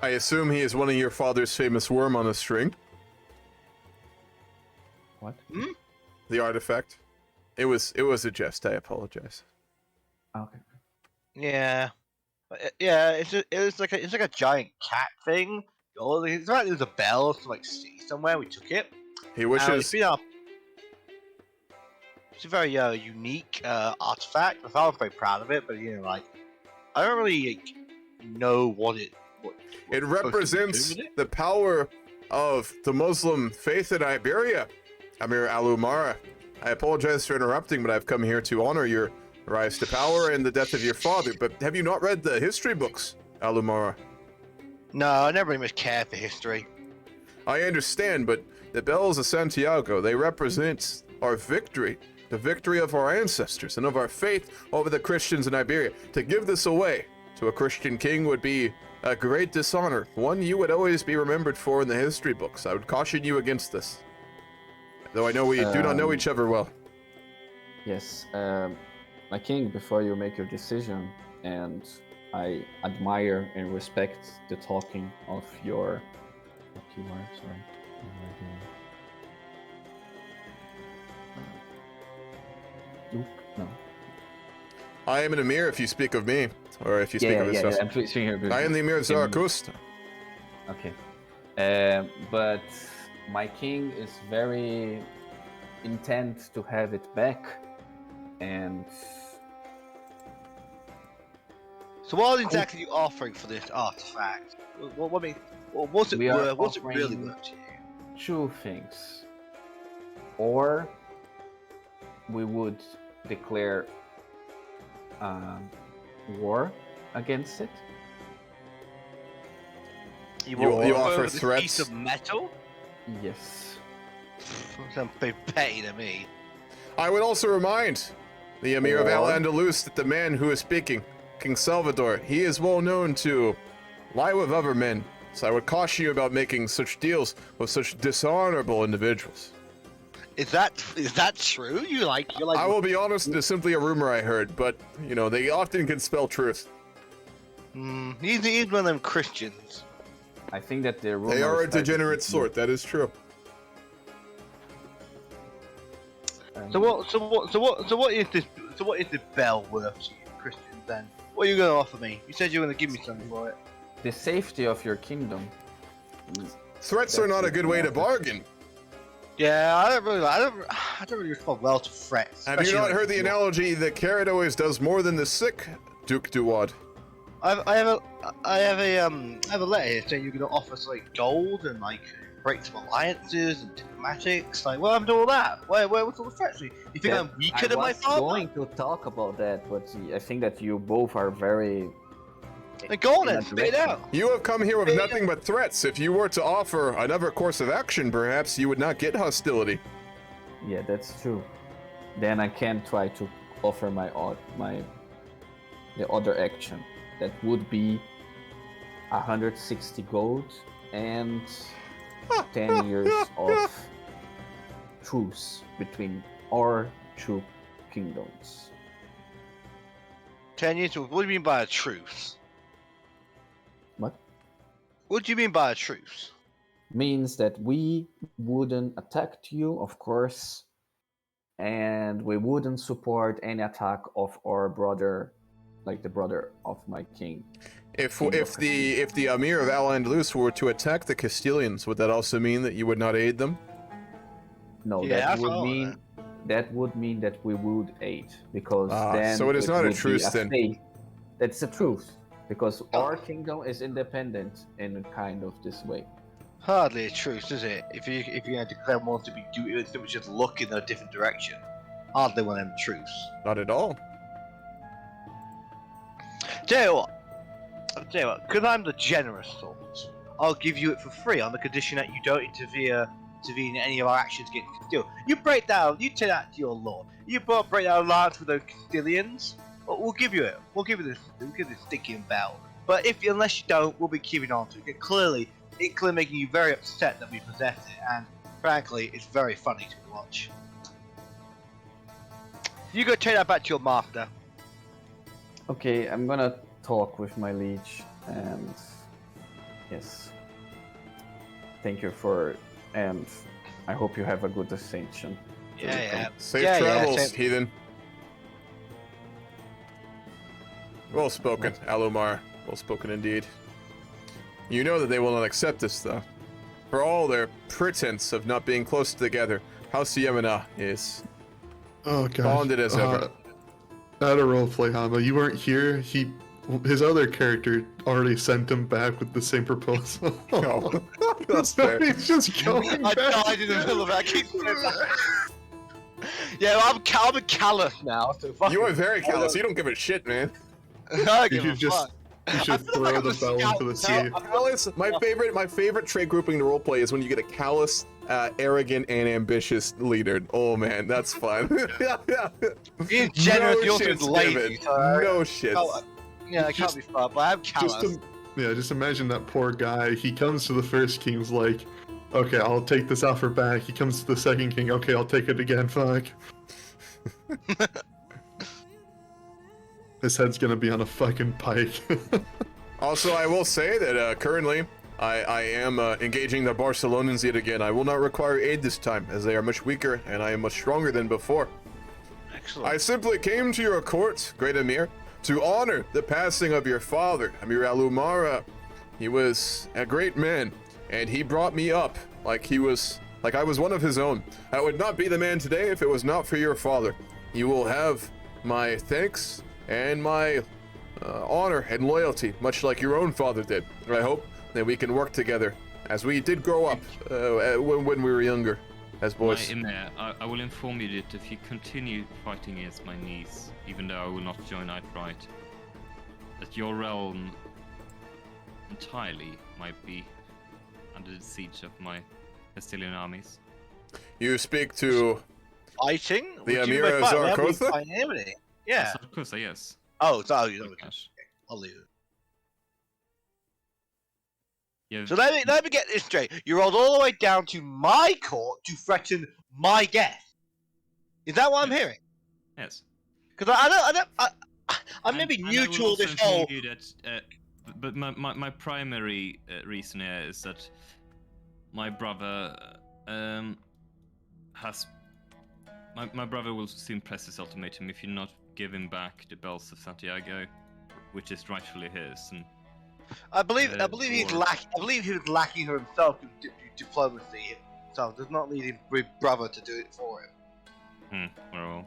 I assume he is one of your father's famous worm on a string. what? The artifact. It was a jest. I apologize. Okay. Yeah. Yeah, it's like a giant cat thing. It's like there's a bell to like see somewhere. We took it. He wishes. It's a very unique artifact. I was very proud of it, but I don't really know what It supposed to represents do with it. the power of the Muslim faith in Iberia. Amir Al-Umara. I apologize for interrupting, but I've come here to honor your rise to power and the death of your father. But have you not read the history books, Al-Umara? No, I never really much cared for history. I understand, but the bells of Santiago, they represent our victory, the victory of our ancestors and of our faith over the Christians in Iberia. To give this away to a Christian king would be a great dishonor, one you would always be remembered for in the history books. I would caution you against this. Though I know we do not know each other well. Yes, my king, before you make your decision, and I admire and respect the talking of your... What you are, sorry. Duke? No. I am an emir if you speak of me, or if you speak of his vessel. I'm speaking here. I am the Emir of Saraqustah. Okay. But my king is very intent to have it back, and So what exactly are you offering for this artifact? What's it We are worth? What's it really offering- worth to you? two things. Or we would declare war against it. You want offer this threats? piece of metal? Yes. Sounds pretty petty to me. I would also remind the Emir of Or- Al-Andalus that the man who is speaking, King Salvador, he is well known to lie with other men. So I would caution you about making such deals with such dishonorable individuals. Is that true? You're like. I will be honest, it's simply a rumor I heard, but, you know, they often can spell truth. He's one of them Christians. I think that the They are a degenerate sort, that is true. So what is this bell worth to you, Christians? Then what are you going to offer me? You said you were going to give me something for it. The safety of your kingdom. Threats are not a good way to bargain. Yeah, I don't really respond well to threats. Have you not heard the analogy that carrot always does more than the sick, Duke Duwad? I have a letter here saying you're going to offer us like gold and like break some alliances and diplomatics. Like, well, I'm doing all that. What's all the threats? You think I'm weaker than my father? I was going to talk about that, but I think that you both are very. Go on then, spit it out. You have come here with nothing but threats. If you were to offer another course of action, perhaps you would not get hostility. Yeah, that's true. Then I can try to offer the other action. That would be 160 gold and 10 years of truce between our two kingdoms. 10 years? What do you mean by a truce? What? What do you mean by a truce? Means that we wouldn't attack you, of course, and we wouldn't support any attack of our brother, like the brother of my king. If the Emir of Al-Andalus were to attack the Castilians, would that also mean that you would not aid them? No, Yeah, that would mean that we would aid, because then so it is not a would be truce then. state. That's the truth, because our kingdom is independent in kind of this way. Hardly a truce, is it? If you're going to declare one to be duty, we just look in a different direction. Hardly one of them truce. Not at all. Tell you what, because I'm the generous sort, I'll give you it for free on the condition that you don't intervene in any of our actions against Castile. You take that to your lord. You break down alliance with those Castilians, well, we'll give you it. We'll give you this stinking bell. But unless you don't, we'll be keeping on to it. It's clearly making you very upset that we possess it, and frankly, it's very funny to watch. You go take that back to your master. Okay, I'm gonna talk with my liege, and yes, thank you and I hope you have a good ascension. Yeah. Safe travels, heathen. Well spoken, Alumar. Well spoken indeed. You know that they will not accept this, though. For all their pretense of not being close together, House Yemena is bonded as ever. At a roleplay, Hama, you weren't here. His other character already sent him back with the same proposal. Oh, that's fair. He's just going I back. died in the middle of that. Yeah, I'm callous now. So fuck You are it. very callous. You don't give a shit, man. I You give a should just fuck. you should feel like throw I'm the a bell scout into the now. sea. Callous. My favorite trait grouping in roleplay is when you get a callous, arrogant, and ambitious leader. Oh man, that's fun. Being generous, No you're also shit's lazy. given. So No shit. yeah, it can't be fun, but I'm callous. Just imagine that poor guy. He comes to the first king's like, okay, I'll take this offer back. He comes to the second king, okay, I'll take it again. Fuck. His head's gonna be on a fucking pike. Also, I will say that currently I am engaging the Barcelonans yet again. I will not require aid this time, as they are much weaker and I am much stronger than before. Excellent. I simply came to your court, great Emir, to honor the passing of your father, Emir Al-Umara. He was a great man, and he brought me up like I was one of his own. I would not be the man today if it was not for your father. You will have my thanks and my honor and loyalty, much like your own father did. I hope that we can work together, as we did grow up when we were younger, as boys. Emir, I will inform you that if you continue fighting against my niece, even though I will not join outright, that your realm entirely might be under the siege of my Castilian armies. You speak to Fighting? the Would you Emir of make fight? That'd be Saraqustah? fine, isn't it? Yeah. Of course, yes. Oh, you don't. Gosh. I'll leave it. Yeah. So let me get this straight. You rolled all the way down to my court to threaten my death. Is that what I'm Yes. hearing? Yes. Because I may be And I new will to all also this inform whole. you that, but my primary reason here is that my brother has. My brother will soon press his ultimatum if you not give him back the bells of Santiago, which is rightfully his. And I believe or- he was lacking her himself in diplomacy. So does not need his brother to do it for him. Well,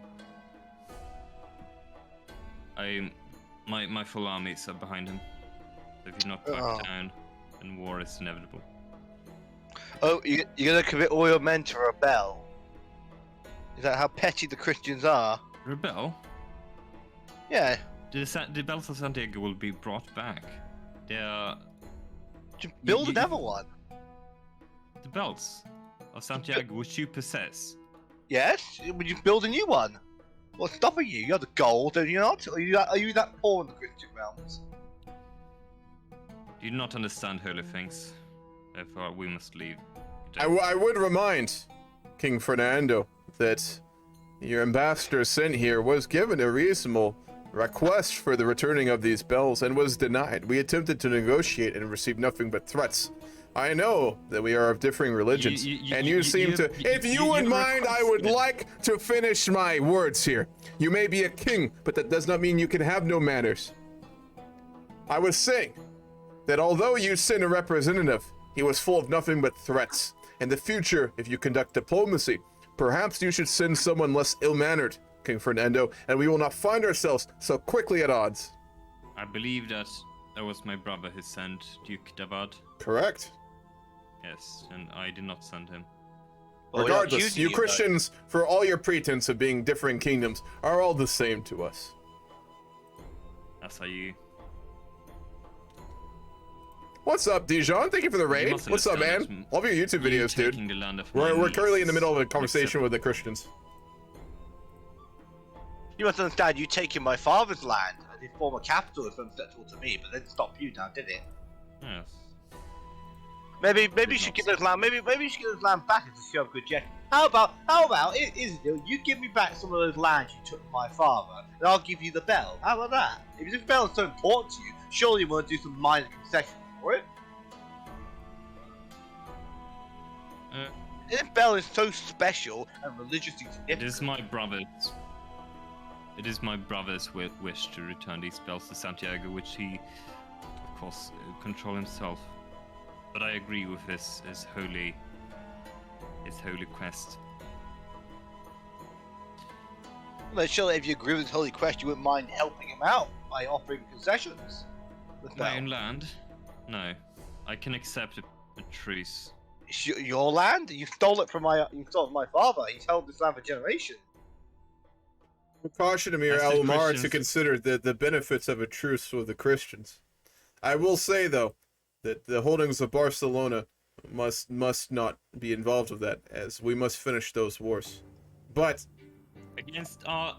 my full armies are behind him. So if you not back down, then war is inevitable. Oh, you're gonna commit all your men to rebel? Is that how petty the Christians are? Rebel? Yeah. The bells of Santiago will be brought back. They are Build another one. the bells of Santiago, which you possess. Yes. Would you build a new one? What's stopping you? You have the gold, do you not? Are you that poor in the Christian realms? You do not understand holy things. Therefore, we must leave. I would remind King Fernando that your ambassador sent here was given a reasonable request for the returning of these bells and was denied. We attempted to negotiate and received nothing but threats. I know that we are of differing religions, and you seem to... If you wouldn't mind, I would like to finish my words here. You may be a king, but that does not mean you can have no manners. I was saying that although you sent a representative, he was full of nothing but threats. In the future, if you conduct diplomacy, perhaps you should send someone less ill-mannered, King Fernando, and we will not find ourselves so quickly at odds. I believe that was my brother who sent Duke Davad. Correct. Yes, and I did not send him. Well, we're not Regardless, choosing you you, Christians, for all your pretense of being differing kingdoms, are all the same to us. That's how you. What's up, Dijon? Thank you for the raid. must What's up, understand man? that's Love your YouTube videos, dude. Taking the land of We're my currently in the niece. middle of a conversation with the Christians. You must understand, you taking my father's land as his former capital is unacceptable to me, but then stop you now, did it? Yes. Maybe you should give those land. Maybe you should give those land back as a show of good gesture. How about Isidil, you give me back some of those lands you took from my father, and I'll give you the bell. How about that? If this bell is so important to you, surely you want to do some minor concessions for it. This bell is so special and religiously significant. It is my brother's. It is my brother's wish to return these bells to Santiago, which he, of course, control himself. But I agree with his holy quest. Well, surely if you agree with his holy quest, you wouldn't mind helping him out by offering concessions. With My bell. own land? No, I can accept a truce. It's your land? You stole it from my father. He's held this land for generations. Caution Amir As the Al-Umar to Christians- consider the benefits of a truce with the Christians. I will say, though, that the holdings of Barcelona must not be involved with that, as we must finish those wars. But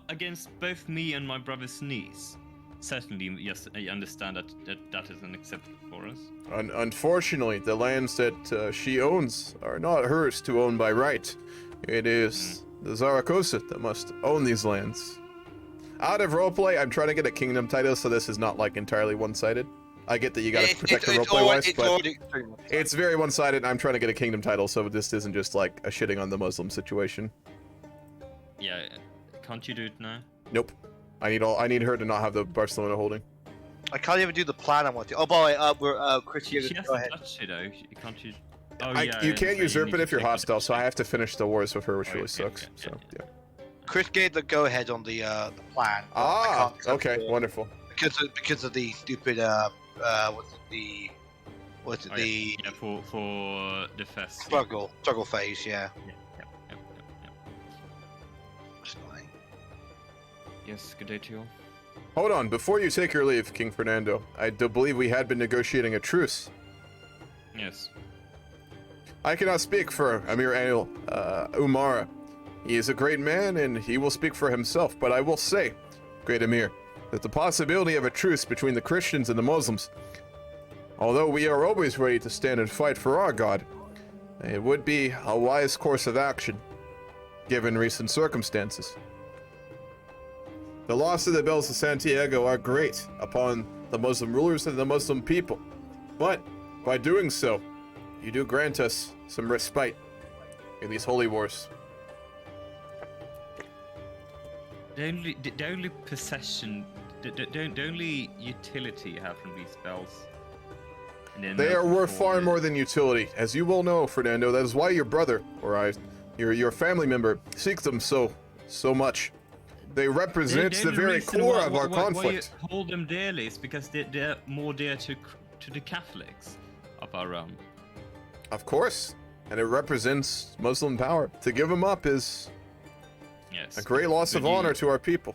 Against both me and my brother's niece. Certainly, yes, I understand that is unacceptable for us. unfortunately, the lands that she owns are not hers to own by right. It is the Saraqustah that must own these lands. Out of roleplay, I'm trying to get a kingdom title, so this is not like entirely one-sided. I get that you gotta protect the roleplay wise, but it's very one-sided. I'm trying to get a kingdom title, so this isn't just like a shitting on the Muslim situation. Yeah, can't you do it now? Nope. I need her to not have the Barcelona holding. I can't even do the plan I want to. Oh boy, we're Chris, She you has go to ahead. touch it though. Can't you? Oh, You can't usurp need it to if you're take hostile, so I ownership. have to finish the wars with her, which Oh, really okay, sucks. okay, So yeah. yeah. Chris gave the go ahead on the plan. but I Ah, can't accept okay, it wonderful. because of the stupid what's it Oh, the yeah, for the fest. struggle phase, yeah. Yep. It's fine. Yes, good day to you all. Hold on, before you take your leave, King Fernando, I do believe we had been negotiating a truce. Yes. I cannot speak for Amir Al Umara. He is a great man, and he will speak for himself, but I will say, great Amir, that the possibility of a truce between the Christians and the Muslims Although we are always ready to stand and fight for our god, it would be a wise course of action, given recent circumstances. The loss of the bells of Santiago are great upon the Muslim rulers and the Muslim people, but by doing so, you do grant us some respite in these holy wars. The only possession, the only utility you have from these spells. They are worth far more than utility. As you well know, Fernando, that is why your brother, or your family member, seeks them so much. They represent the very core of our conflict. Why you hold them dearly is because they're more dear to the Catholics of our realm. Of course, and it represents Muslim power. To give them up is a great loss of honor to our people.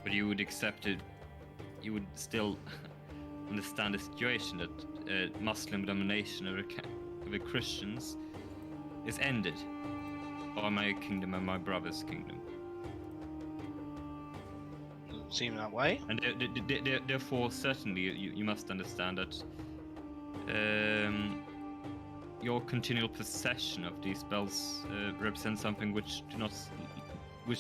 But you would accept it. You would still understand the situation that Muslim domination over the Christians is ended by my kingdom and my brother's kingdom. Doesn't seem that way. And therefore, certainly, you must understand that your continual possession of these spells represents something which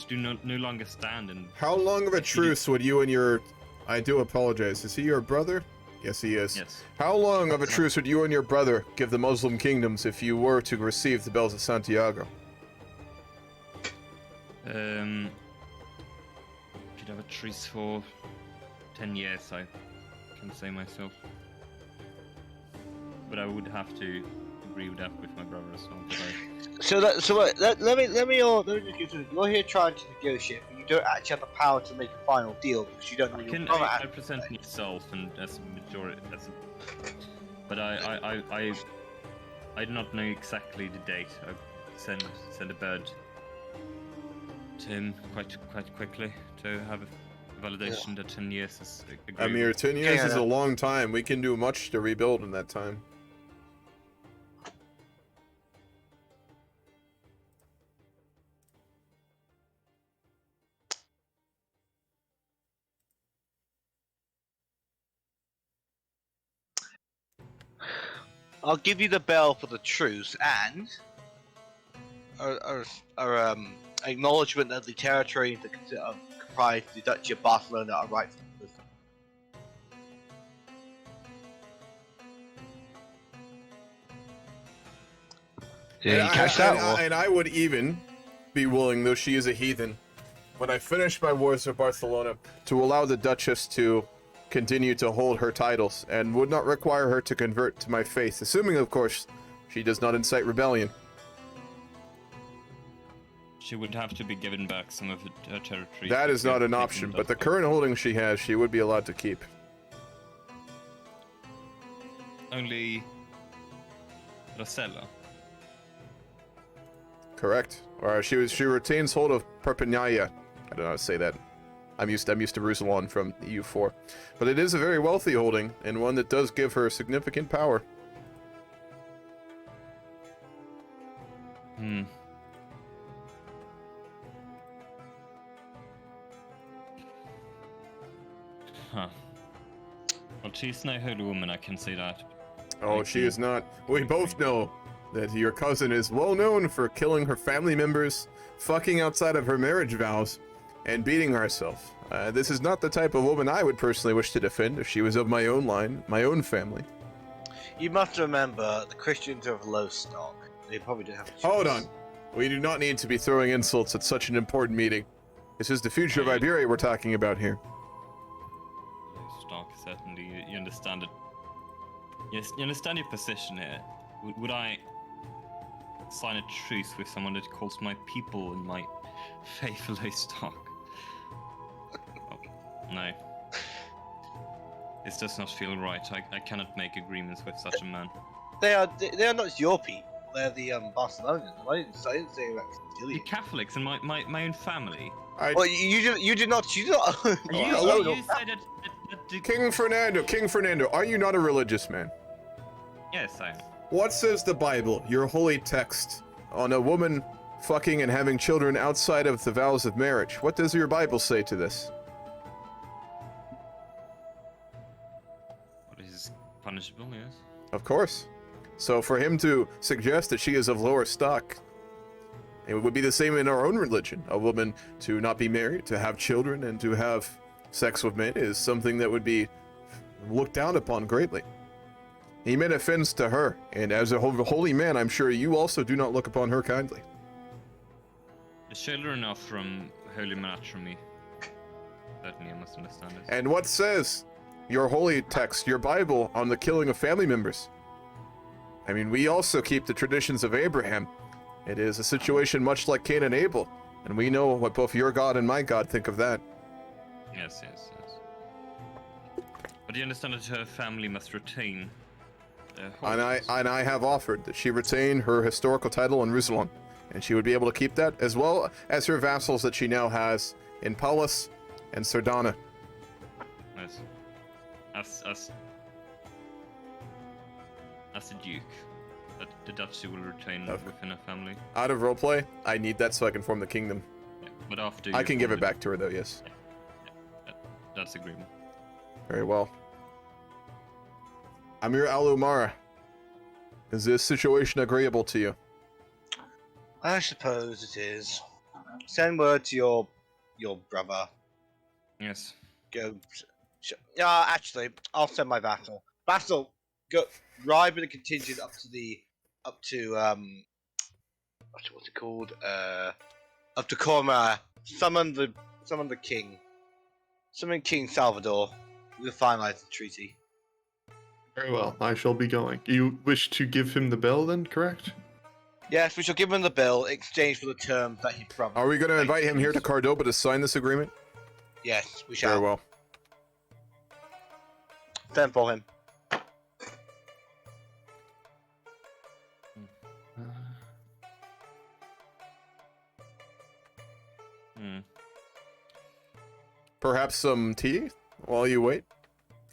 do no longer stand. And how long of a truce would you and your... I do apologize. Is he your brother? Yes, he is. Yes. How long of a truce would you and your brother give the Muslim kingdoms if you were to receive the bells of Santiago? Could have a truce for 10 years, I can say myself. But I would have to agree with that with my brother as well. Let me just get to it. You're here trying to negotiate, but you don't actually have the power to make a final deal because you don't know your brother. I represent myself and as a majority, but I do not know exactly the date. I send a bird to him quite quickly to have a validation that 10 years is agreed. Amir, 10 years is a long time. We can do much to rebuild in that time. I'll give you the bell for the truce and acknowledgement that the territory that comprise the Duchy of Barcelona are rightful. And I would even be willing, though she is a heathen, when I finish my wars with Barcelona, to allow the Duchess to continue to hold her titles, and would not require her to convert to my faith, assuming, of course, she does not incite rebellion. She would have to be given back some of her territory. That is not an option, but the current holding she has, she would be allowed to keep. Only Rosella. Correct. Or she retains hold of Perpignan. I don't know how to say that. I'm used to Roussillon from EU4. But it is a very wealthy holding, and one that does give her significant power. Huh. Well, she's no holy woman, I can say that. Oh, she is not. We both know that your cousin is well known for killing her family members, fucking outside of her marriage vows, and beating herself. This is not the type of woman I would personally wish to defend if she was of my own line, my own family. You must remember, the Christians are of low stock. They probably don't have a choice. Hold on. We do not need to be throwing insults at such an important meeting. This is the future of Iberia we're talking about here. Low stock, certainly. You understand it. Yes, you understand your position here. Would I sign a truce with someone that calls my people and my faith low stock? No. This does not feel right. I cannot make agreements with such a man. They are not your people. They're the Barcelonans. I didn't say that. The Catholics and my own family. Well, you did not. You said that the... King Fernando, are you not a religious man? Yes, I am. What says the Bible, your holy text, on a woman fucking and having children outside of the vows of marriage? What does your Bible say to this? Punishable, yes. Of course. So for him to suggest that she is of lower stock, it would be the same in our own religion. A woman to not be married, to have children, and to have sex with men is something that would be looked down upon greatly. He meant offense to her, and as a holy man, I'm sure you also do not look upon her kindly. Is children are from holy matrimony? Certainly, I must understand this. And what says your holy text, your Bible, on the killing of family members? I mean, we also keep the traditions of Abraham. It is a situation much like Cain and Abel, and we know what both your God and my God think of that. Yes. But you understand that her family must retain their holdings. And I have offered that she retain her historical title in Ruslan, and she would be able to keep that, as well as her vassals that she now has in Pallas and Sardana. Yes. As a duke, that the duchy will retain within her family. Out of roleplay, I need that so I can form the kingdom. Yeah, but after I you can give form it back to her, though, yes. That's agreement. Very well. Amir Al-Umara, is this situation agreeable to you? I suppose it is. Send word to your brother. Yes. Go. Yeah, actually, I'll send my vassal. Vassal, go ride with a contingent up to what's it called? Up to Corma. Summon the king. Summon King Salvador. We'll finalize the treaty. Very well, I shall be going. You wish to give him the bell then, correct? Yes, we shall give him the bill in exchange for the terms that he promised. Are we going to invite him here to Cordoba to sign this agreement? Yes, we shall. Very well. Send for him. Perhaps some tea while you wait,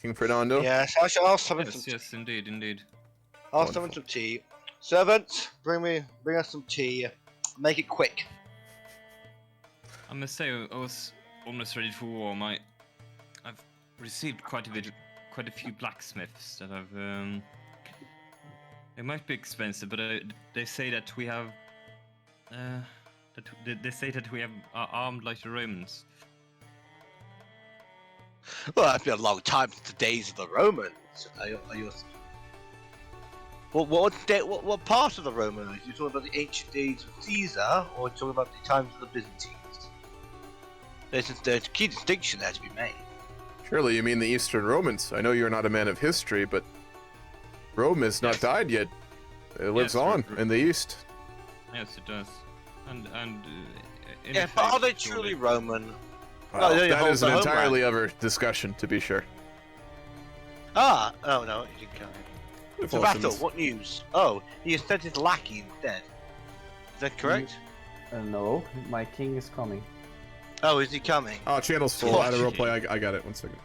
King Fernando? Yes, I'll summon some. Yes, indeed. I'll summon some tea. Servants, bring us some tea. Make it quick. I must say, I was almost ready for war. I've received quite a few blacksmiths that have. They might be expensive, but they say that we have. They say that we are armed like the Romans. Well, it's been a long time since the days of the Romans. What part of the Romans? Are you talking about the ancient days of Caesar, or are you talking about the times of the Byzantines? There's a key distinction there to be made. Surely you mean the Eastern Romans. I know you're not a man of history, but Rome has not died yet. It lives on in the East. Yes, it does. And yeah, but are they truly Roman? Well, No, that is an homeland. entirely other discussion, to be sure. Oh no, he didn't come in. So Fortunes. Vassal, what news? Oh, he has sent his lackey instead. Is that correct? No, my king is coming. Oh, is he coming? Oh, channel's full. Out of roleplay, I got it. 1 second.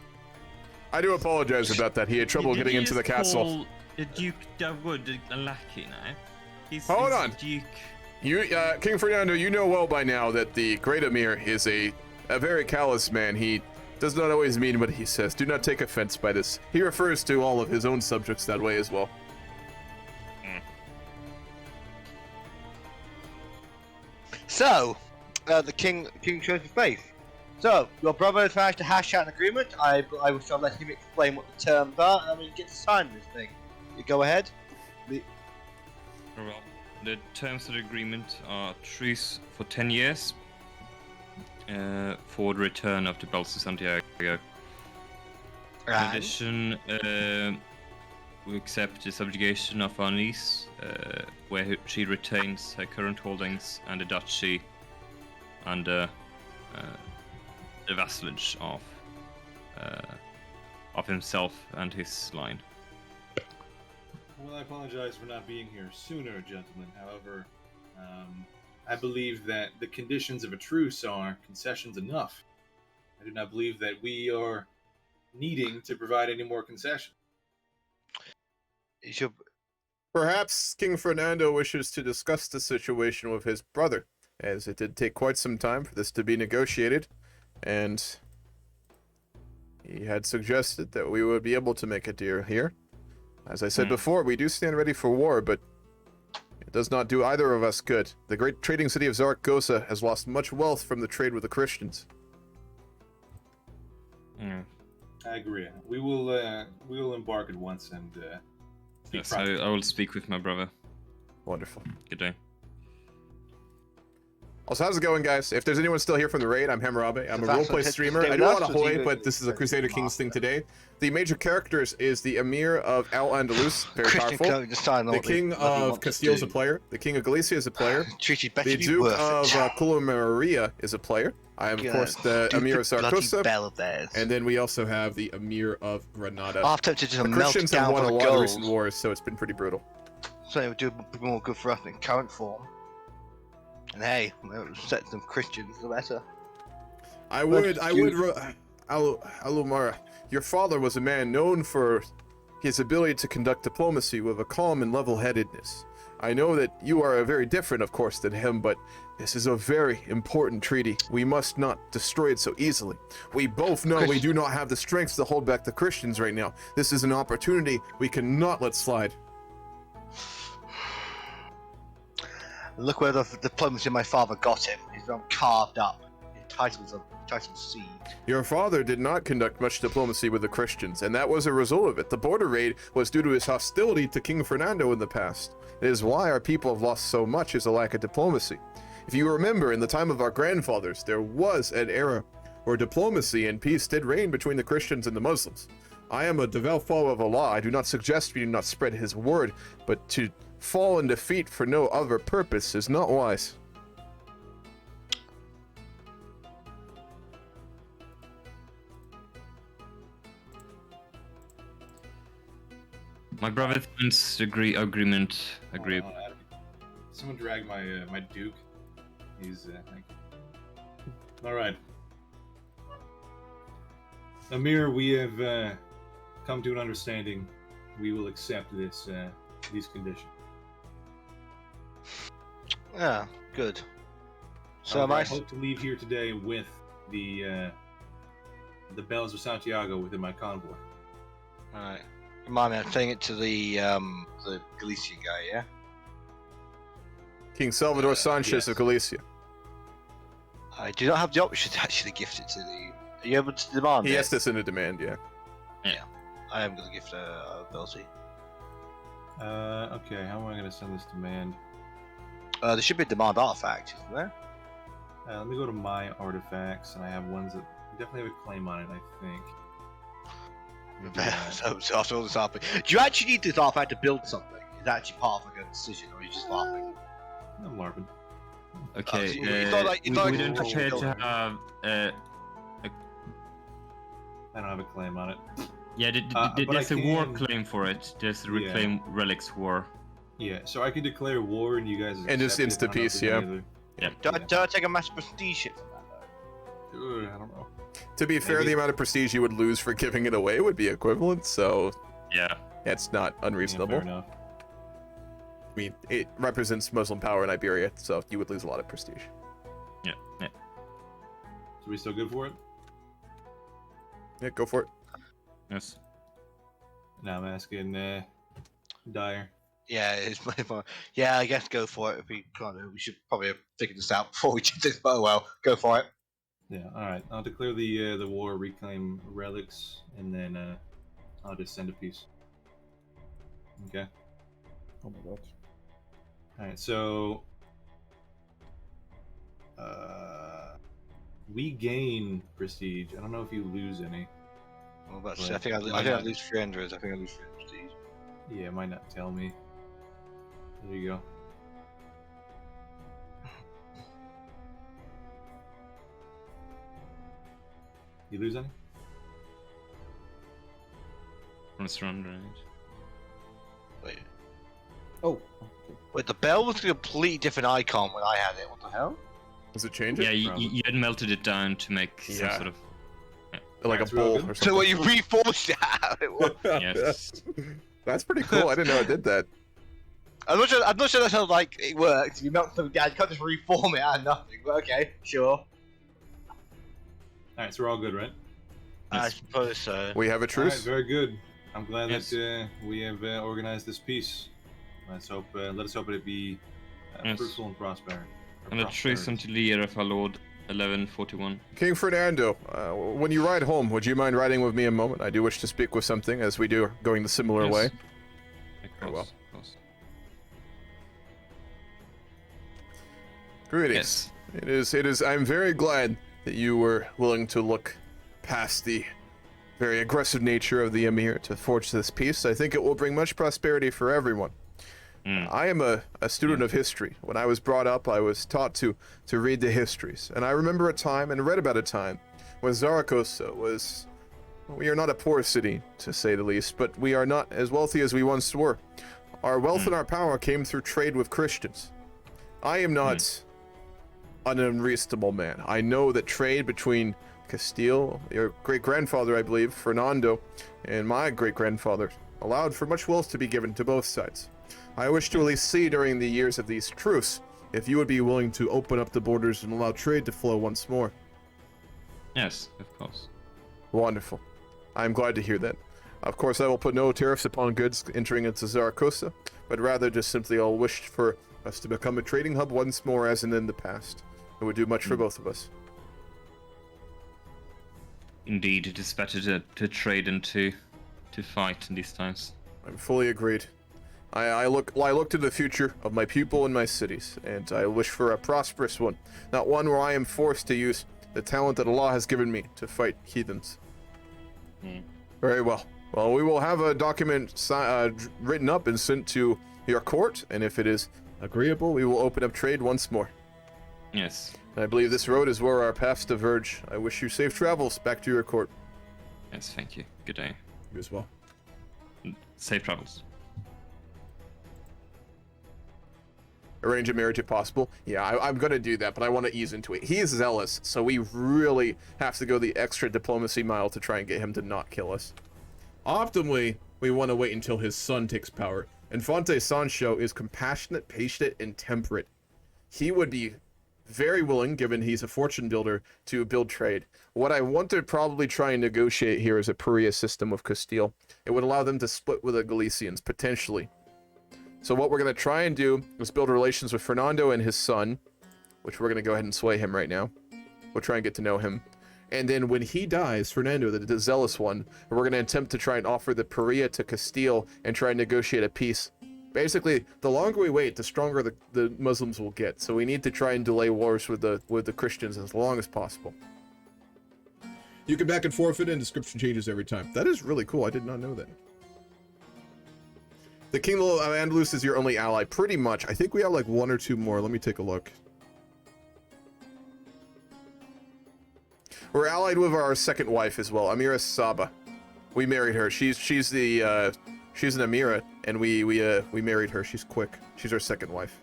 I do apologize about that. He had trouble getting into the castle. The Duke Davud a lackey now. Hold on. Duke. You, King Fernando, you know well by now that the Great Emir is a very callous man. He does not always mean what he says. Do not take offense by this. He refers to all of his own subjects that way as well. So, the king shows his face. So, your brother has managed to hash out an agreement. I shall let him explain what the terms are, and then we get to sign this thing. You go ahead. Well, the terms of the agreement are truce for 10 years for the return of the bells to Santiago. In addition, we accept the subjugation of our niece, where she retains her current holdings and the duchy under the vassalage of himself and his line. Well, I apologize for not being here sooner, gentlemen. However, I believe that the conditions of a truce are concessions enough. I do not believe that we are needing to provide any more concessions. Perhaps King Fernando wishes to discuss the situation with his brother, as it did take quite some time for this to be negotiated, and he had suggested that we would be able to make a deal here. As I said before, we do stand ready for war, but it does not do either of us good. The great trading city of Saraqustah has lost much wealth from the trade with the Christians. I agree. We will embark at once and speak Yes, I will speak with my brother. Wonderful. Good day. Also, how's it going, guys? If there's anyone still here from the raid, I'm Hammurabi. I'm a That's roleplay okay. streamer. Stay I do with a lot us, of or do Hoy, you- but this is a Crusader Kings thing today. The major characters is the Emir of Al-Andalus, very Christian powerful. code decide The what they King bloody of want to Castile is a do. player. The King of Galicia is a player. Treaty better The be Duke worth of it. Colomaria is a player. I am, of Yeah. course, the Duke Emir of the bloody Saraqustah. bell of theirs. And then we also have the Emir of Granada. I'm tempted to The melt Christians down have won for a the lot of gold. recent wars, so it's been pretty brutal. So it would do more good for us in current form. And hey, set some Christians the better. Alumara, your father was a man known for his ability to conduct diplomacy with a calm and level-headedness. I know that you are very different, of course, than him, but this is a very important treaty. We must not destroy it so easily. We both know we do not have the strength to hold back the Christians right now. This is an opportunity we cannot let slide. Look where the diplomacy my father got him. He's carved up. Titles seed. Your father did not conduct much diplomacy with the Christians, and that was a result of it. The border raid was due to his hostility to King Fernando in the past. It is why our people have lost so much, is a lack of diplomacy. If you remember, in the time of our grandfathers, there was an era where diplomacy and peace did reign between the Christians and the Muslims. I am a devout follower of Allah. I do not suggest we do not spread his word, but to fall in defeat for no other purpose is not wise. My brother thinks agreement. Someone drag my my Duke. He's all right. Amir, we have come to an understanding. We will accept this these conditions. Yeah, good. So However, I I hope to leave here today with the bells of Santiago within my convoy. Alright. Remind me, I'm saying it to the Galicia guy, yeah? King Salvador Sanchez yes. of Galicia. I do not have the option to actually gift it to the... Are you able to demand He it? has to send a demand, yeah. I am going to gift a ability. Okay, how am I going to send this demand? There should be a demand artifact, isn't there? Let me go to my artifacts, and I have ones that definitely have a claim on it, I think. So after all this artifact... Do you actually need this artifact to build something? Is that actually part of like a decision, or are you just laughing? I'm LARPing. Okay, so it's not like- it's not we like don't actually appear to building. have. I don't have a claim on it. Yeah, But there's I a war can- claim for it. There's the Yeah. Reclaim Relics War. Yeah, so I can declare war and you guys And just accept it. I don't know if insta-peace, there's yeah. any other- Do I take a mass prestige hit from that, though? I don't know. To be fair, Maybe. the amount of prestige you would lose for giving it away would be equivalent, so Yeah. it's not Yeah, unreasonable. fair enough. I mean, it represents Muslim power in Iberia, so you would lose a lot of prestige. Yeah. So we still good for it? Yeah, go for it. Yes. Now I'm asking Dyer. Yeah, it's my fault. Yeah, I guess go for it. If we can't, we should probably have figured this out before we did this. But oh well, go for it. Yeah, alright. I'll declare the war, reclaim relics, and then I'll just send a piece. Okay. Oh my god. Alright, so we gain prestige. I don't know if you lose any. Well, that's, Right. I think I Why think I not? lose 300. I think I lose 300 prestige. Yeah, it might not tell me. There you go. You lose any? Let's run, right? Wait, Oh. wait, the bell was a completely different icon when I had it. What the hell? Does it change Yeah, it? you had melted it down to make some Yeah. sort of. Like a That's real bowl good. or So something? what, you reforged it out? It was- Yes. That's pretty cool. I didn't know it did that. I'm not sure. I'm not sure that's how like it works. You melt something down, you can't just reform it out of nothing. But okay, sure. Alright, so we're all good, right? I suppose so. We have a Alright, truce. very good. I'm glad Yes. that we have organized this peace. Let us hope it be Yes. fruitful and prosperous. And a trace unto the year of our Lord 1141. King Fernando, when you ride home, would you mind riding with me a moment? I do wish to speak with something, as we do going the similar Yes. way. Of Very well. course, of course. Greetings. Yes. It is, I'm very glad that you were willing to look past the very aggressive nature of the Emir to forge this peace. I think it will bring much prosperity for everyone. I am a student of history. When I was brought up, I was taught to read the histories. And I remember a time, and read about a time, when Saraqustah was... We are not a poor city, to say the least, but we are not as wealthy as we once were. Our wealth and our power came through trade with Christians. I am not an unreasonable man. I know that trade between Castile, your great-grandfather, I believe, Fernando, and my great-grandfather, allowed for much wealth to be given to both sides. I wish to at least see during the years of these truce if you would be willing to open up the borders and allow trade to flow once more. Yes, of course. Wonderful. I'm glad to hear that. Of course, I will put no tariffs upon goods entering into Zaragoza, but rather just simply I'll wish for us to become a trading hub once more as in the past. It would do much for both of us. Indeed, it is better to trade than to fight in these times. I'm fully agreed. I look to the future of my people and my cities, and I wish for a prosperous one, not one where I am forced to use the talent that Allah has given me to fight heathens. Very well. Well, we will have a document written up and sent to your court, and if it is agreeable, we will open up trade once more. Yes. I believe this road is where our paths diverge. I wish you safe travels back to your court. Yes, thank you. Good day. You as well. Safe travels. Arrange a marriage if possible. Yeah, I'm gonna do that, but I want to ease into it. He is zealous, so we really have to go the extra diplomacy mile to try and get him to not kill us. Optimally, we want to wait until his son takes power. Infante Sancho is compassionate, patient, and temperate. He would be very willing, given he's a fortune builder, to build trade. What I want to probably try and negotiate here is a Paria system with Castile. It would allow them to split with the Galicians, potentially. So what we're going to try and do is build relations with Fernando and his son, which we're going to go ahead and sway him right now. We'll try and get to know him. And then when he dies, Fernando, the zealous one, we're going to attempt to try and offer the Paria to Castile and try and negotiate a peace. Basically, the longer we wait, the stronger the Muslims will get. So we need to try and delay wars with the Christians as long as possible. You can back and forfeit, and description changes every time. That is really cool. I did not know that. The Kingdom of Andalus is your only ally, pretty much. I think we have like one or two more. Let me take a look. We're allied with our second wife as well, Amira Saba. We married her. She's an Emira, and we married her. She's quick. She's our second wife.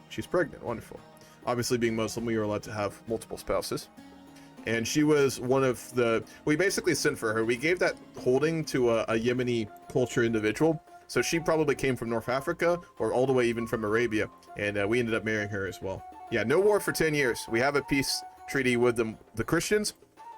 She's pregnant. Wonderful. Obviously, being Muslim, we are allowed to have multiple spouses. And she was one of the... We basically sent for her. We gave that holding to a Yemeni culture individual. So she probably came from North Africa or all the way even from Arabia. And we ended up marrying her as well. Yeah, no war for 10 years. We have a peace treaty with the Christians.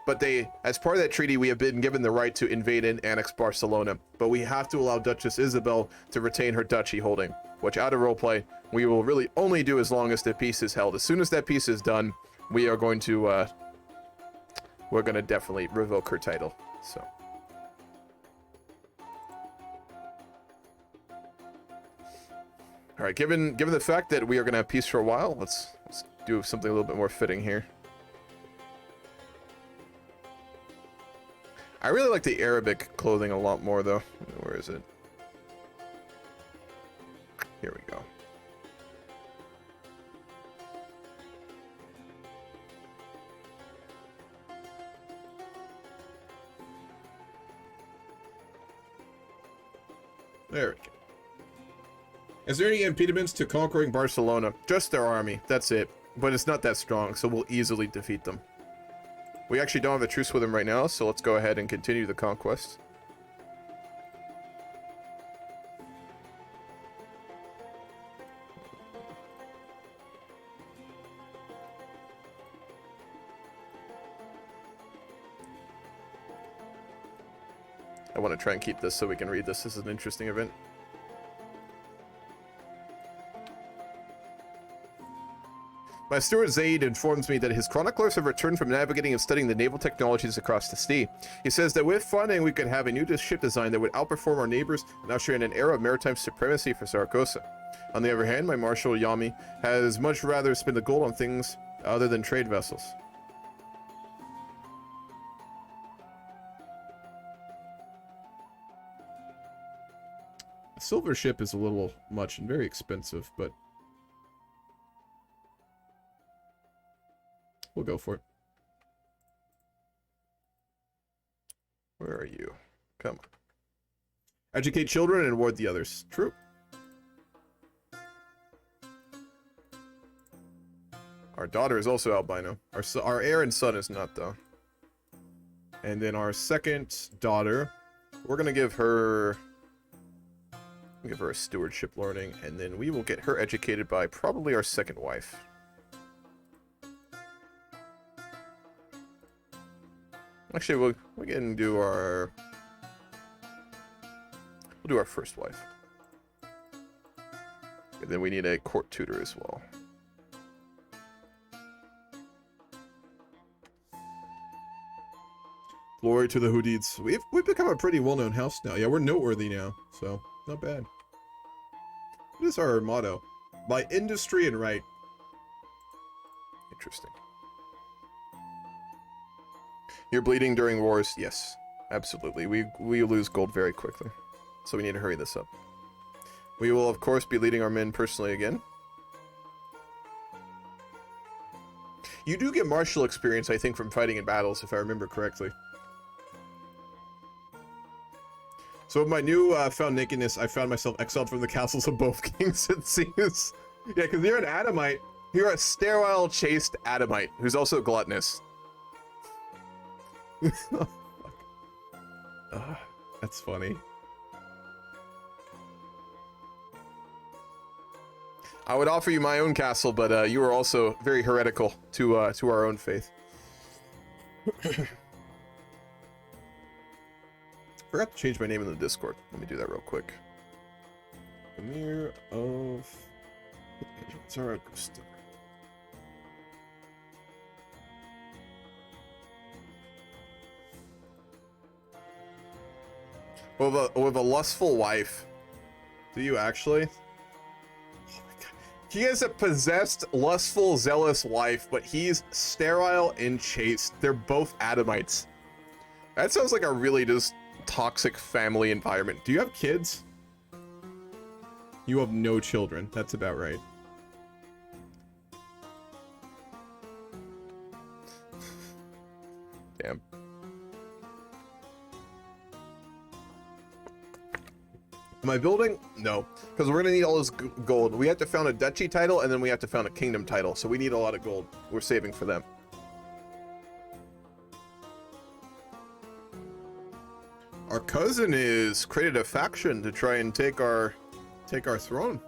But as part of that treaty, we have been given the right to invade and annex Barcelona. But we have to allow Duchess Isabel to retain her duchy holding, which out of roleplay, we will really only do as long as the peace is held. As soon as that peace is done, we are going to, we're going to definitely revoke her title. So. All right, given the fact that we are going to have peace for a while, let's do something a little bit more fitting here. I really like the Arabic clothing a lot more, though. Where is it? Here we go. There we go. Is there any impediments to conquering Barcelona? Just their army. That's it. But it's not that strong, so we'll easily defeat them. We actually don't have a truce with them right now, so let's go ahead and continue the conquest. I want to try and keep this so we can read this. This is an interesting event. My steward Zaid informs me that his chroniclers have returned from navigating and studying the naval technologies across the sea. He says that with funding, we could have a new ship design that would outperform our neighbors and usher in an era of maritime supremacy for Saraqustah. On the other hand, my Marshal Yami has much rather spend the gold on things other than trade vessels. A silver ship is a little much and very expensive, but we'll go for it. Where are you? Come on. Educate children and reward the others. True. Our daughter is also albino. Our heir and son is not, though. And then our second daughter, we're going to give her a stewardship learning, and then we will get her educated by probably our second wife. Actually, we can do we'll do our first wife. And then we need a court tutor as well. Glory to the Hudids. We've become a pretty well-known house now. Yeah, we're noteworthy now, so not bad. What is our motto? By industry and right. Interesting. You're bleeding during wars? Yes, absolutely. We lose gold very quickly, so we need to hurry this up. We will, of course, be leading our men personally again. You do get martial experience, I think, from fighting in battles, if I remember correctly. So with my new found nakedness, I found myself exiled from the castles of both kings, it seems. Yeah, because you're an Adamite. You're a sterile, chaste Adamite, who's also gluttonous. Oh, fuck. That's funny. I would offer you my own castle, but you are also very heretical to our own faith. Forgot to change my name in the Discord. Let me do that real quick. Emirate of Saraqustah. With a lustful wife. Do you actually? Oh my God. He has a possessed, lustful, zealous wife, but he's sterile and chaste. They're both Adamites. That sounds like a really just toxic family environment. Do you have kids? You have no children. That's about right. Damn. Am I building? No, because we're gonna need all this gold. We have to found a duchy title, and then we have to found a kingdom title, so we need a lot of gold. We're saving for them. Our cousin is created a faction to try and take our throne.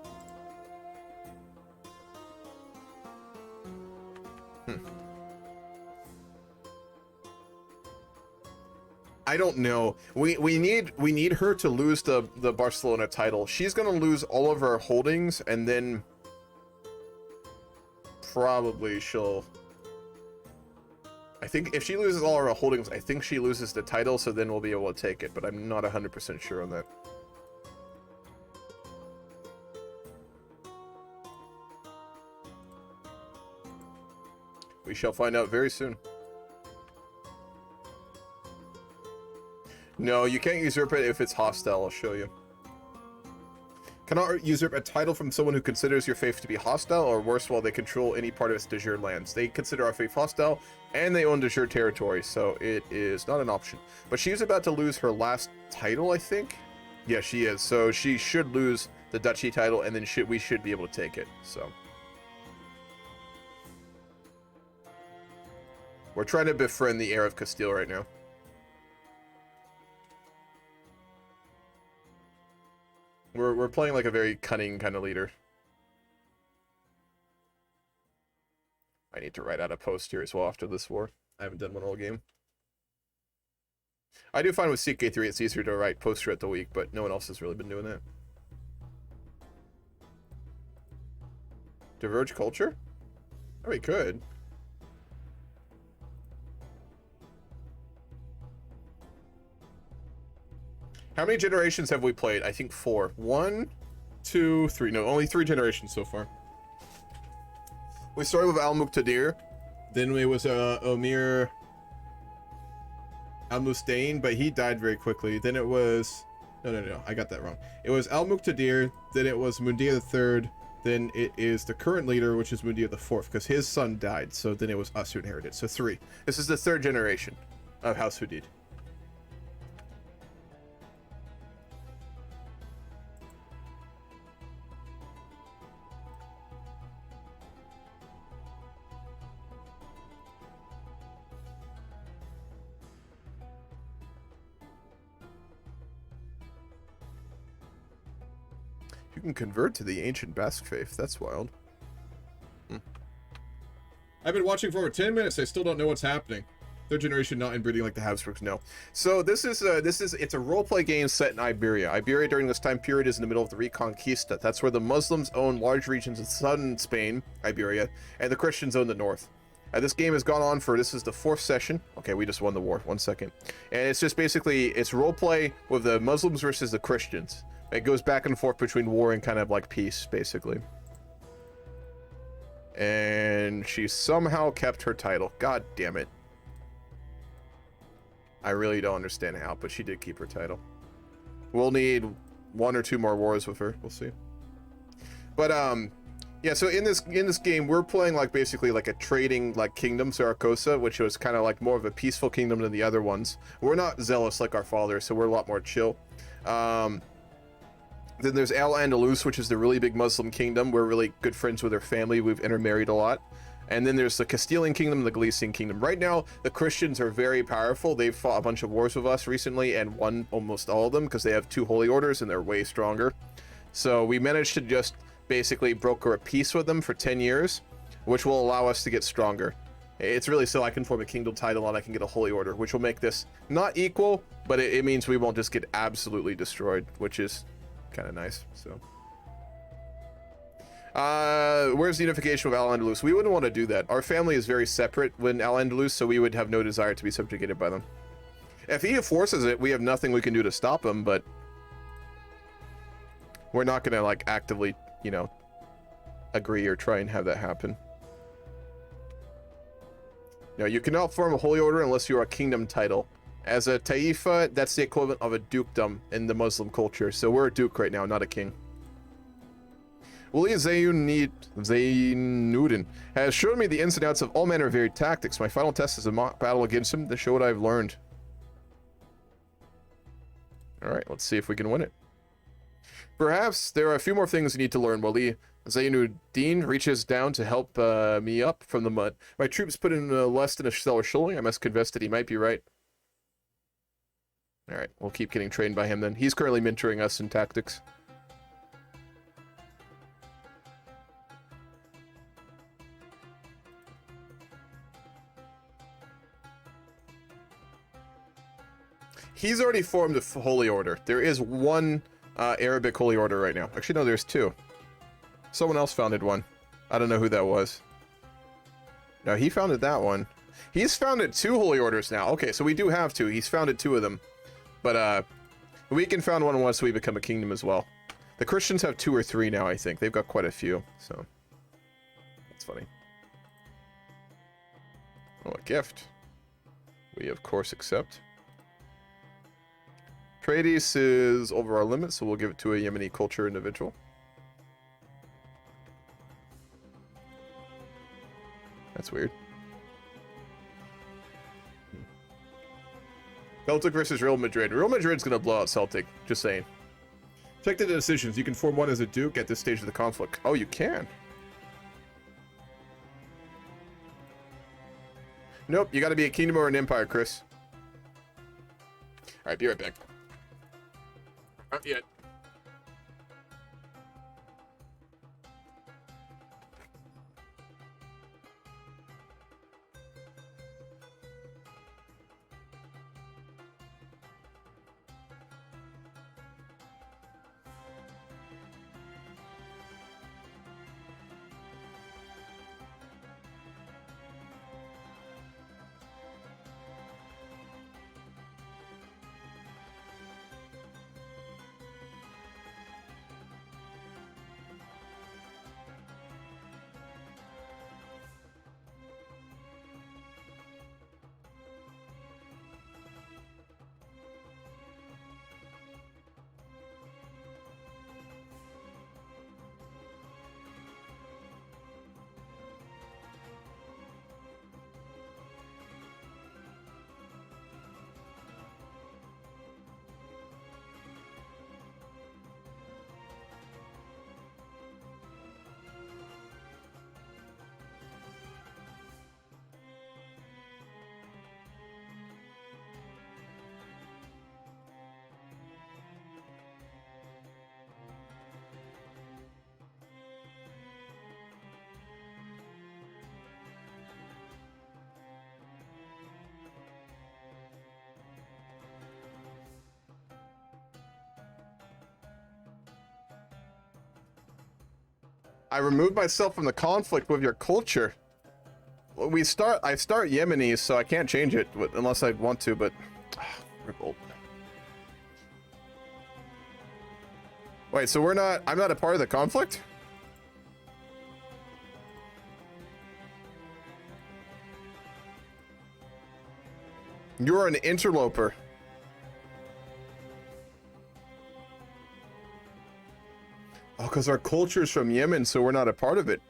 I don't know. We need her to lose the Barcelona title. She's gonna lose all of her holdings, and then probably she'll. I think if she loses all of her holdings, I think she loses the title, so then we'll be able to take it, but I'm not 100% sure on that. We shall find out very soon. No, you can't usurp it if it's hostile, I'll show you. Cannot usurp a title from someone who considers your faith to be hostile, or worse, while they control any part of its de jure lands. They consider our faith hostile, and they own de jure territory, so it is not an option. But she's about to lose her last title, I think? Yeah, she is. So she should lose the duchy title, and then we should be able to take it, so. We're trying to befriend the heir of Castile right now. We're playing like a very cunning kind of leader. I need to write out a post here as well after this war. I haven't done one all game. I do find with CK3 it's easier to write post throughout the week, but no one else has really been doing that. Diverge culture? Oh, we could. How many generations have we played? I think 4. 1, 2, 3. No, only 3 generations so far. We started with Al-Muqtadir. Then it was Omir Al-Mustain, but he died very quickly. Then it was... No. I got that wrong. It was Al-Muqtadir. Then it was Mundir III. Then it is the current leader, which is Mundir IV, because his son died. So then it was us who inherited. So 3. This is the 3rd generation of House Hudid. You can convert to the ancient Basque faith. That's wild. I've been watching for over 10 minutes. I still don't know what's happening. 3rd generation not inbreeding like the Habsburgs. No. So it's a roleplay game set in Iberia. Iberia during this time period is in the middle of the reconquista. That's where the Muslims own large regions in southern Spain, Iberia, and the Christians own the north. This game has gone on for, this is the 4th session. Okay, we just won the war. 1 second. And it's just basically, it's roleplay with the Muslims versus the Christians. It goes back and forth between war and kind of like peace, basically. And she somehow kept her title. God damn it. I really don't understand how, but she did keep her title. We'll need 1 or 2 more wars with her. We'll see. But yeah. So in this game, we're playing like basically like a trading like kingdom, Saraqustah, which was kind of like more of a peaceful kingdom than the other ones. We're not zealous like our father, so we're a lot more chill. Then there's Al-Andalus, which is the really big Muslim kingdom. We're really good friends with their family. We've intermarried a lot. And then there's the Castilian kingdom and the Galician kingdom. Right now, the Christians are very powerful. They've fought a bunch of wars with us recently and won almost all of them because they have 2 holy orders and they're way stronger. So we managed to just basically broker a peace with them for 10 years, which will allow us to get stronger. It's really so I can form a kingdom title and I can get a holy order, which will make this not equal, but it means we won't just get absolutely destroyed, which is kind of nice. So where's the unification with Al-Andalus? We wouldn't want to do that. Our family is very separate with Al-Andalus, so we would have no desire to be subjugated by them. If he forces it, we have nothing we can do to stop him, but we're not gonna like actively, you know, agree or try and have that happen. No, you cannot form a holy order unless you're a kingdom title. As a taifa, that's the equivalent of a dukedom in the Muslim culture. So we're a duke right now, not a king. Wali Zainuddin has shown me the ins and outs of all manner of varied tactics. My final test is a mock battle against him to show what I've learned. Alright, let's see if we can win it. Perhaps there are a few more things you need to learn. Wali Zainuddin reaches down to help me up from the mud. My troops put in less than a stellar showing. I must confess that he might be right. Alright, we'll keep getting trained by him then. He's currently mentoring us in tactics. He's already formed a holy order. There is one Arabic holy order right now. Actually, no, there's 2. Someone else founded one. I don't know who that was. No, he founded that one. He's founded 2 holy orders now. Okay, so we do have 2. He's founded 2 of them. But we can found one once we become a kingdom as well. The Christians have 2 or 3 now, I think. They've got quite a few, so that's funny. Oh, a gift. We, of course, accept. Tradice is over our limit, so we'll give it to a Yemeni culture individual. That's weird. Celtic versus Real Madrid. Real Madrid's gonna blow out Celtic, just saying. Check the decisions. You can form one as a duke at this stage of the conflict. Oh, you can. Nope, you gotta be a kingdom or an empire, Chris. Alright, be right back. Not yet. I removed myself from the conflict with your culture. I start Yemeni, so I can't change it unless I want to, but revolt. Wait, so I'm not a part of the conflict? You're an interloper. Oh, because our culture's from Yemen, so we're not a part of it.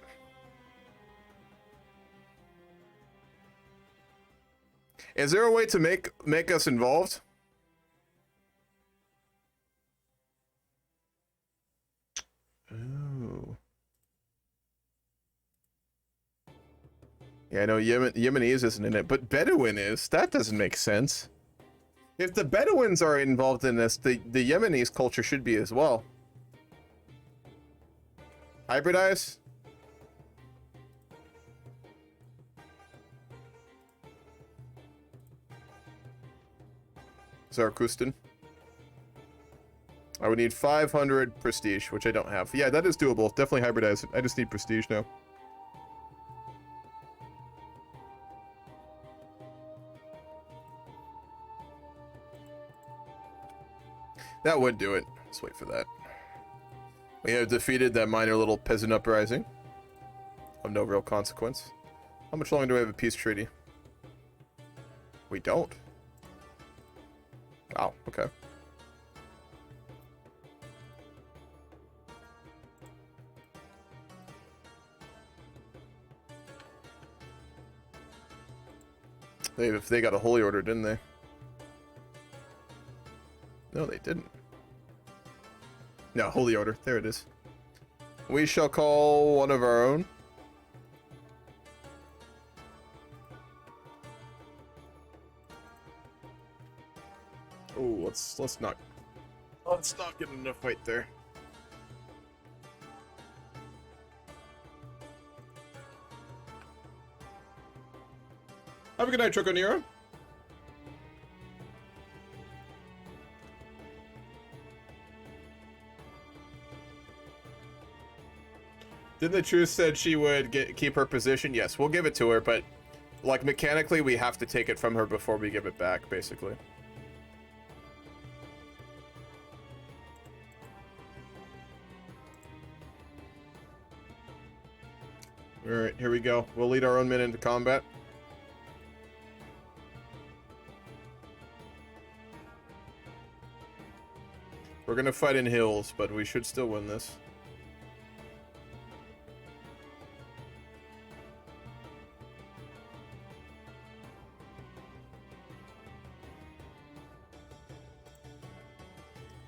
Is there a way to make us involved? Oh. Yeah, I know Yemenis isn't in it, but Bedouin is. That doesn't make sense. If the Bedouins are involved in this, the Yemenis culture should be as well. Hybridize? Saraqustah. I would need 500 prestige, which I don't have. Yeah, that is doable. Definitely hybridize it. I just need prestige now. That would do it. Let's wait for that. We have defeated that minor little peasant uprising of no real consequence. How much longer do we have a peace treaty? We don't. Wow, okay. They got a holy order, didn't they? No, they didn't. No, holy order. There it is. We shall call one of our own. Oh, let's not get in a fight there. Have a good night, Troconero. Didn't the truth said she would keep her position? Yes, we'll give it to her, but like mechanically, we have to take it from her before we give it back, basically. All right, here we go. We'll lead our own men into combat. We're gonna fight in hills, but we should still win this.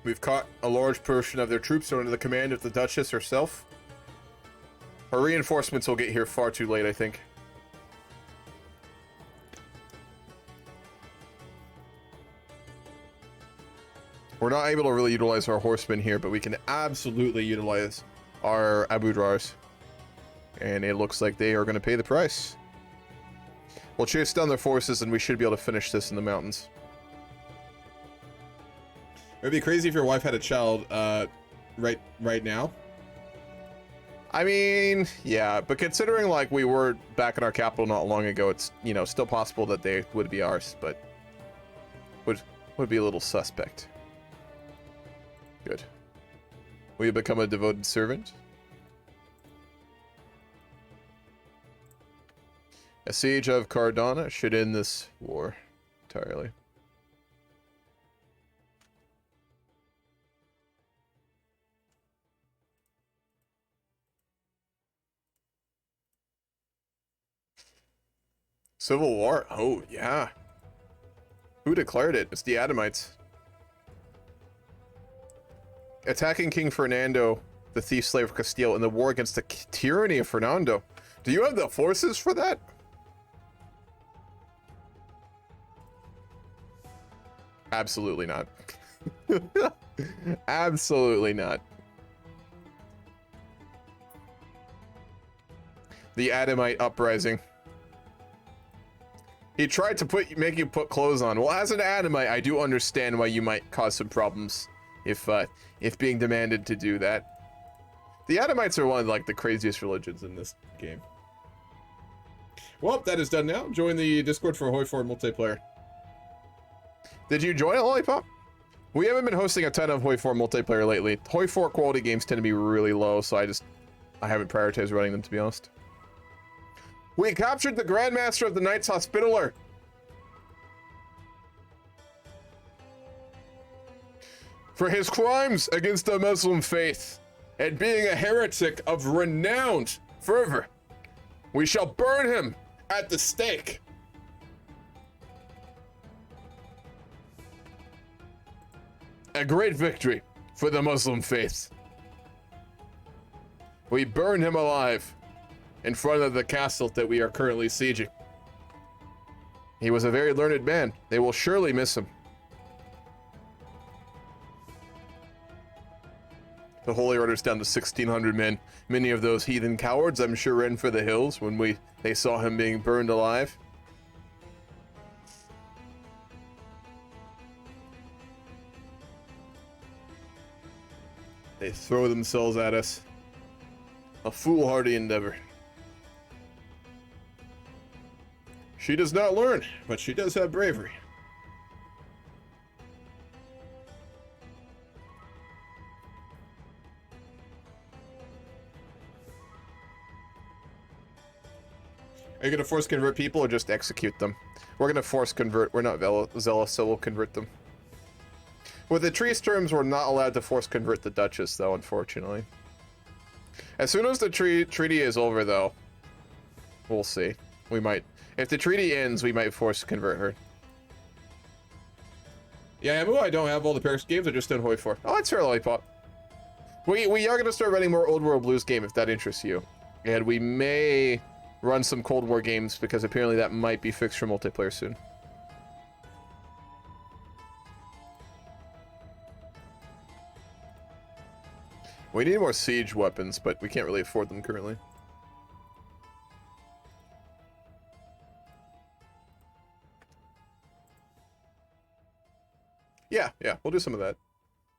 We've caught a large portion of their troops under the command of the Duchess herself. Her reinforcements will get here far too late, I think. We're not able to really utilize our horsemen here, but we can absolutely utilize our Abudars. And it looks like they are going to pay the price. We'll chase down their forces and we should be able to finish this in the mountains. It'd be crazy if your wife had a child right now. I mean, yeah, but considering like we were back in our capital not long ago, it's, you know, still possible that they would be ours, but would be a little suspect. Good. Will you become a devoted servant? A siege of Cardona should end this war entirely. Civil War? Oh, yeah. Who declared it? It's the Adamites. Attacking King Fernando, the thief slave of Castile, in the war against the tyranny of Fernando. Do you have the forces for that? Absolutely not. Absolutely not. The Adamite uprising. He tried to make you put clothes on. Well, as an Adamite, I do understand why you might cause some problems if being demanded to do that. The Adamites are one of like the craziest religions in this game. Well, that is done now. Join the Discord for Hoi 4 multiplayer. Did you join it, Lollipop? We haven't been hosting a ton of Hoi 4 multiplayer lately. Hoi 4 quality games tend to be really low, so I haven't prioritized running them, to be honest. We captured the Grandmaster of the Knights Hospitaller. For his crimes against the Muslim faith and being a heretic of renowned fervor, we shall burn him at the stake. A great victory for the Muslim faith. We burn him alive in front of the castle that we are currently sieging. He was a very learned man. They will surely miss him. The Holy Order's down to 1,600 men. Many of those heathen cowards, I'm sure, ran for the hills when they saw him being burned alive. They throw themselves at us. A foolhardy endeavor. She does not learn, but she does have bravery. Are you going to force convert people or just execute them? We're going to force convert. We're not zealous, so we'll convert them. With the treaty terms, we're not allowed to force convert the Duchess, though, unfortunately. As soon as the treaty is over, though, we'll see. We might. If the treaty ends, we might force convert her. Yeah, Emu, I don't have all the Paris games. I just done Hoi 4. Oh, it's fair, Lollipop. We are going to start running more Old World Blues game if that interests you. And we may run some Cold War games because apparently that might be fixed for multiplayer soon. We need more siege weapons, but we can't really afford them currently. Yeah, we'll do some of that.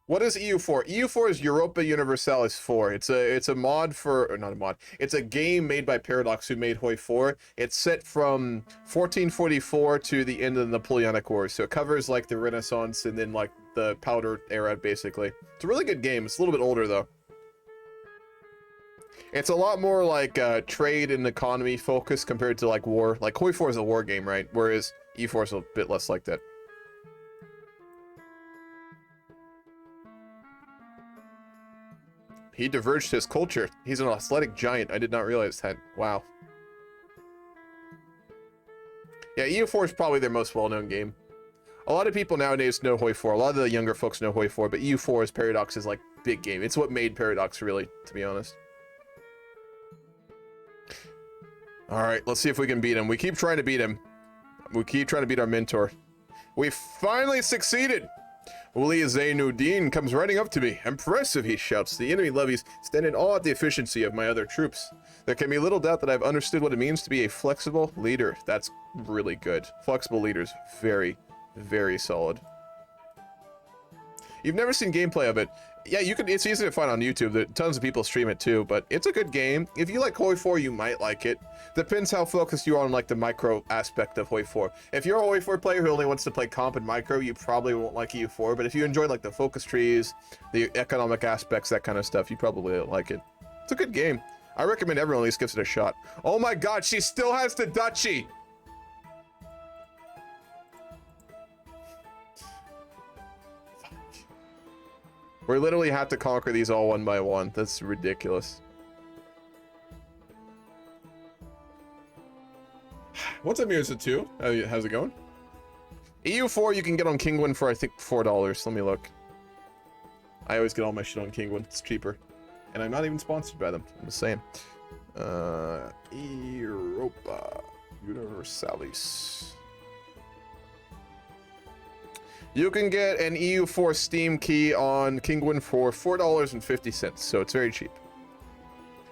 What is EU4? EU4 is Europa Universalis 4. It's a mod for, or not a mod. It's a game made by Paradox, who made Hoi 4. It's set from 1444 to the end of the Napoleonic Wars. So it covers like the Renaissance and then like the Powder era, basically. It's a really good game. It's a little bit older though. It's a lot more like trade and economy focused compared to like war. Like Hoi 4 is a war game, right? Whereas EU4 is a bit less like that. He diverged his culture. He's an athletic giant. I did not realize that. Wow. Yeah, EU4 is probably their most well-known game. A lot of people nowadays know Hoi 4. A lot of the younger folks know Hoi 4, but EU4 is Paradox's like big game. It's what made Paradox, really, to be honest. All right, let's see if we can beat him. We keep trying to beat him. We keep trying to beat our mentor. We finally succeeded. Wuli Zainuddin comes running up to me. Impressive, he shouts. The enemy levies stand in awe at the efficiency of my other troops. There can be little doubt that I've understood what it means to be a flexible leader. That's really good. Flexible leaders, very, very solid. You've never seen gameplay of it. Yeah, you can. It's easy to find on YouTube. There, tons of people stream it too, but it's a good game. If you like Hoi 4, you might like it. Depends how focused you are on like the micro aspect of Hoi 4. If you're a Hoi 4 player who only wants to play comp and micro, you probably won't like EU4. But if you enjoy like the focus trees, the economic aspects, that kind of stuff, you probably like it. It's a good game. I recommend everyone at least gives it a shot. Oh my God, she still has the duchy. We literally have to conquer these all one by one. That's ridiculous. What's up, Mirza 2? How's it going? EU4 you can get on Kingwin for I think $4. Let me look. I always get all my shit on Kingwin. It's cheaper. And I'm not even sponsored by them. I'm just saying. Europa Universalis. You can get an EU4 Steam key on Kingwin for $4.50, so it's very cheap.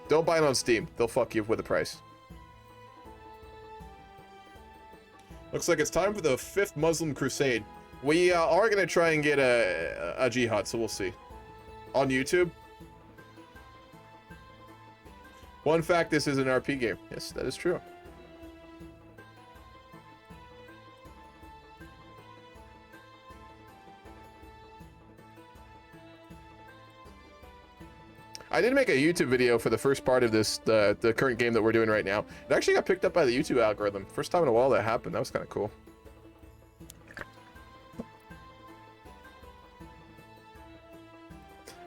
Don't buy it on Steam. They'll fuck you with the price. Looks like it's time for the 5th Muslim Crusade. We are going to try and get a jihad, so we'll see. On YouTube. One fact, this is an RP game. Yes, that is true. I did make a YouTube video for the first part of this, the current game that we're doing right now. It actually got picked up by the YouTube algorithm. First time in a while that happened. That was kind of cool.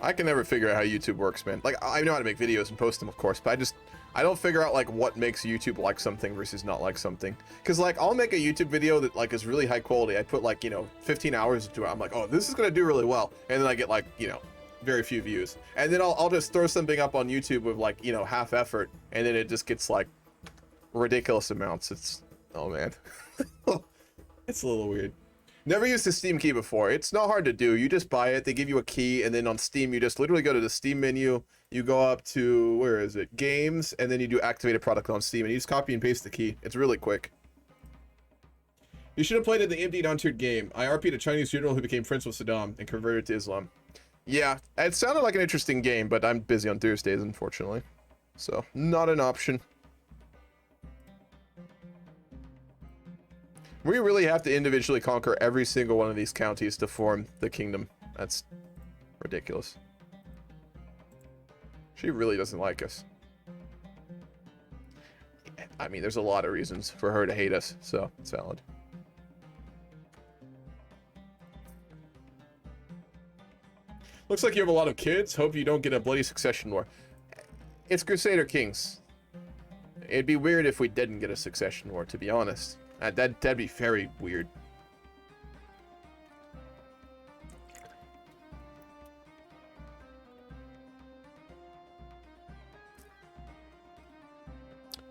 I can never figure out how YouTube works, man. Like, I know how to make videos and post them, of course, but I don't figure out, like, what makes YouTube like something versus not like something. Because, like, I'll make a YouTube video that, like, is really high quality. I put, like, you know, 15 hours into it. I'm like, oh, this is going to do really well. And then I get, like, you know, very few views. And then I'll just throw something up on YouTube with, like, you know, half effort. And then it just gets, like, ridiculous amounts. It's, oh, man. It's a little weird. Never used the Steam key before. It's not hard to do. You just buy it. They give you a key, and then on Steam, you just literally go to the Steam menu. You go up to, where is it? Games, and then you do activate a product on Steam, and you just copy and paste the key. It's really quick. You should have played in the emptied untiered game. I RP'd a Chinese general who became friends with Saddam and converted to Islam. Yeah, it sounded like an interesting game, but I'm busy on Thursdays, unfortunately. So, not an option. We really have to individually conquer every single one of these counties to form the kingdom. That's ridiculous. She really doesn't like us. I mean, there's a lot of reasons for her to hate us, so it's valid. Looks like you have a lot of kids. Hope you don't get a bloody succession war. It's Crusader Kings. It'd be weird if we didn't get a succession war, to be honest. That'd be very weird.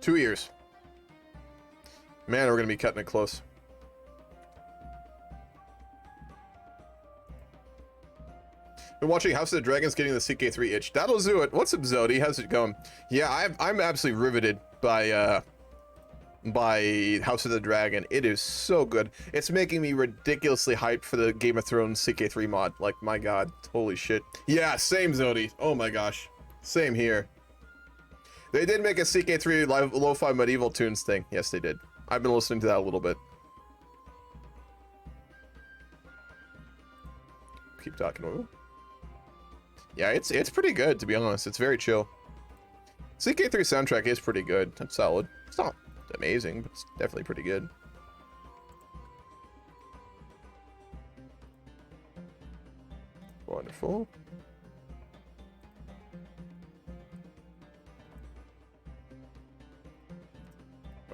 Two years. Man, we're gonna be cutting it close. Been watching House of the Dragons, getting the CK3 itch. That'll do it. What's up, Zodi? How's it going? Yeah, I'm absolutely riveted by House of the Dragon. It is so good. It's making me ridiculously hyped for the Game of Thrones CK3 mod. Like, my god. Holy shit. Yeah, same, Zodi. Oh my gosh. Same here. They did make a CK3 lo-fi medieval tunes thing. Yes, they did. I've been listening to that a little bit. Keep talking. Ooh. Yeah, it's pretty good, to be honest. It's very chill. CK3 soundtrack is pretty good. It's solid. It's not amazing, but it's definitely pretty good. Wonderful.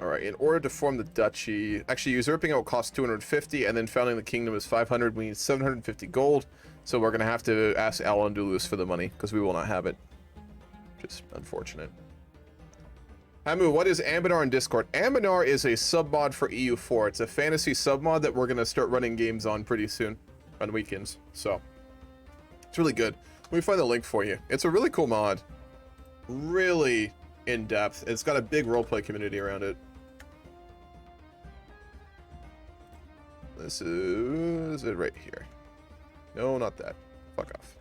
All right, in order to form the duchy, actually usurping it will cost 250, and then founding the kingdom is 500. We need 750 gold, so we're gonna have to ask Al-Andalus for the money because we will not have it. Just unfortunate. Hamu, what is Aminar in Discord? Aminar is a submod for EU4. It's a fantasy submod that we're gonna start running games on pretty soon, on weekends. So it's really good. Let me find the link for you. It's a really cool mod, really in depth. It's got a big roleplay community around it. This is it right here. No, not that. Fuck off.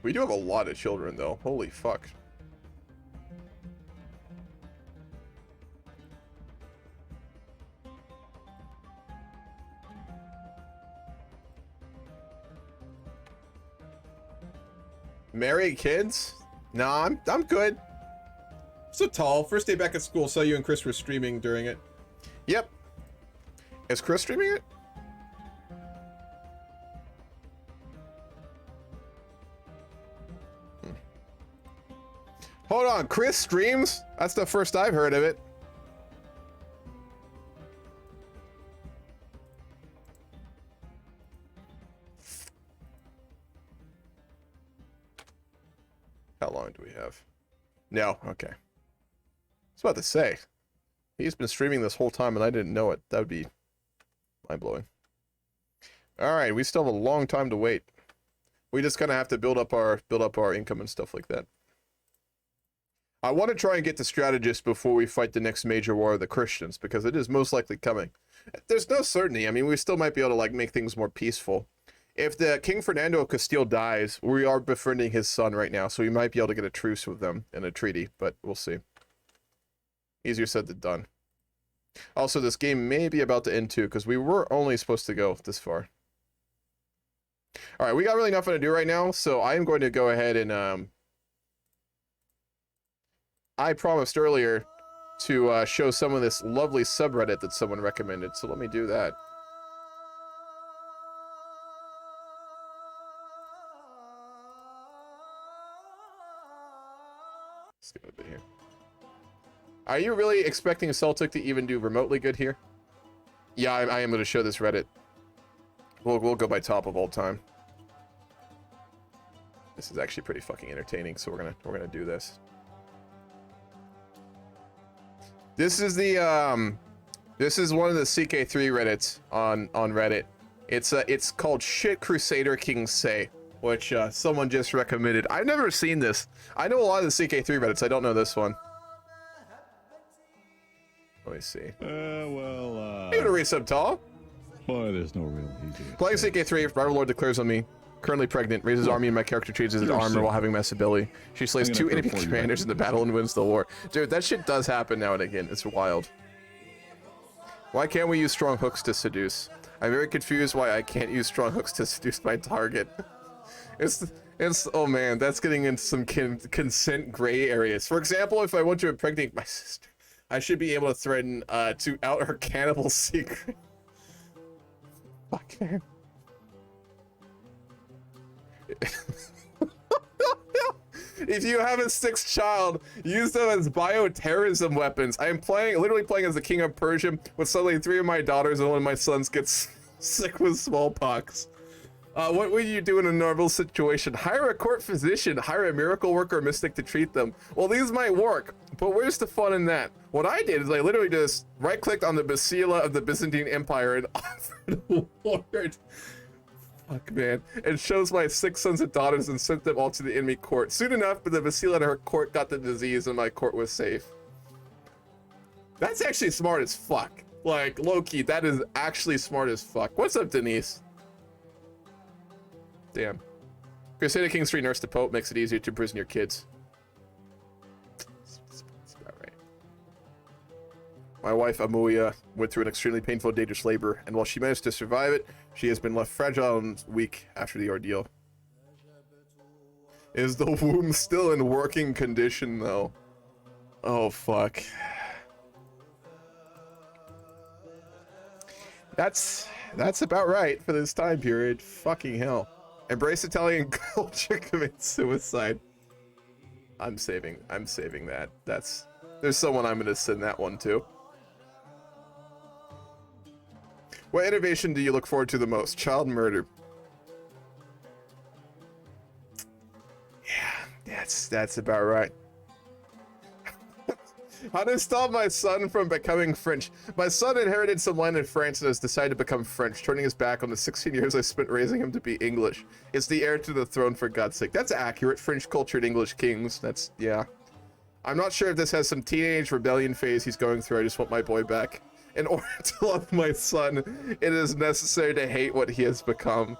We do have a lot of children, though. Holy fuck. Marry kids? Nah, I'm good. So tall. First day back at school. Saw you and Chris were streaming during it. Yep. Is Chris streaming it? Hold on, Chris streams? That's the first I've heard of it. How long do we have? No, okay. I was about to say, he's been streaming this whole time and I didn't know it. That would be mind-blowing. All right, we still have a long time to wait. We just kind of have to build up our income and stuff like that. I want to try and get to strategist before we fight the next major war of the Christians, because it is most likely coming. There's no certainty. I mean, we still might be able to like make things more peaceful. If the King Fernando of Castile dies, we are befriending his son right now, so we might be able to get a truce with them in a treaty, but we'll see. Easier said than done. Also, this game may be about to end too, because we were only supposed to go this far. All right, we got really nothing to do right now, so I am going to go ahead and I promised earlier to show some of this lovely subreddit that someone recommended, so let me do that. Let's do a bit here. Are you really expecting Celtic to even do remotely good here? Yeah, I am going to show this Reddit. We'll go by top of all time. This is actually pretty fucking entertaining, so we're gonna do this. This is the this is one of the CK3 Reddits on Reddit. It's called Shit Crusader King Say, which someone just recommended. I've never seen this. I know a lot of the CK3 Reddits. I don't know this one. Let me see. Well, You gonna resub tall? boy, there's no real easy. Playing CK3, Rival Lord declares on me. Currently pregnant, raises army, and my character changes his armor while having mass ability. She slays 2 enemy commanders in the battle and wins the war. Dude, that shit does happen now and again. It's wild. Why can't we use strong hooks to seduce? I'm very confused why I can't use strong hooks to seduce my target. It's oh man, that's getting into some consent gray areas. For example, if I want to impregnate my sister, I should be able to threaten to out her cannibal secret. Fuck, man. If you have a 6th child, use them as bioterrorism weapons. I am literally playing as the king of Persia, with suddenly 3 of my daughters and one of my sons gets sick with smallpox. What would you do in a normal situation? Hire a court physician, hire a miracle worker or mystic to treat them. Well, these might work, but where's the fun in that? What I did is I literally just right-clicked on the Basila of the Byzantine Empire and offered a ward. Fuck, man. It shows my 6 sons and daughters and sent them all to the enemy court. Soon enough, but the Basila and her court got the disease and my court was safe. That's actually smart as fuck. Like, low-key, that is actually smart as fuck. What's up, Denise? Damn. Crusader King's 3 nurse the Pope makes it easier to imprison your kids. That's about right. My wife, Amuya, went through an extremely painful, dangerous labor, and while she managed to survive it, she has been left fragile and weak after the ordeal. Is the womb still in working condition, though? Oh, fuck. That's about right for this time period. Fucking hell. Embrace Italian culture, commit suicide. I'm saving that. There's someone I'm gonna send that one to. What innovation do you look forward to the most? Child murder. Yeah, that's about right. How to stop my son from becoming French? My son inherited some land in France and has decided to become French, turning his back on the 16 years I spent raising him to be English. It's the heir to the throne, for God's sake. That's accurate. French cultured English kings. That's, yeah. I'm not sure if this has some teenage rebellion phase he's going through. I just want my boy back. In order to love my son, it is necessary to hate what he has become.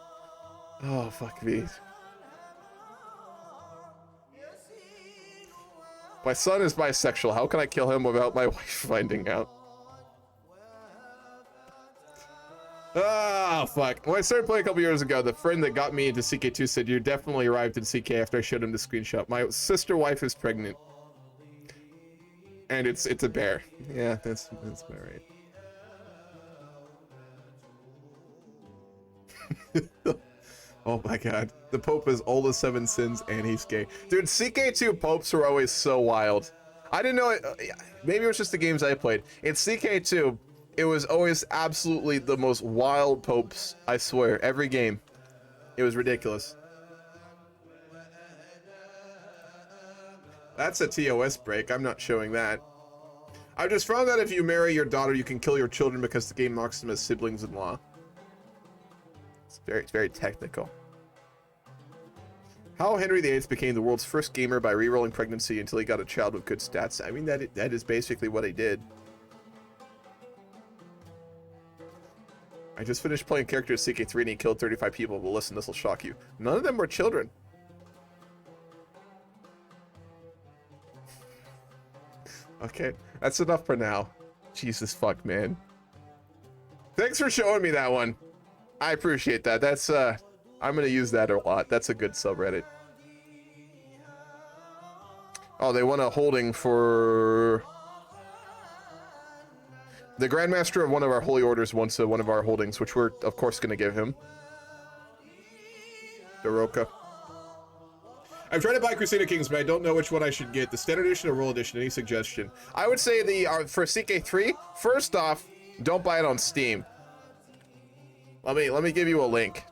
Oh, fuck me. My son is bisexual. How can I kill him without my wife finding out? Ah, fuck. When I started playing a couple years ago, the friend that got me into CK2 said, you definitely arrived in CK after I showed him the screenshot. My sister wife is pregnant. And it's a bear. Yeah, that's about right. Oh my god. The Pope is old as 7 sins and he's gay. Dude, CK2 popes are always so wild. I didn't know it. Maybe it was just the games I played. In CK2, it was always absolutely the most wild popes, I swear. Every game. It was ridiculous. That's a TOS break. I'm not showing that. I just found out if you marry your daughter, you can kill your children because the game marks them as siblings-in-law. It's very technical. How Henry VIII became the world's first gamer by re-rolling pregnancy until he got a child with good stats. I mean, that is basically what he did. I just finished playing characters CK3 and he killed 35 people. Well, listen, this will shock you. None of them were children. Okay, that's enough for now. Jesus fuck, man. Thanks for showing me that one. I appreciate that. That's, I'm gonna use that a lot. That's a good subreddit. Oh, they want a holding for... The Grandmaster of one of our Holy Orders wants one of our holdings, which we're, of course, gonna give him. Daroka. I'm trying to buy Crusader Kings, but I don't know which one I should get. The Standard Edition or Royal Edition? Any suggestion? I would say the for CK3, first off, don't buy it on Steam. Let me give you a link.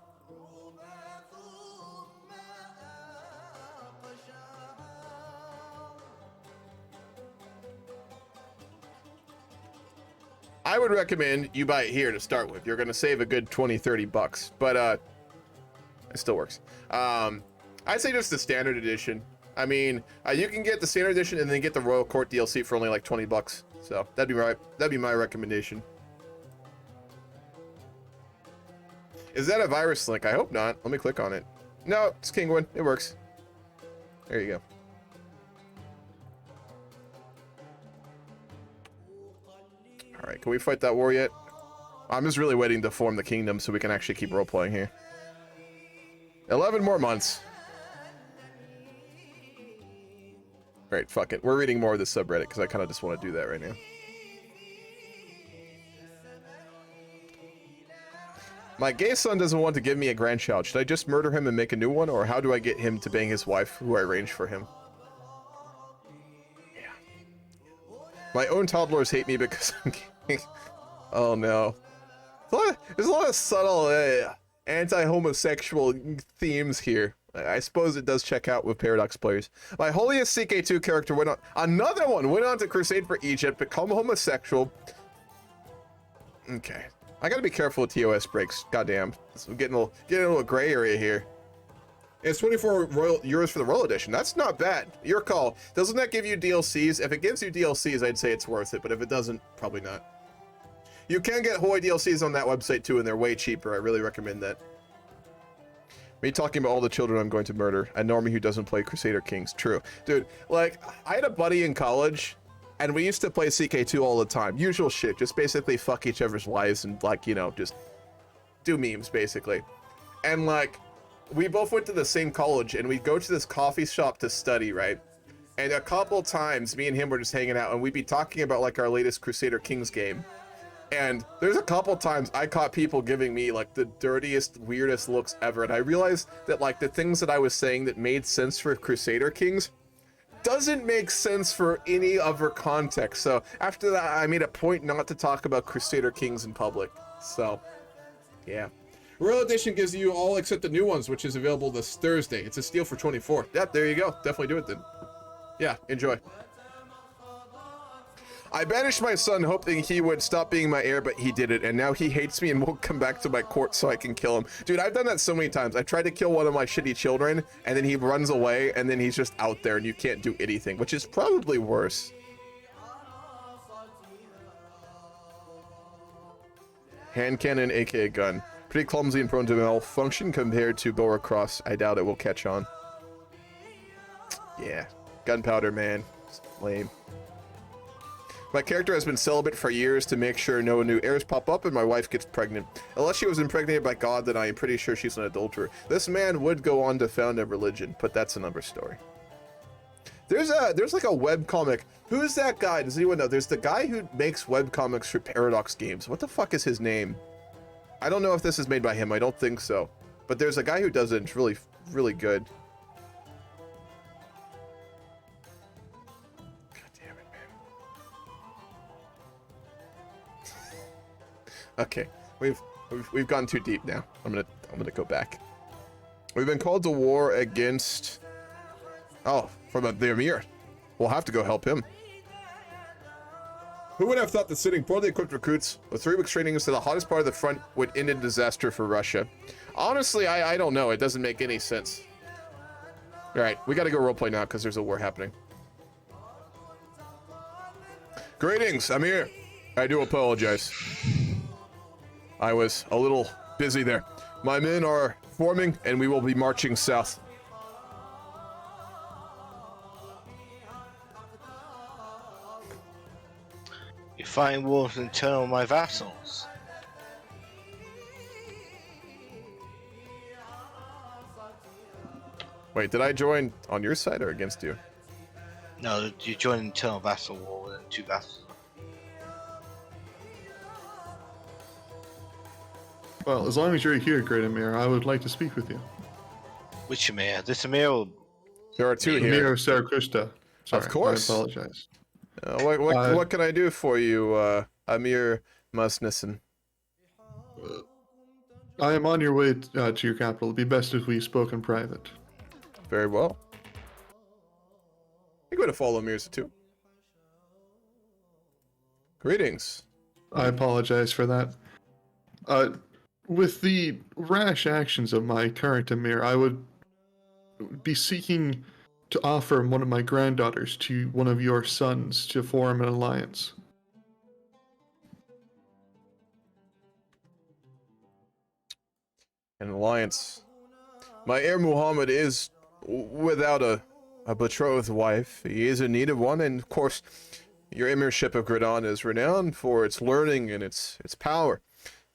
I would recommend you buy it here to start with. You're going to save a good 20-30 bucks, but it still works. I'd say just the standard edition. I mean, you can get the standard edition and then get the Royal Court DLC for only like 20 bucks. So that'd be my recommendation. Is that a virus link? I hope not. Let me click on it. No, it's Kingwin. It works. There you go. All right, can we fight that war yet? I'm just really waiting to form the kingdom so we can actually keep role-playing here. 11 more months. Great, fuck it. We're reading more of this subreddit because I kind of just want to do that right now. My gay son doesn't want to give me a grandchild. Should I just murder him and make a new one, or how do I get him to bang his wife, who I arranged for him? Yeah. My own toddlers hate me because I'm gay. Oh no. There's a lot of subtle anti-homosexual themes here. I suppose it does check out with Paradox players. My holiest CK2 character went on... Another one went on to crusade for Egypt, become homosexual. Okay. I gotta be careful with TOS breaks. Goddamn. I'm getting a little gray area here. It's 24 euros for the Royal Edition. That's not bad. Your call. Doesn't that give you DLCs? If it gives you DLCs, I'd say it's worth it, but if it doesn't, probably not. You can get Hoy DLCs on that website too, and they're way cheaper. I really recommend that. Me talking about all the children I'm going to murder. A normie who doesn't play Crusader Kings. True. Dude, like, I had a buddy in college, and we used to play CK2 all the time. Usual shit. Just basically fuck each other's wives and, like, you know, just do memes, basically. And, like, we both went to the same college, and we'd go to this coffee shop to study, right? And a couple times, me and him were just hanging out, and we'd be talking about, like, our latest Crusader Kings game. And there's a couple times I caught people giving me like the dirtiest, weirdest looks ever. And I realized that like the things that I was saying that made sense for Crusader Kings doesn't make sense for any other context. So after that, I made a point not to talk about Crusader Kings in public. So, yeah. Royal Edition gives you all except the new ones, which is available this Thursday. It's a steal for 24. Yep, there you go. Definitely do it then. Yeah, enjoy. I banished my son hoping he would stop being my heir, but he did it, and now he hates me and won't come back to my court so I can kill him. Dude, I've done that so many times. I tried to kill one of my shitty children, and then he runs away, and then he's just out there, and you can't do anything, which is probably worse. Hand cannon, aka gun. Pretty clumsy and prone to malfunction compared to Bora Cross. I doubt it will catch on. Yeah. Gunpowder, man. It's lame. My character has been celibate for years to make sure no new heirs pop up and my wife gets pregnant. Unless she was impregnated by God, then I am pretty sure she's an adulterer. This man would go on to found a religion, but that's another story. There's like a webcomic. Who's that guy? Does anyone know? There's the guy who makes webcomics for Paradox Games. What the fuck is his name? I don't know if this is made by him. I don't think so. But there's a guy who does it. It's really, really good. Okay, we've gone too deep now. I'm gonna go back. We've been called to war against... Oh, from the Emirate. We'll have to go help him. Who would have thought that sending poorly equipped recruits with 3 weeks training into the hottest part of the front would end in disaster for Russia? Honestly, I don't know. It doesn't make any sense. All right, we got to go roleplay now because there's a war happening. Greetings, I'm here. I do apologize. I was a little busy there. My men are forming, and we will be marching south. You're fighting wars and turn on my vassals. Wait, did I join on your side or against you? No, you join an internal vassal war with 2 vassals. Well, as long as you're here, Great Emir, I would like to speak with you. Which Emir? This Emir or... There are 2 Emir here. of Saraqustah. Sorry, Of course. I apologize. What can I do for you, Amir Musnissen? I am on your way to your capital. It'd be best if we spoke in private. Very well. You're going to follow Mirza too. Greetings. I apologize for that. With the rash actions of my current Emir, I would be seeking to offer one of my granddaughters to one of your sons to form an alliance. An alliance. My heir Muhammad is without a betrothed wife. He is in need of one, and of course, your emirship of Gradon is renowned for its learning and its power.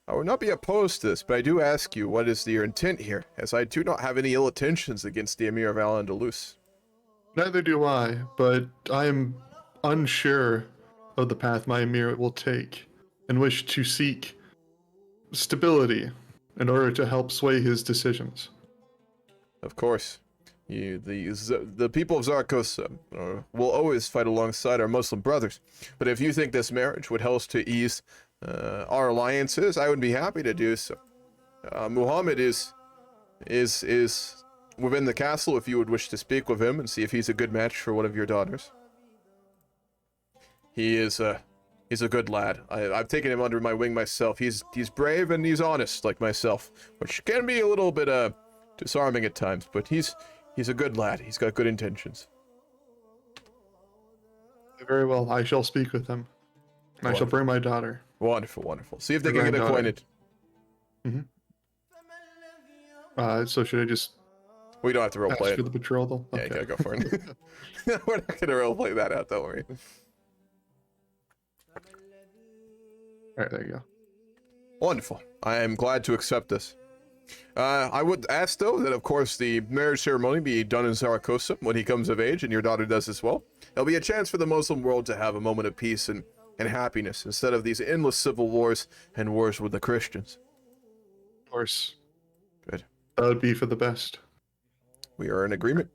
I would not be opposed to this, but I do ask you, what is your intent here, as I do not have any ill intentions against the Emir of Al-Andalus. Neither do I, but I am unsure of the path my Emir will take, and wish to seek stability in order to help sway his decisions. Of course. The people of Zarqos will always fight alongside our Muslim brothers. But if you think this marriage would help us to ease our alliances, I would be happy to do so. Muhammad is within the castle if you would wish to speak with him and see if he's a good match for one of your daughters. He's a good lad. I've taken him under my wing myself. He's brave and he's honest like myself, which can be a little bit disarming at times, but he's a good lad. He's got good intentions. Very well, I shall speak with him. I shall bring my daughter. Wonderful, wonderful. See if they can get acquainted. So should I just We don't have to ask roleplay for it. the betrothal? Yeah, you gotta go for it. We're not gonna roleplay that out, don't worry. Alright, there you go. Wonderful. I am glad to accept this. I would ask, though, that of course the marriage ceremony be done in Zaragoza when he comes of age, and your daughter does as well. There'll be a chance for the Muslim world to have a moment of peace and happiness instead of these endless civil wars and wars with the Christians. Of course. Good. That would be for the best. We are in agreement.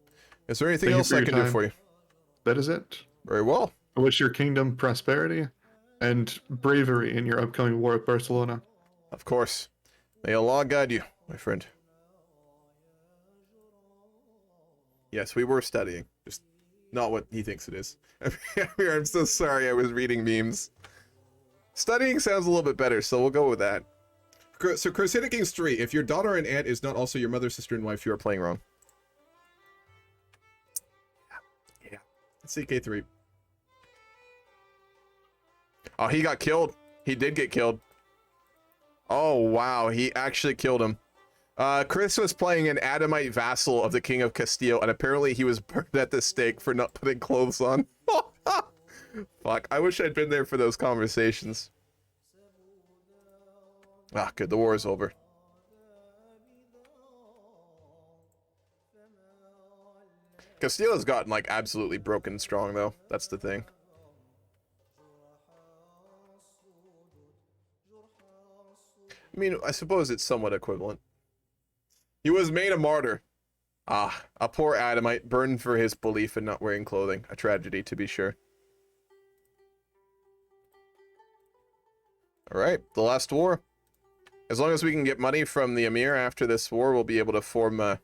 Is there anything Thank you else for I your can do time. for you? That is it. Very well. I wish your kingdom prosperity and bravery in your upcoming war with Barcelona. Of course. May Allah guide you, my friend. Yes, we were studying. Just not what he thinks it is. I'm so sorry I was reading memes. Studying sounds a little bit better, so we'll go with that. So Crusader Kings 3, if your daughter and aunt is not also your mother, sister, and wife, you are playing wrong. Yeah. CK3. Oh, he got killed. He did get killed. Oh, wow. He actually killed him. Chris was playing an Adamite vassal of the King of Castile, and apparently he was burned at the stake for not putting clothes on. Fuck. I wish I'd been there for those conversations. Ah, good. The war is over. Castile has gotten, like, absolutely broken strong, though. That's the thing. I mean, I suppose it's somewhat equivalent. He was made a martyr. Ah, a poor Adamite burned for his belief in not wearing clothing. A tragedy, to be sure. Alright, the last war. As long as we can get money from the Emir after this war, we'll be able to form a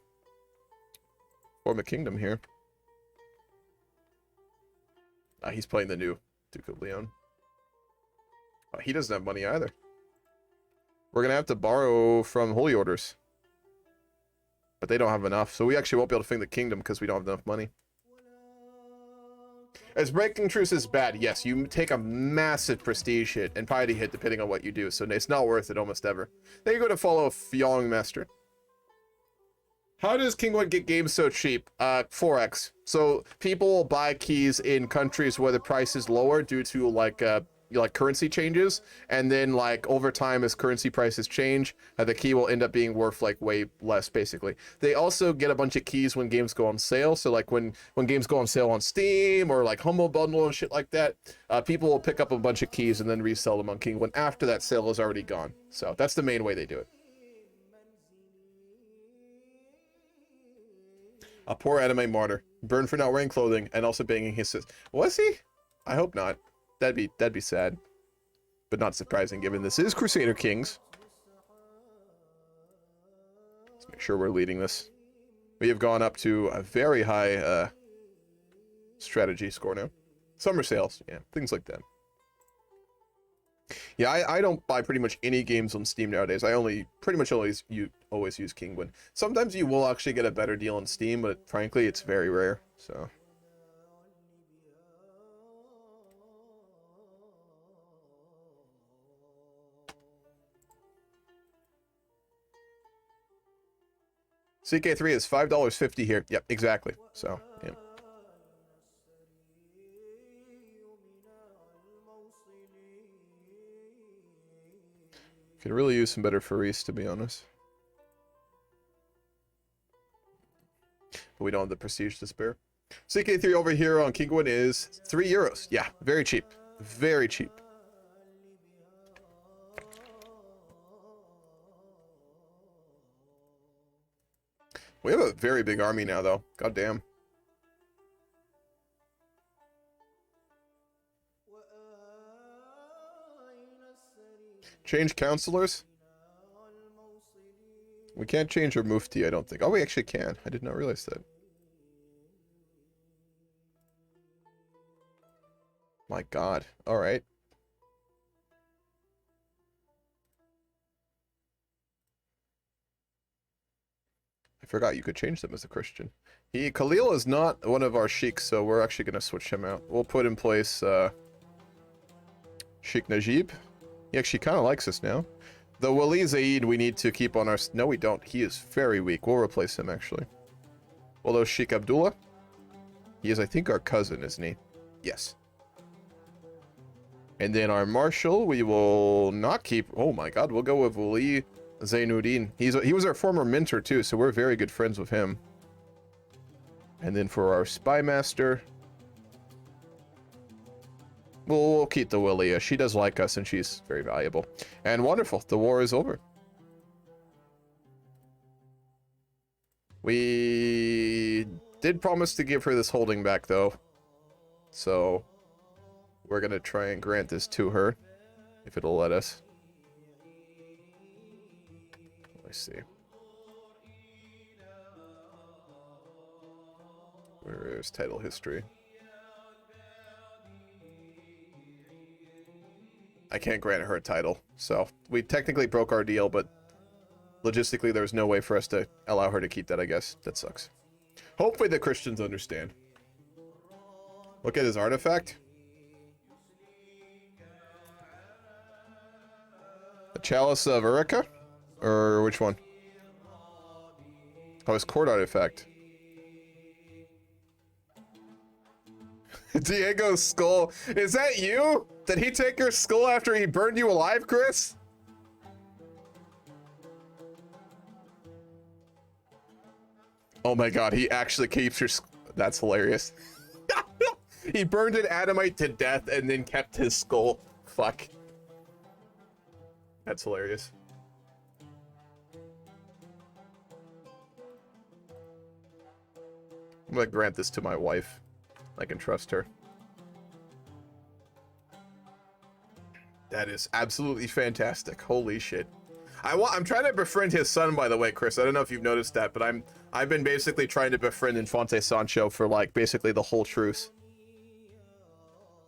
kingdom here. Ah, he's playing the new Duke of Leon. Oh, he doesn't have money either. We're gonna have to borrow from Holy Orders. but they don't have enough. So we actually won't be able to fling the kingdom because we don't have enough money. As breaking truce is bad, yes, you take a massive prestige hit and piety hit depending on what you do, so it's not worth it almost ever. Then you go to follow a Fyong Master. How does King 1 get games so cheap? 4x. So people will buy keys in countries where the price is lower due to like currency changes, and then like over time as currency prices change, the key will end up being worth like way less basically. They also get a bunch of keys when games go on sale. So like when games go on sale on Steam or like Humble Bundle and shit like that, people will pick up a bunch of keys and then resell them on King when after that sale is already gone. So that's the main way they do it. A poor anime martyr, burned for not wearing clothing and also banging his sis. Was he? I hope not. That'd be sad, but not surprising given this is Crusader Kings. Let's make sure we're leading this. We have gone up to a very high strategy score now. Summer sales, yeah, things like that. Yeah, I don't buy pretty much any games on Steam nowadays. I pretty much always use Kingwin. Sometimes you will actually get a better deal on Steam, but frankly, it's very rare. So. CK3 is $5.50 here. Yep, exactly. So, yeah. Could really use some better Faris, to be honest. But we don't have the prestige to spare. CK3 over here on Kingwin is €3. Yeah, very cheap. Very cheap. We have a very big army now, though. God damn. Change counselors? We can't change our mufti, I don't think. Oh, we actually can. I did not realize that. My god. Alright. I forgot you could change them as a Christian. Khalil is not one of our sheiks, so we're actually going to switch him out. We'll put in place Sheikh Najib. He actually kind of likes us now. The Wali Zaid we need to keep on our... No, we don't. He is very weak. We'll replace him, actually. Although Sheikh Abdullah, he is, I think, our cousin, isn't he? Yes. And then our Marshal, we will not keep... Oh my god, we'll go with Wali Zainuddin. He was our former mentor, too, so we're very good friends with him. And then for our Spy Master... We'll keep the Willia. She does like us, and she's very valuable. And wonderful. The war is over. We did promise to give her this holding back, though. So, we're going to try and grant this to her, if it'll let us. Let's see. Where is title history? I can't grant her a title, so we technically broke our deal, but logistically there's no way for us to allow her to keep that, I guess. That sucks. Hopefully the Christians understand. Look at his artifact. The Chalice of Urika? Or which one? Oh, his court artifact. Diego's skull. Is that you? Did he take your skull after he burned you alive, Chris? Oh my god, he actually keeps your skull. That's hilarious. He burned an Adamite to death and then kept his skull. Fuck. That's hilarious. I'm gonna grant this to my wife. I can trust her. That is absolutely fantastic. Holy shit. I'm trying to befriend his son, by the way, Chris. I don't know if you've noticed that, but I've been basically trying to befriend Infante Sancho for like basically the whole truce.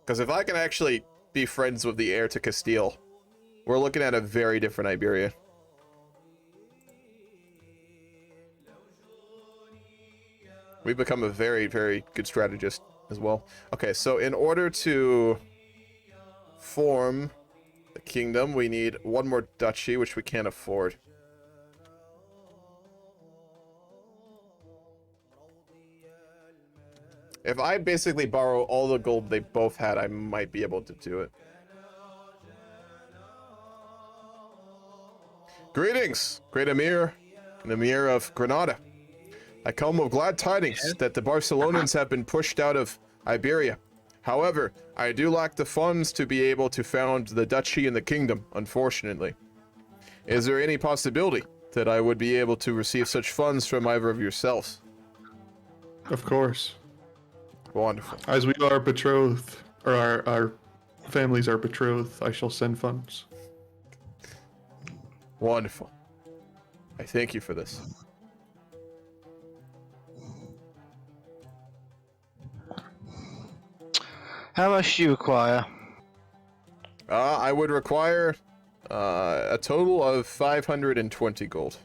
Because if I can actually be friends with the heir to Castile, we're looking at a very different Iberia. We've become a very, very good strategist as well. Okay, so in order to form the kingdom, we need one more duchy, which we can't afford. If I basically borrow all the gold they both had, I might be able to do it. Greetings, great Emir and Emir of Granada. I come with glad tidings that the Barcelonans have been pushed out of Iberia. However, I do lack the funds to be able to found the duchy and the kingdom, unfortunately. Is there any possibility that I would be able to receive such funds from either of yourselves? Of course. Wonderful. As we are betrothed, or our families are betrothed, I shall send funds. Wonderful. I thank you for this. How much do you require? I would require a total of 520 gold.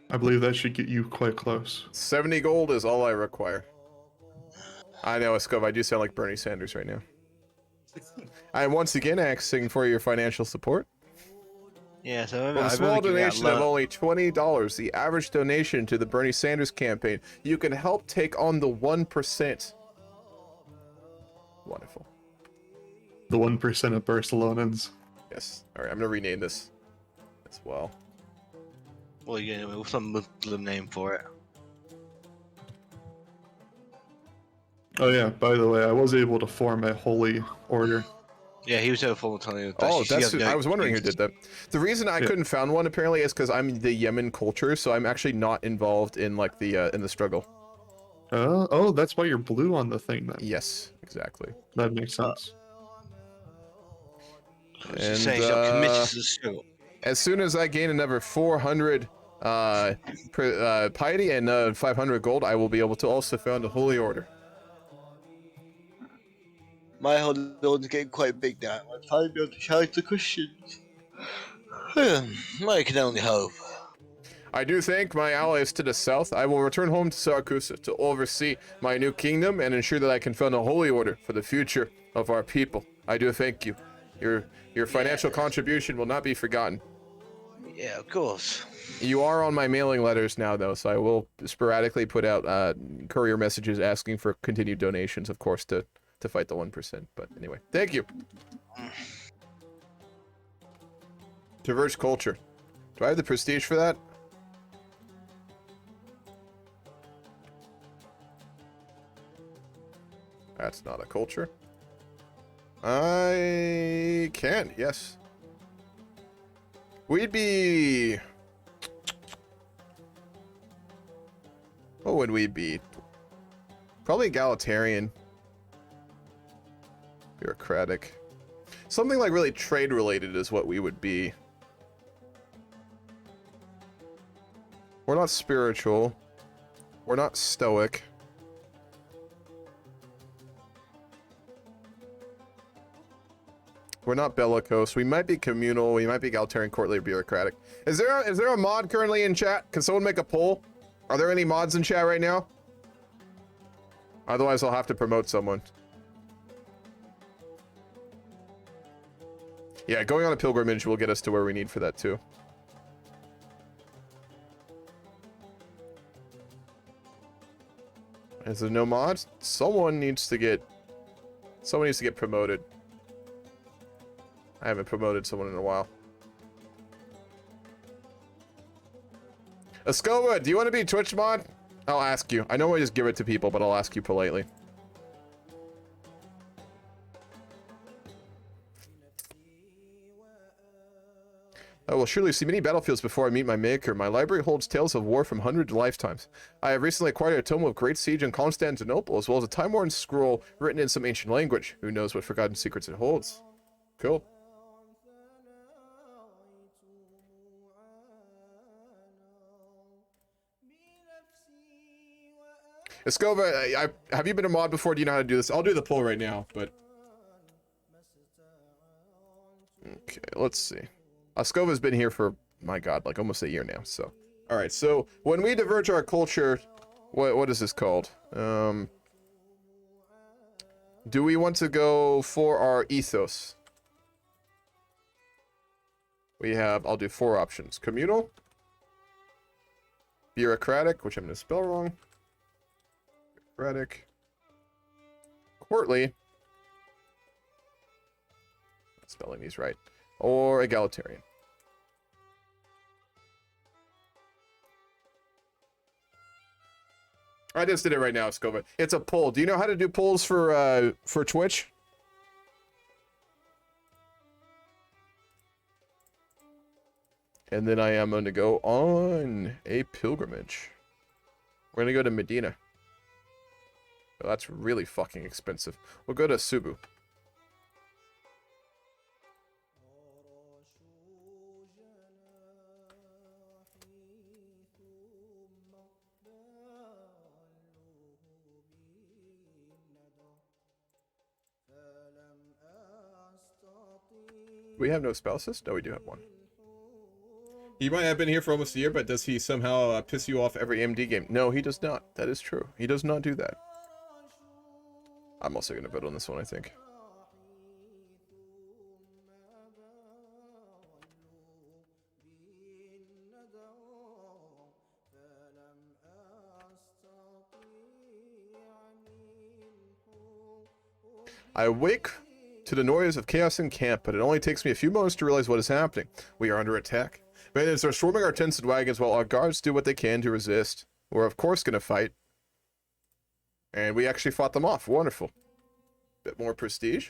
I believe that should get you quite close. 70 gold is all I require. I know, Escove, I do sound like Bernie Sanders right now. I am once again asking for your financial support. Yeah, so With a small donation of only $20, the average donation to the Bernie Sanders campaign, you can help take on the 1%. Wonderful. The 1% of Barcelonans. Yes. All right, I'm going to rename this as well. Well, you get with some Muslim name for it. Oh yeah, by the way, I was able to form a holy order. Yeah, he was able to form a Oh, that's. I was wondering who did that. The reason I couldn't found one apparently is because I'm the Yemen culture, so I'm actually not involved in like the in the struggle. Oh, that's why you're blue on the thing then. Yes, exactly. That makes sense. And saying he's not committed to the struggle. as soon as I gain another 400 piety and 500 gold, I will be able to also found a holy order. My holy order's getting quite big now. I'm trying to be able to challenge the Christians. I can only hope. I do thank my allies to the south. I will return home to Saraqustah to oversee my new kingdom and ensure that I can found a holy order for the future of our people. I do thank you. Your financial contribution will not be forgotten. Yeah, of course. You are on my mailing letters now, though, so I will sporadically put out courier messages asking for continued donations, of course, to fight the 1%. But anyway, thank you. Diverse culture. Do I have the prestige for that? That's not a culture. I can, yes. We'd be... What would we be? Probably egalitarian. Bureaucratic. Something like really trade related is what we would be. We're not spiritual. We're not stoic. We're not bellicose. We might be communal. We might be egalitarian, courtly, or bureaucratic. Is there a mod currently in chat? Can someone make a poll? Are there any mods in chat right now? Otherwise, I'll have to promote someone. Yeah, going on a pilgrimage will get us to where we need for that too. Is there no mods? Someone needs to get promoted. I haven't promoted someone in a while. Escoba, do you want to be Twitch mod? I'll ask you. I know I just give it to people, but I'll ask you politely. I will surely see many battlefields before I meet my maker. My library holds tales of war from hundreds of lifetimes. I have recently acquired a tome of Great Siege in Constantinople, as well as a time-worn scroll written in some ancient language. Who knows what forgotten secrets it holds? Cool. Escova, have you been a mod before? Do you know how to do this? I'll do the poll right now, but... Okay, let's see. Escova's been here for, my god, like almost a year now, so... Alright, so when we diverge our culture... What is this called? Do we want to go for our ethos? We have, I'll do 4 options. Communal. Bureaucratic, which I'm going to spell wrong. Bureaucratic. Courtly. Not spelling these right. Or egalitarian. I just did it right now, Scova. It's a poll. Do you know how to do polls for Twitch? And then I am going to go on a pilgrimage. We're going to go to Medina. Oh, that's really fucking expensive. We'll go to Subu. We have no spouses? No, we do have one. He might have been here for almost a year, but does he somehow piss you off every MD game? No, he does not. That is true. He does not do that. I'm also going to vote on this one, I think. I wake to the noise of chaos in camp, but it only takes me a few moments to realize what is happening. We are under attack. Bandits are swarming our tents and wagons while our guards do what they can to resist. We're of course going to fight. And we actually fought them off. Wonderful. Bit more prestige.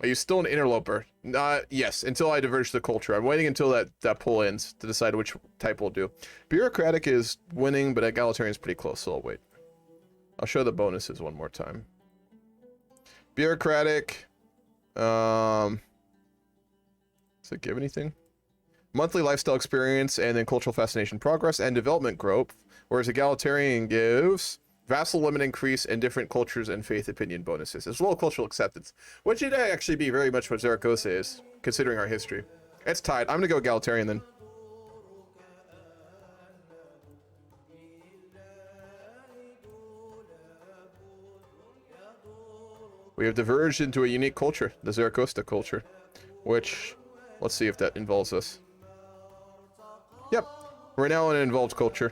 Are you still an interloper? Yes, until I diverge the culture. I'm waiting until that poll ends to decide which type we'll do. Bureaucratic is winning, but egalitarian is pretty close, so I'll wait. I'll show the bonuses one more time. Bureaucratic. Does it give anything? Monthly lifestyle experience, and then cultural fascination progress and development growth. Whereas egalitarian gives vassal limit increase and different cultures and faith opinion bonuses, as well as cultural acceptance, which would actually be very much what Saraqustah is, considering our history. It's tied. I'm going to go egalitarian then. We have diverged into a unique culture, the Saraqustah culture, which, let's see if that involves us. Yep, we're now in an involved culture.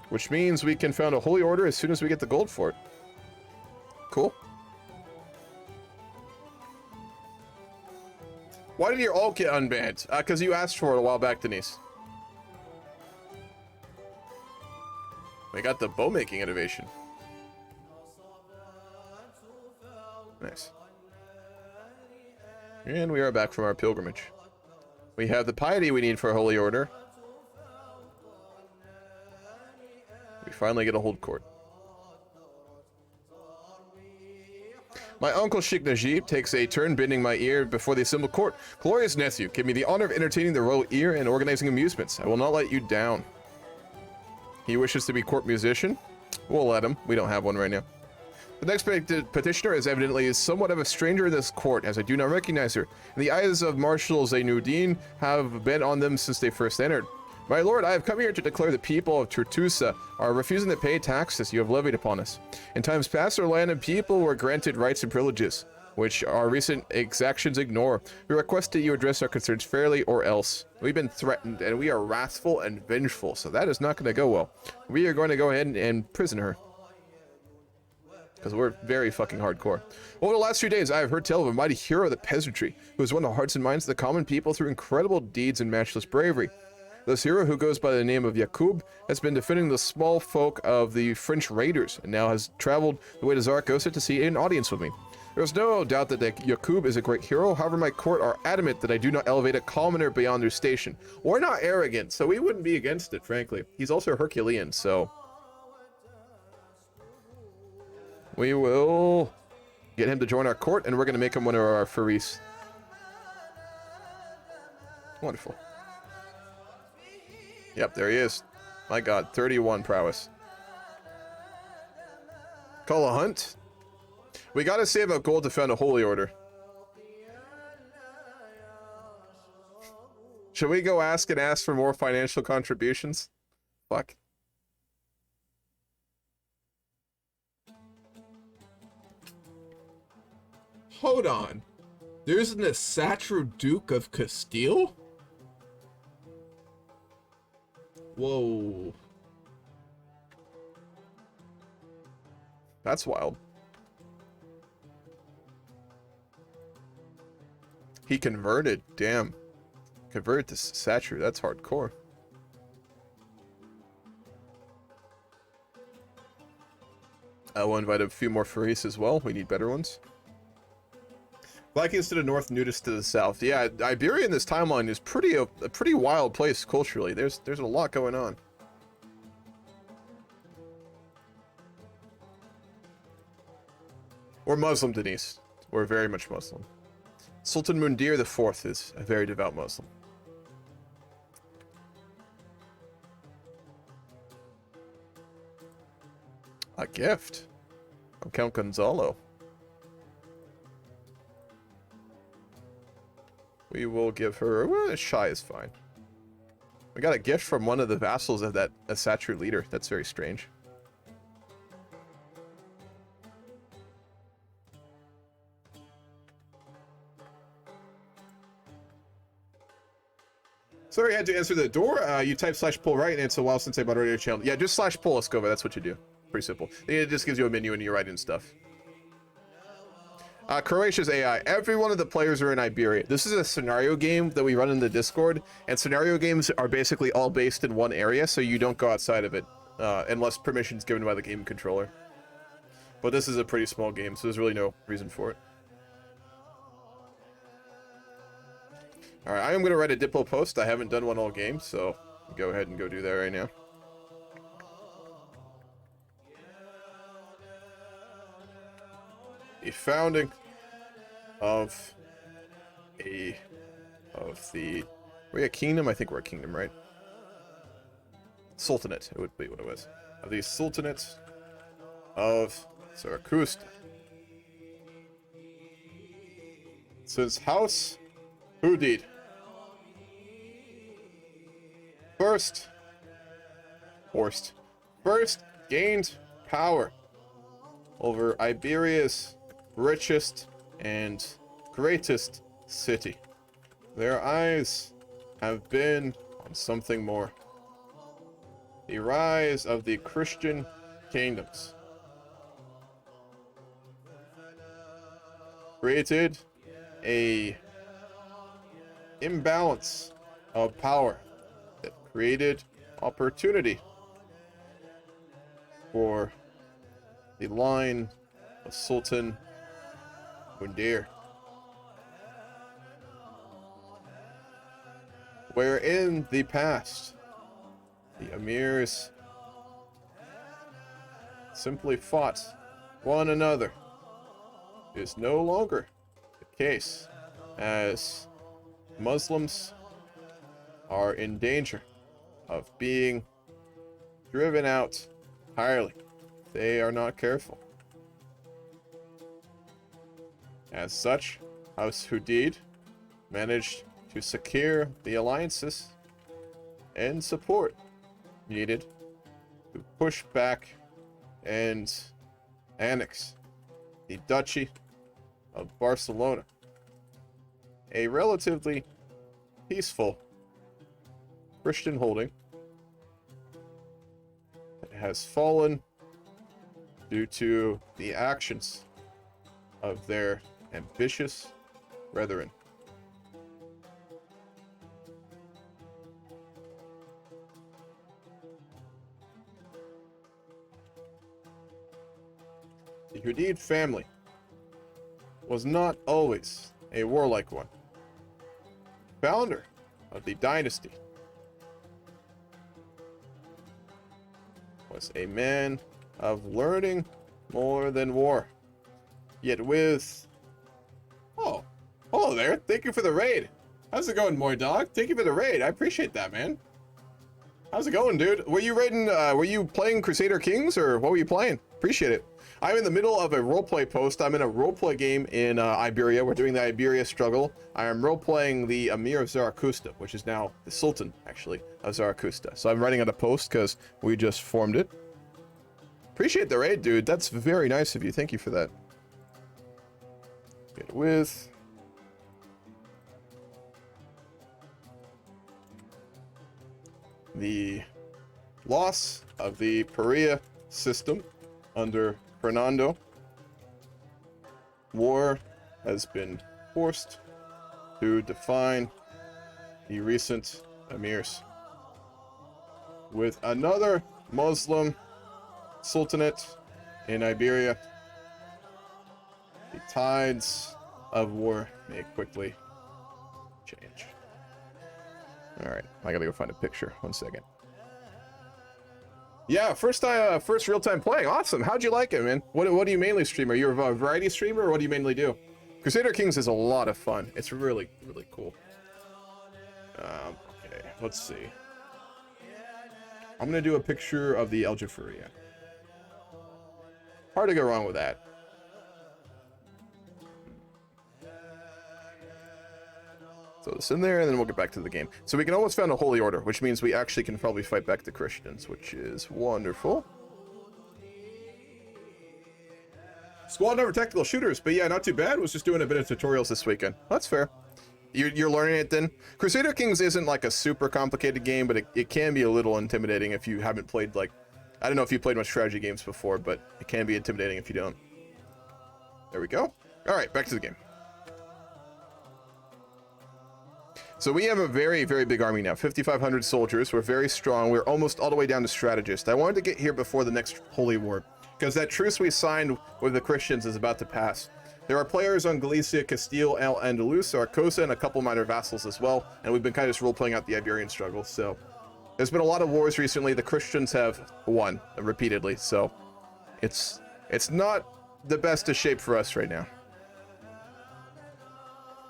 Which means we can found a holy order as soon as we get the gold for it. Cool. Why did your alt get unbanned? Because you asked for it a while back, Denise. We got the bow making innovation. Nice. And we are back from our pilgrimage. We have the piety we need for a holy order. We finally get a hold court. My uncle Sheikh Najib takes a turn bending my ear before the assembled court. Glorious nephew, give me the honor of entertaining the royal ear and organizing amusements. I will not let you down. He wishes to be court musician. We'll let him. We don't have one right now. The next petitioner is evidently somewhat of a stranger in this court, as I do not recognize her. And the eyes of Marshal Zainuddin have been on them since they first entered. My lord, I have come here to declare the people of Tartusa are refusing to pay taxes you have levied upon us. In times past, our land and people were granted rights and privileges, which our recent exactions ignore. We request that you address our concerns fairly, or else. We've been threatened, and we are wrathful and vengeful, so that is not going to go well. We are going to go ahead and imprison her. Because we're very fucking hardcore. Over the last few days, I have heard tell of a mighty hero of the peasantry, who has won the hearts and minds of the common people through incredible deeds and matchless bravery. This hero, who goes by the name of Yaqub, has been defending the small folk of the French raiders, and now has traveled the way to Saraqustah to see an audience with me. There's no doubt that Yaqub is a great hero, however my court are adamant that I do not elevate a commoner beyond their station. We're not arrogant, so we wouldn't be against it, frankly. He's also Herculean, so... we will Get him to join our court, and we're going to make him one of our Faris. Wonderful. Yep, there he is. My god, 31 prowess. Call a hunt. We gotta save up gold to found a holy order. Should we go ask for more financial contributions? Fuck. Hold on. There's an Asatru Duke of Castile? Whoa. That's wild. He converted. Damn. Converted to Satru. That's hardcore. I will invite a few more Faris as well. We need better ones. Vikings to the north, Nudist to the south. Yeah, Iberia in this timeline is a pretty wild place culturally. There's a lot going on. We're Muslim, Denise. We're very much Muslim. Sultan Mundir IV is a very devout Muslim. A gift from Count Gonzalo. We will give her... Well, shy is fine. We got a gift from one of the vassals of that Asatru leader. That's very strange. Sorry, I had to answer the door. You type /pull right, and it's a while since I moderated your channel. Yeah, just /pull Escova. That's what you do. Pretty simple. It just gives you a menu and you write in stuff. Croatia's AI. Every one of the players are in Iberia. This is a scenario game that we run in the Discord, and scenario games are basically all based in one area, so you don't go outside of it, unless permission's given by the game controller. But this is a pretty small game, so there's really no reason for it. Alright, I am going to write a Diplo post. I haven't done one all game, so go ahead and go do that right now. The founding of the... Are we a kingdom? I think we're a kingdom, right? Sultanate, it would be what it was. Of the Sultanate of Saraqustah. Since House Hudid first gained power over Iberia's richest and greatest city. Their eyes have been on something more. The rise of the Christian kingdoms created a imbalance of power that created opportunity for the line of Sultan Mundir, where in the past the emirs simply fought one another, is no longer the case, as Muslims are in danger of being driven out entirely. They are not careful. As such, House Hudid managed to secure the alliances and support needed to push back and annex the Duchy of Barcelona, a relatively peaceful Christian holding that has fallen due to the actions of their ambitious brethren. The Hudid family was not always a warlike one. Founder of the dynasty was a man of learning more than war. Yet with... Oh, hello there. Thank you for the raid. How's it going, Moy Dog? Thank you for the raid. I appreciate that, man. How's it going, dude? Were you raiding, were you playing Crusader Kings, or what were you playing? Appreciate it. I'm in the middle of a roleplay post. I'm in a roleplay game in Iberia. We're doing the Iberia struggle. I am roleplaying the Emir of Saraqustah, which is now the Sultan, actually, of Saraqustah. So I'm writing out a post because we just formed it. Appreciate the raid, dude. That's very nice of you. Thank you for that. Get with... the loss of the Perea system under Fernando. War has been forced to define the recent emirs. With another Muslim sultanate in Iberia, the tides of war may quickly change. Alright, I gotta go find a picture. 1 second. Yeah, first real-time playing. Awesome. How'd you like it, man? What do you mainly stream? Are you a variety streamer, or what do you mainly do? Crusader Kings is a lot of fun. It's really, really cool. Okay, let's see. I'm gonna do a picture of the El Jafariya. Hard to go wrong with that. Throw this in there, and then we'll get back to the game. So we can almost found a holy order, which means we actually can probably fight back the Christians, which is wonderful. Squad number tactical shooters, but yeah, not too bad. Was just doing a bit of tutorials this weekend. That's fair. You're learning it then. Crusader Kings isn't like a super complicated game, but it can be a little intimidating if you haven't played, like, I don't know if you played much strategy games before, but it can be intimidating if you don't. There we go. All right, back to the game. So we have a very, very big army now, 5,500 soldiers. We're very strong. We're almost all the way down to strategist. I wanted to get here before the next Holy War, because that truce we signed with the Christians is about to pass. There are players on Galicia, Castile, Al-Andalus, Zaragoza, and a couple minor vassals as well, and we've been kind of just role-playing out the Iberian struggle. So there's been a lot of wars recently. The Christians have won repeatedly, so it's not the best of shape for us right now.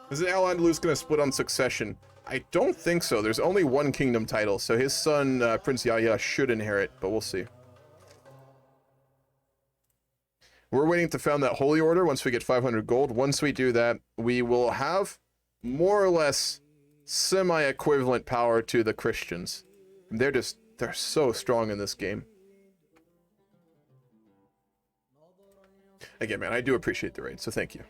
Is Al-Andalus going to split on succession? I don't think so. There's only one kingdom title, so his son, Prince Yahya, should inherit, but we'll see. We're waiting to found that holy order once we get 500 gold. Once we do that, we will have more or less semi-equivalent power to the Christians. They're so strong in this game. Again, man, I do appreciate the raid, so thank you.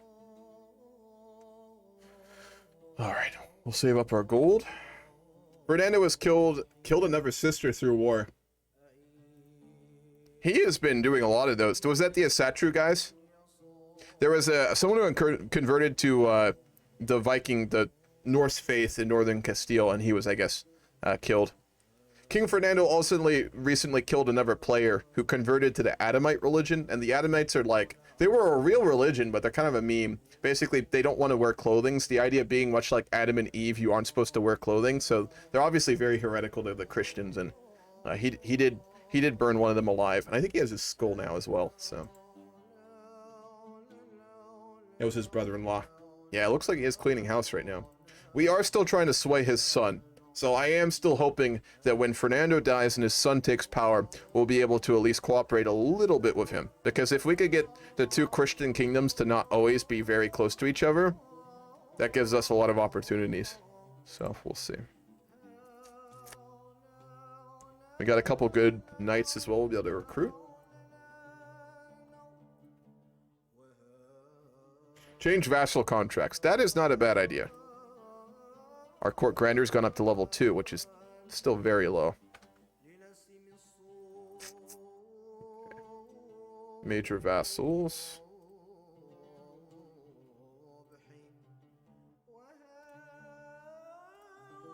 Alright, we'll save up our gold. Fernando was killed another sister through war. He has been doing a lot of those. Was that the Asatru guys? There was someone who converted to the Viking, the Norse faith in northern Castile, and he was, I guess, killed. King Fernando also recently killed another player who converted to the Adamite religion, and the Adamites are like, they were a real religion, but they're kind of a meme. Basically, they don't want to wear clothing. The idea being, much like Adam and Eve, you aren't supposed to wear clothing, so they're obviously very heretical to the Christians, and he did burn one of them alive, and I think he has his skull now as well, so. It was his brother-in-law. Yeah, it looks like he is cleaning house right now. We are still trying to sway his son. So I am still hoping that when Fernando dies and his son takes power, we'll be able to at least cooperate a little bit with him. Because if we could get the two Christian kingdoms to not always be very close to each other, that gives us a lot of opportunities. So we'll see. We got a couple good knights as well we'll be able to recruit. Change vassal contracts. That is not a bad idea. Our court grander's gone up to level 2, which is still very low. Major vassals.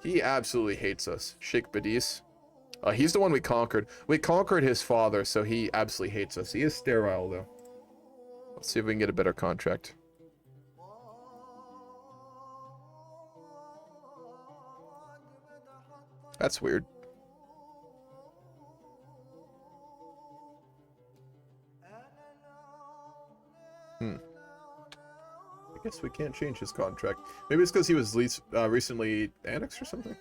He absolutely hates us. Sheikh Badis. He's the one we conquered. We conquered his father, so he absolutely hates us. He is sterile, though. Let's see if we can get a better contract. That's weird. Yes, we can't change his contract. Maybe it's because he was recently annexed or something.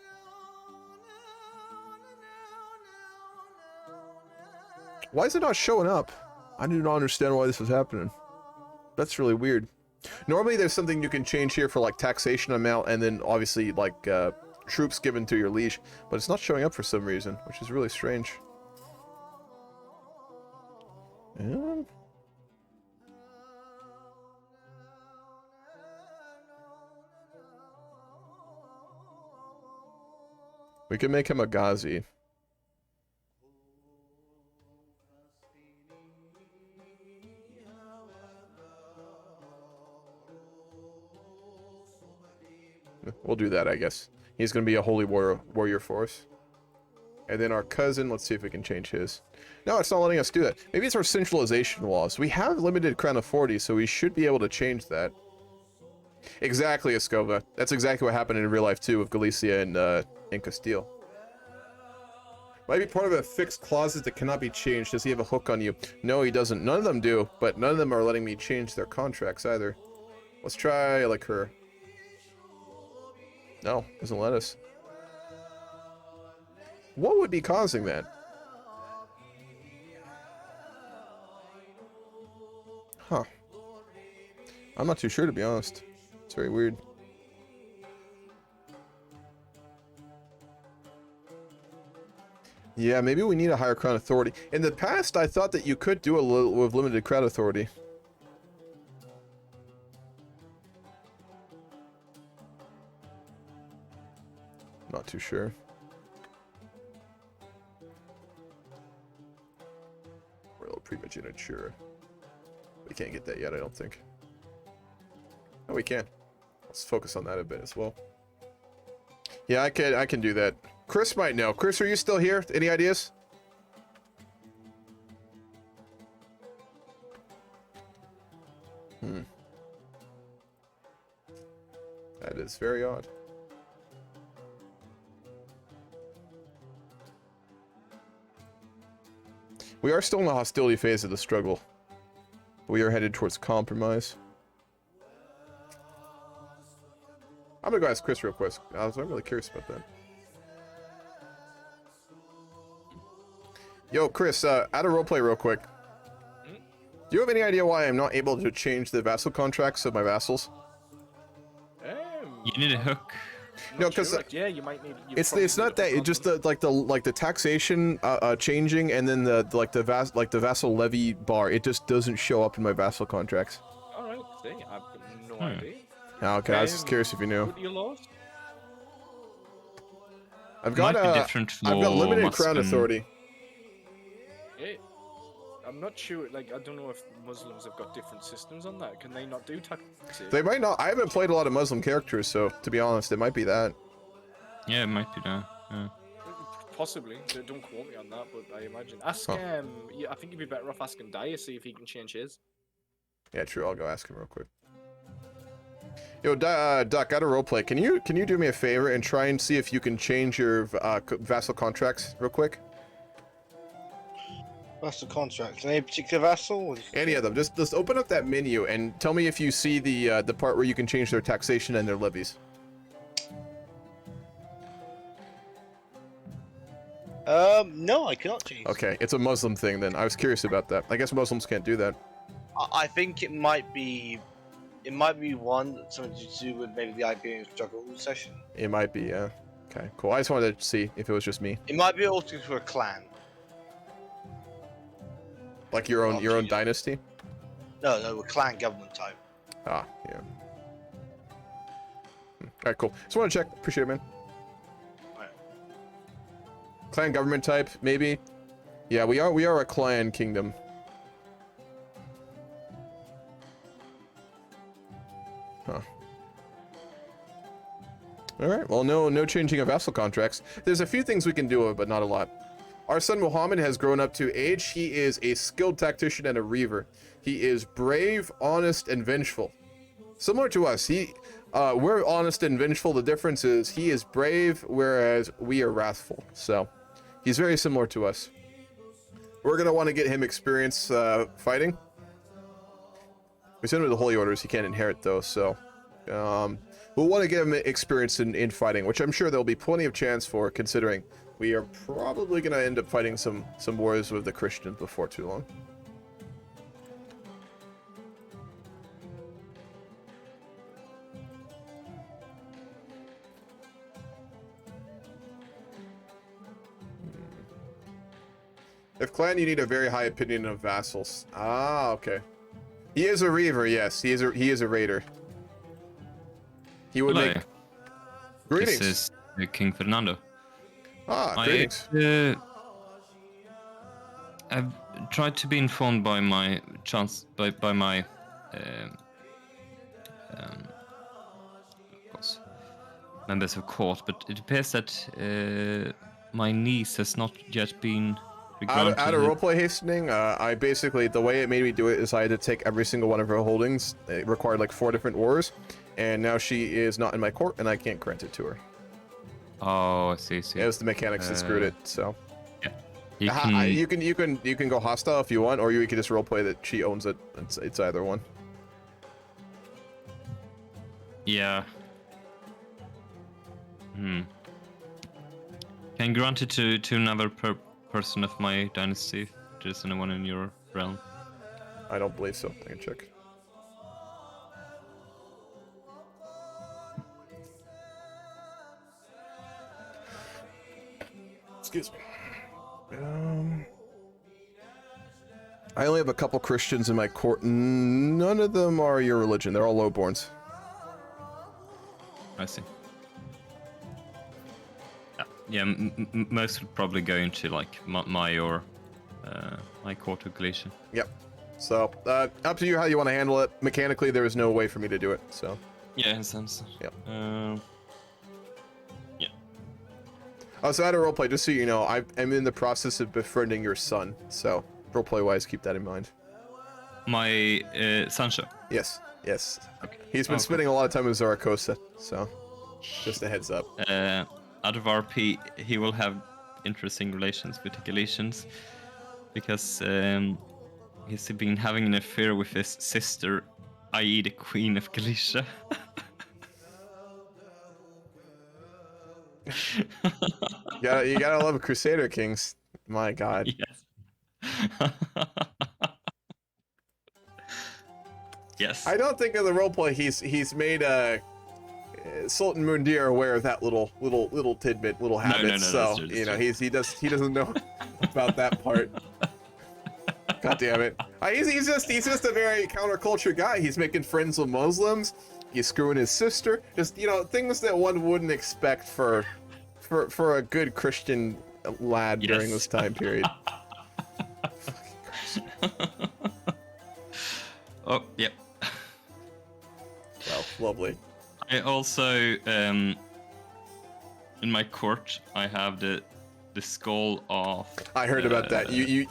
Why is it not showing up? I do not understand why this is happening. That's really weird. Normally there's something you can change here for like taxation amount and then obviously like troops given to your liege, but it's not showing up for some reason, which is really strange. We can make him a Ghazi. We'll do that, I guess. He's going to be a holy warrior force. And then our cousin, let's see if we can change his. No, it's not letting us do that. Maybe it's our centralization laws. We have limited crown authority, so we should be able to change that. Exactly, Escova. That's exactly what happened in real life, too, with Galicia and Castile. Might be part of a fixed clauses that cannot be changed. Does he have a hook on you? No, he doesn't. None of them do, but none of them are letting me change their contracts either. Let's try, like, her. No, doesn't let us. What would be causing that? Huh. I'm not too sure, to be honest. It's very weird. Yeah, maybe we need a higher crown authority. In the past, I thought that you could do a little with limited crown authority. Not too sure. Royal primogeniture. We can't get that yet, I don't think. Oh, we can. Let's focus on that a bit as well. Yeah, I can do that. Chris might know. Chris, are you still here? Any ideas? That is very odd. We are still in the hostility phase of the struggle. We are headed towards compromise. I'm gonna go ask Chris real quick. I'm really curious about that. Yo, Chris, add a roleplay real quick. Do you have any idea why I'm not able to change the vassal contracts of my vassals? You need a hook. No, because sure. Yeah, you might need. it's not that. It's just the taxation changing, and then the vassal levy bar. It just doesn't show up in my vassal contracts. All right, see, I've got no idea. Oh, okay, I was just curious if you knew. What are your laws? I've got limited crown authority. Yeah, I'm not sure. Like, I don't know if Muslims have got different systems on that. Can they not do taxation? They might not. I haven't played a lot of Muslim characters, so to be honest, it might be that. Yeah, it might be that. Yeah. Possibly. Don't quote me on that, but I imagine. Ask yeah, I think you'd be better off asking Dyer, see if he can change his. Yeah, true. I'll go ask him real quick. Yo, Duck, out of roleplay, can you do me a favor and try and see if you can change your vassal contracts real quick? Vassal contracts. Any particular vassal? Any of them. Just open up that menu and tell me if you see the part where you can change their taxation and their levies. No, I cannot change. Okay, it's a Muslim thing then. I was curious about that. I guess Muslims can't do that. I think it might be one something to do with maybe the Iberian struggle session. It might be, yeah. Okay, cool. I just wanted to see if it was just me. It might be also for a clan. Like your own dynasty? No, a clan government type. Ah, yeah. Alright, cool. Just want to check. Appreciate it, man. Right. Clan government type, maybe? Yeah, we are a clan kingdom. Huh. Alright, well, no changing of vassal contracts. There's a few things we can do, but not a lot. Our son Muhammad has grown up to age. He is a skilled tactician and a reaver. He is brave, honest, and vengeful. Similar to us, we're honest and vengeful. The difference is he is brave, whereas we are wrathful. So, he's very similar to us. We're gonna want to get him experience fighting. We send him to the Holy Orders. He can't inherit though, so we'll want to get him experience in fighting, which I'm sure there'll be plenty of chance for, considering we are probably going to end up fighting some wars with the Christians before too long. If clan, you need a very high opinion of vassals. Ah, okay. He is a reaver, yes. He is a raider. He would Hello. make. Greetings. This is King Fernando. Greetings. I've tried to be informed by my of course, members of court, but it appears that my niece has not yet been granted. Out of roleplay hastening, I basically, the way it made me do it is I had to take every single one of her holdings. It required like 4 different wars, and now she is not in my court, and I can't grant it to her. Oh, I see. It was the mechanics that screwed it. So Yeah, you can go hostile if you want, or you can just roleplay that she owns it. It's either one. Yeah. Can grant it to another person of my dynasty. If there's anyone in your realm. I don't believe so. I can check. Excuse me. I only have a couple Christians in my court. None of them are your religion. They're all lowborns. I see. Yeah, most would probably go into like my court of Galicia. Yep. So up to you how you want to handle it. Mechanically, there is no way for me to do it. So. Yeah, in a sense. Yep. Yeah. Also, out of roleplay, just so you know, I'm in the process of befriending your son. So, roleplay-wise, keep that in mind. My Sancho. Yes. Yes. Okay. He's been spending a lot of time in Saraqustah. So, just a heads up. Out of RP, he will have interesting relations with the Galicians because he's been having an affair with his sister, i.e. the Queen of Galicia. You gotta love Crusader Kings. My God. Yes. Yes. I don't think in the roleplay he's made Sultan Mundir aware of that little tidbit, little habit. No, so that's true, you know he doesn't know about that part. God damn it! He's just a very counterculture guy. He's making friends with Muslims. He's screwing his sister. Just things that one wouldn't expect for a good Christian lad during this time period. Oh, yep. Well, lovely. I also, in my court, I have the skull of. I heard about that. You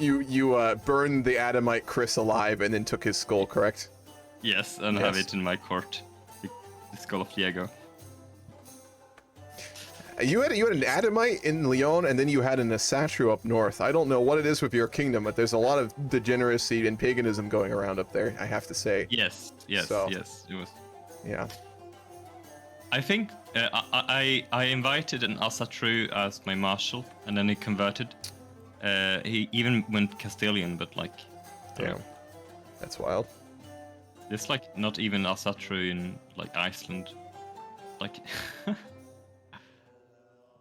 burned the Adamite Chris alive and then took his skull, correct? Yes, and have it in my court. The skull of Diego. You had an Adamite in Lyon, and then you had an Asatru up north. I don't know what it is with your kingdom, but there's a lot of degeneracy and paganism going around up there, I have to say. Yes, yes, So, yes. It was. Yeah. I think I invited an Asatru as my marshal, and then he converted. He even went Castilian, but like. Damn. That's wild. There's like not even Asatru in like Iceland. Like.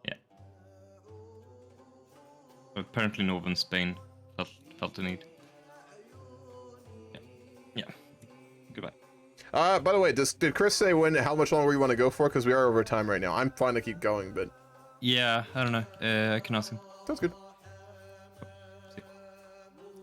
Yeah. But apparently northern Spain felt the need. Yeah. Yeah. Goodbye. By the way, did Chris say how much longer we want to go for? Because we are over time right now. I'm fine to keep going, but... Yeah, I don't know. I can ask him. Sounds good.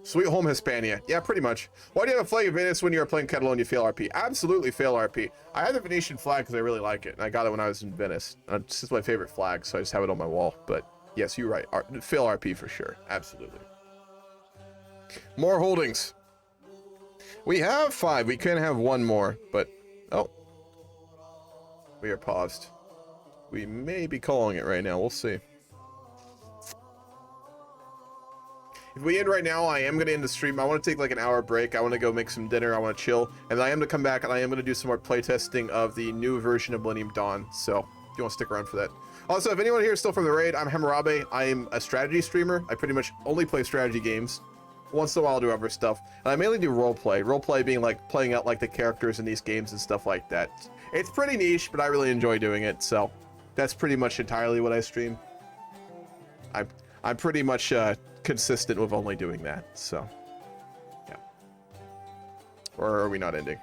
Sweet home Hispania. Yeah, pretty much. Why do you have a flag of Venice when you are playing Catalonia fail RP? Absolutely fail RP. I have the Venetian flag because I really like it, and I got it when I was in Venice. It's just my favorite flag, so I just have it on my wall. But yes, you're right. Fail RP for sure. Absolutely. More holdings. We have 5. We can have 1 more, but... Oh. We are paused. We may be calling it right now. We'll see. If we end right now, I am going to end the stream. I want to take like an hour break. I want to go make some dinner. I want to chill. And then I am going to come back and I am going to do some more playtesting of the new version of Millennium Dawn. So if you want to stick around for that. Also, if anyone here is still from the raid, I'm Hammurabi. I'm a strategy streamer. I pretty much only play strategy games. Once in a while, I'll do other stuff. And I mainly do roleplay. Roleplay being like playing out like the characters in these games and stuff like that. It's pretty niche, but I really enjoy doing it. So that's pretty much entirely what I stream. I'm pretty much consistent with only doing that, so yeah. Or are we not ending?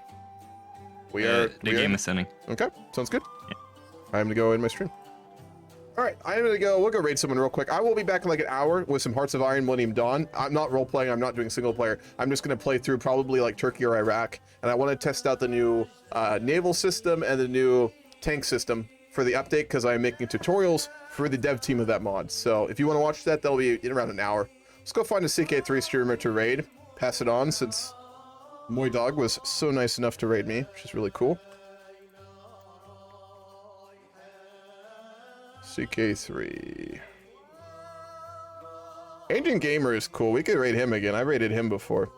We are. The game is ending. Okay, sounds good. Yeah. I'm gonna go in my stream. All right, I'm gonna go. We'll go raid someone real quick. I will be back in like an hour with some Hearts of Iron, Millennium Dawn. I'm not role playing. I'm not doing single player. I'm just gonna play through probably like Turkey or Iraq, and I want to test out the new naval system and the new tank system for the update because I'm making tutorials for the dev team of that mod. So if you want to watch that, that'll be in around an hour. Let's go find a CK3 streamer to raid. Pass it on since Moy Dog was so nice enough to raid me, which is really cool. CK3. Ancient Gamer is cool. We could raid him again. I raided him before.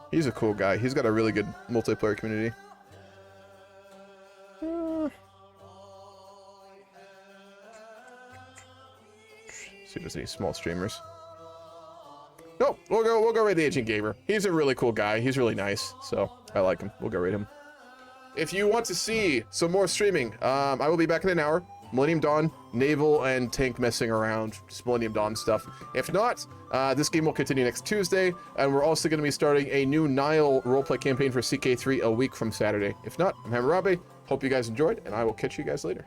He's a cool guy. He's got a really good multiplayer community. See if there's any small streamers. No, we'll go raid the Ancient Gamer. He's a really cool guy. He's really nice, so I like him. We'll go raid him. If you want to see some more streaming, I will be back in an hour. Millennium Dawn, naval and tank messing around, just Millennium Dawn stuff. If not, this game will continue next Tuesday, and we're also going to be starting a new Nile roleplay campaign for CK3 a week from Saturday. If not, I'm Hammurabi. Hope you guys enjoyed, and I will catch you guys later.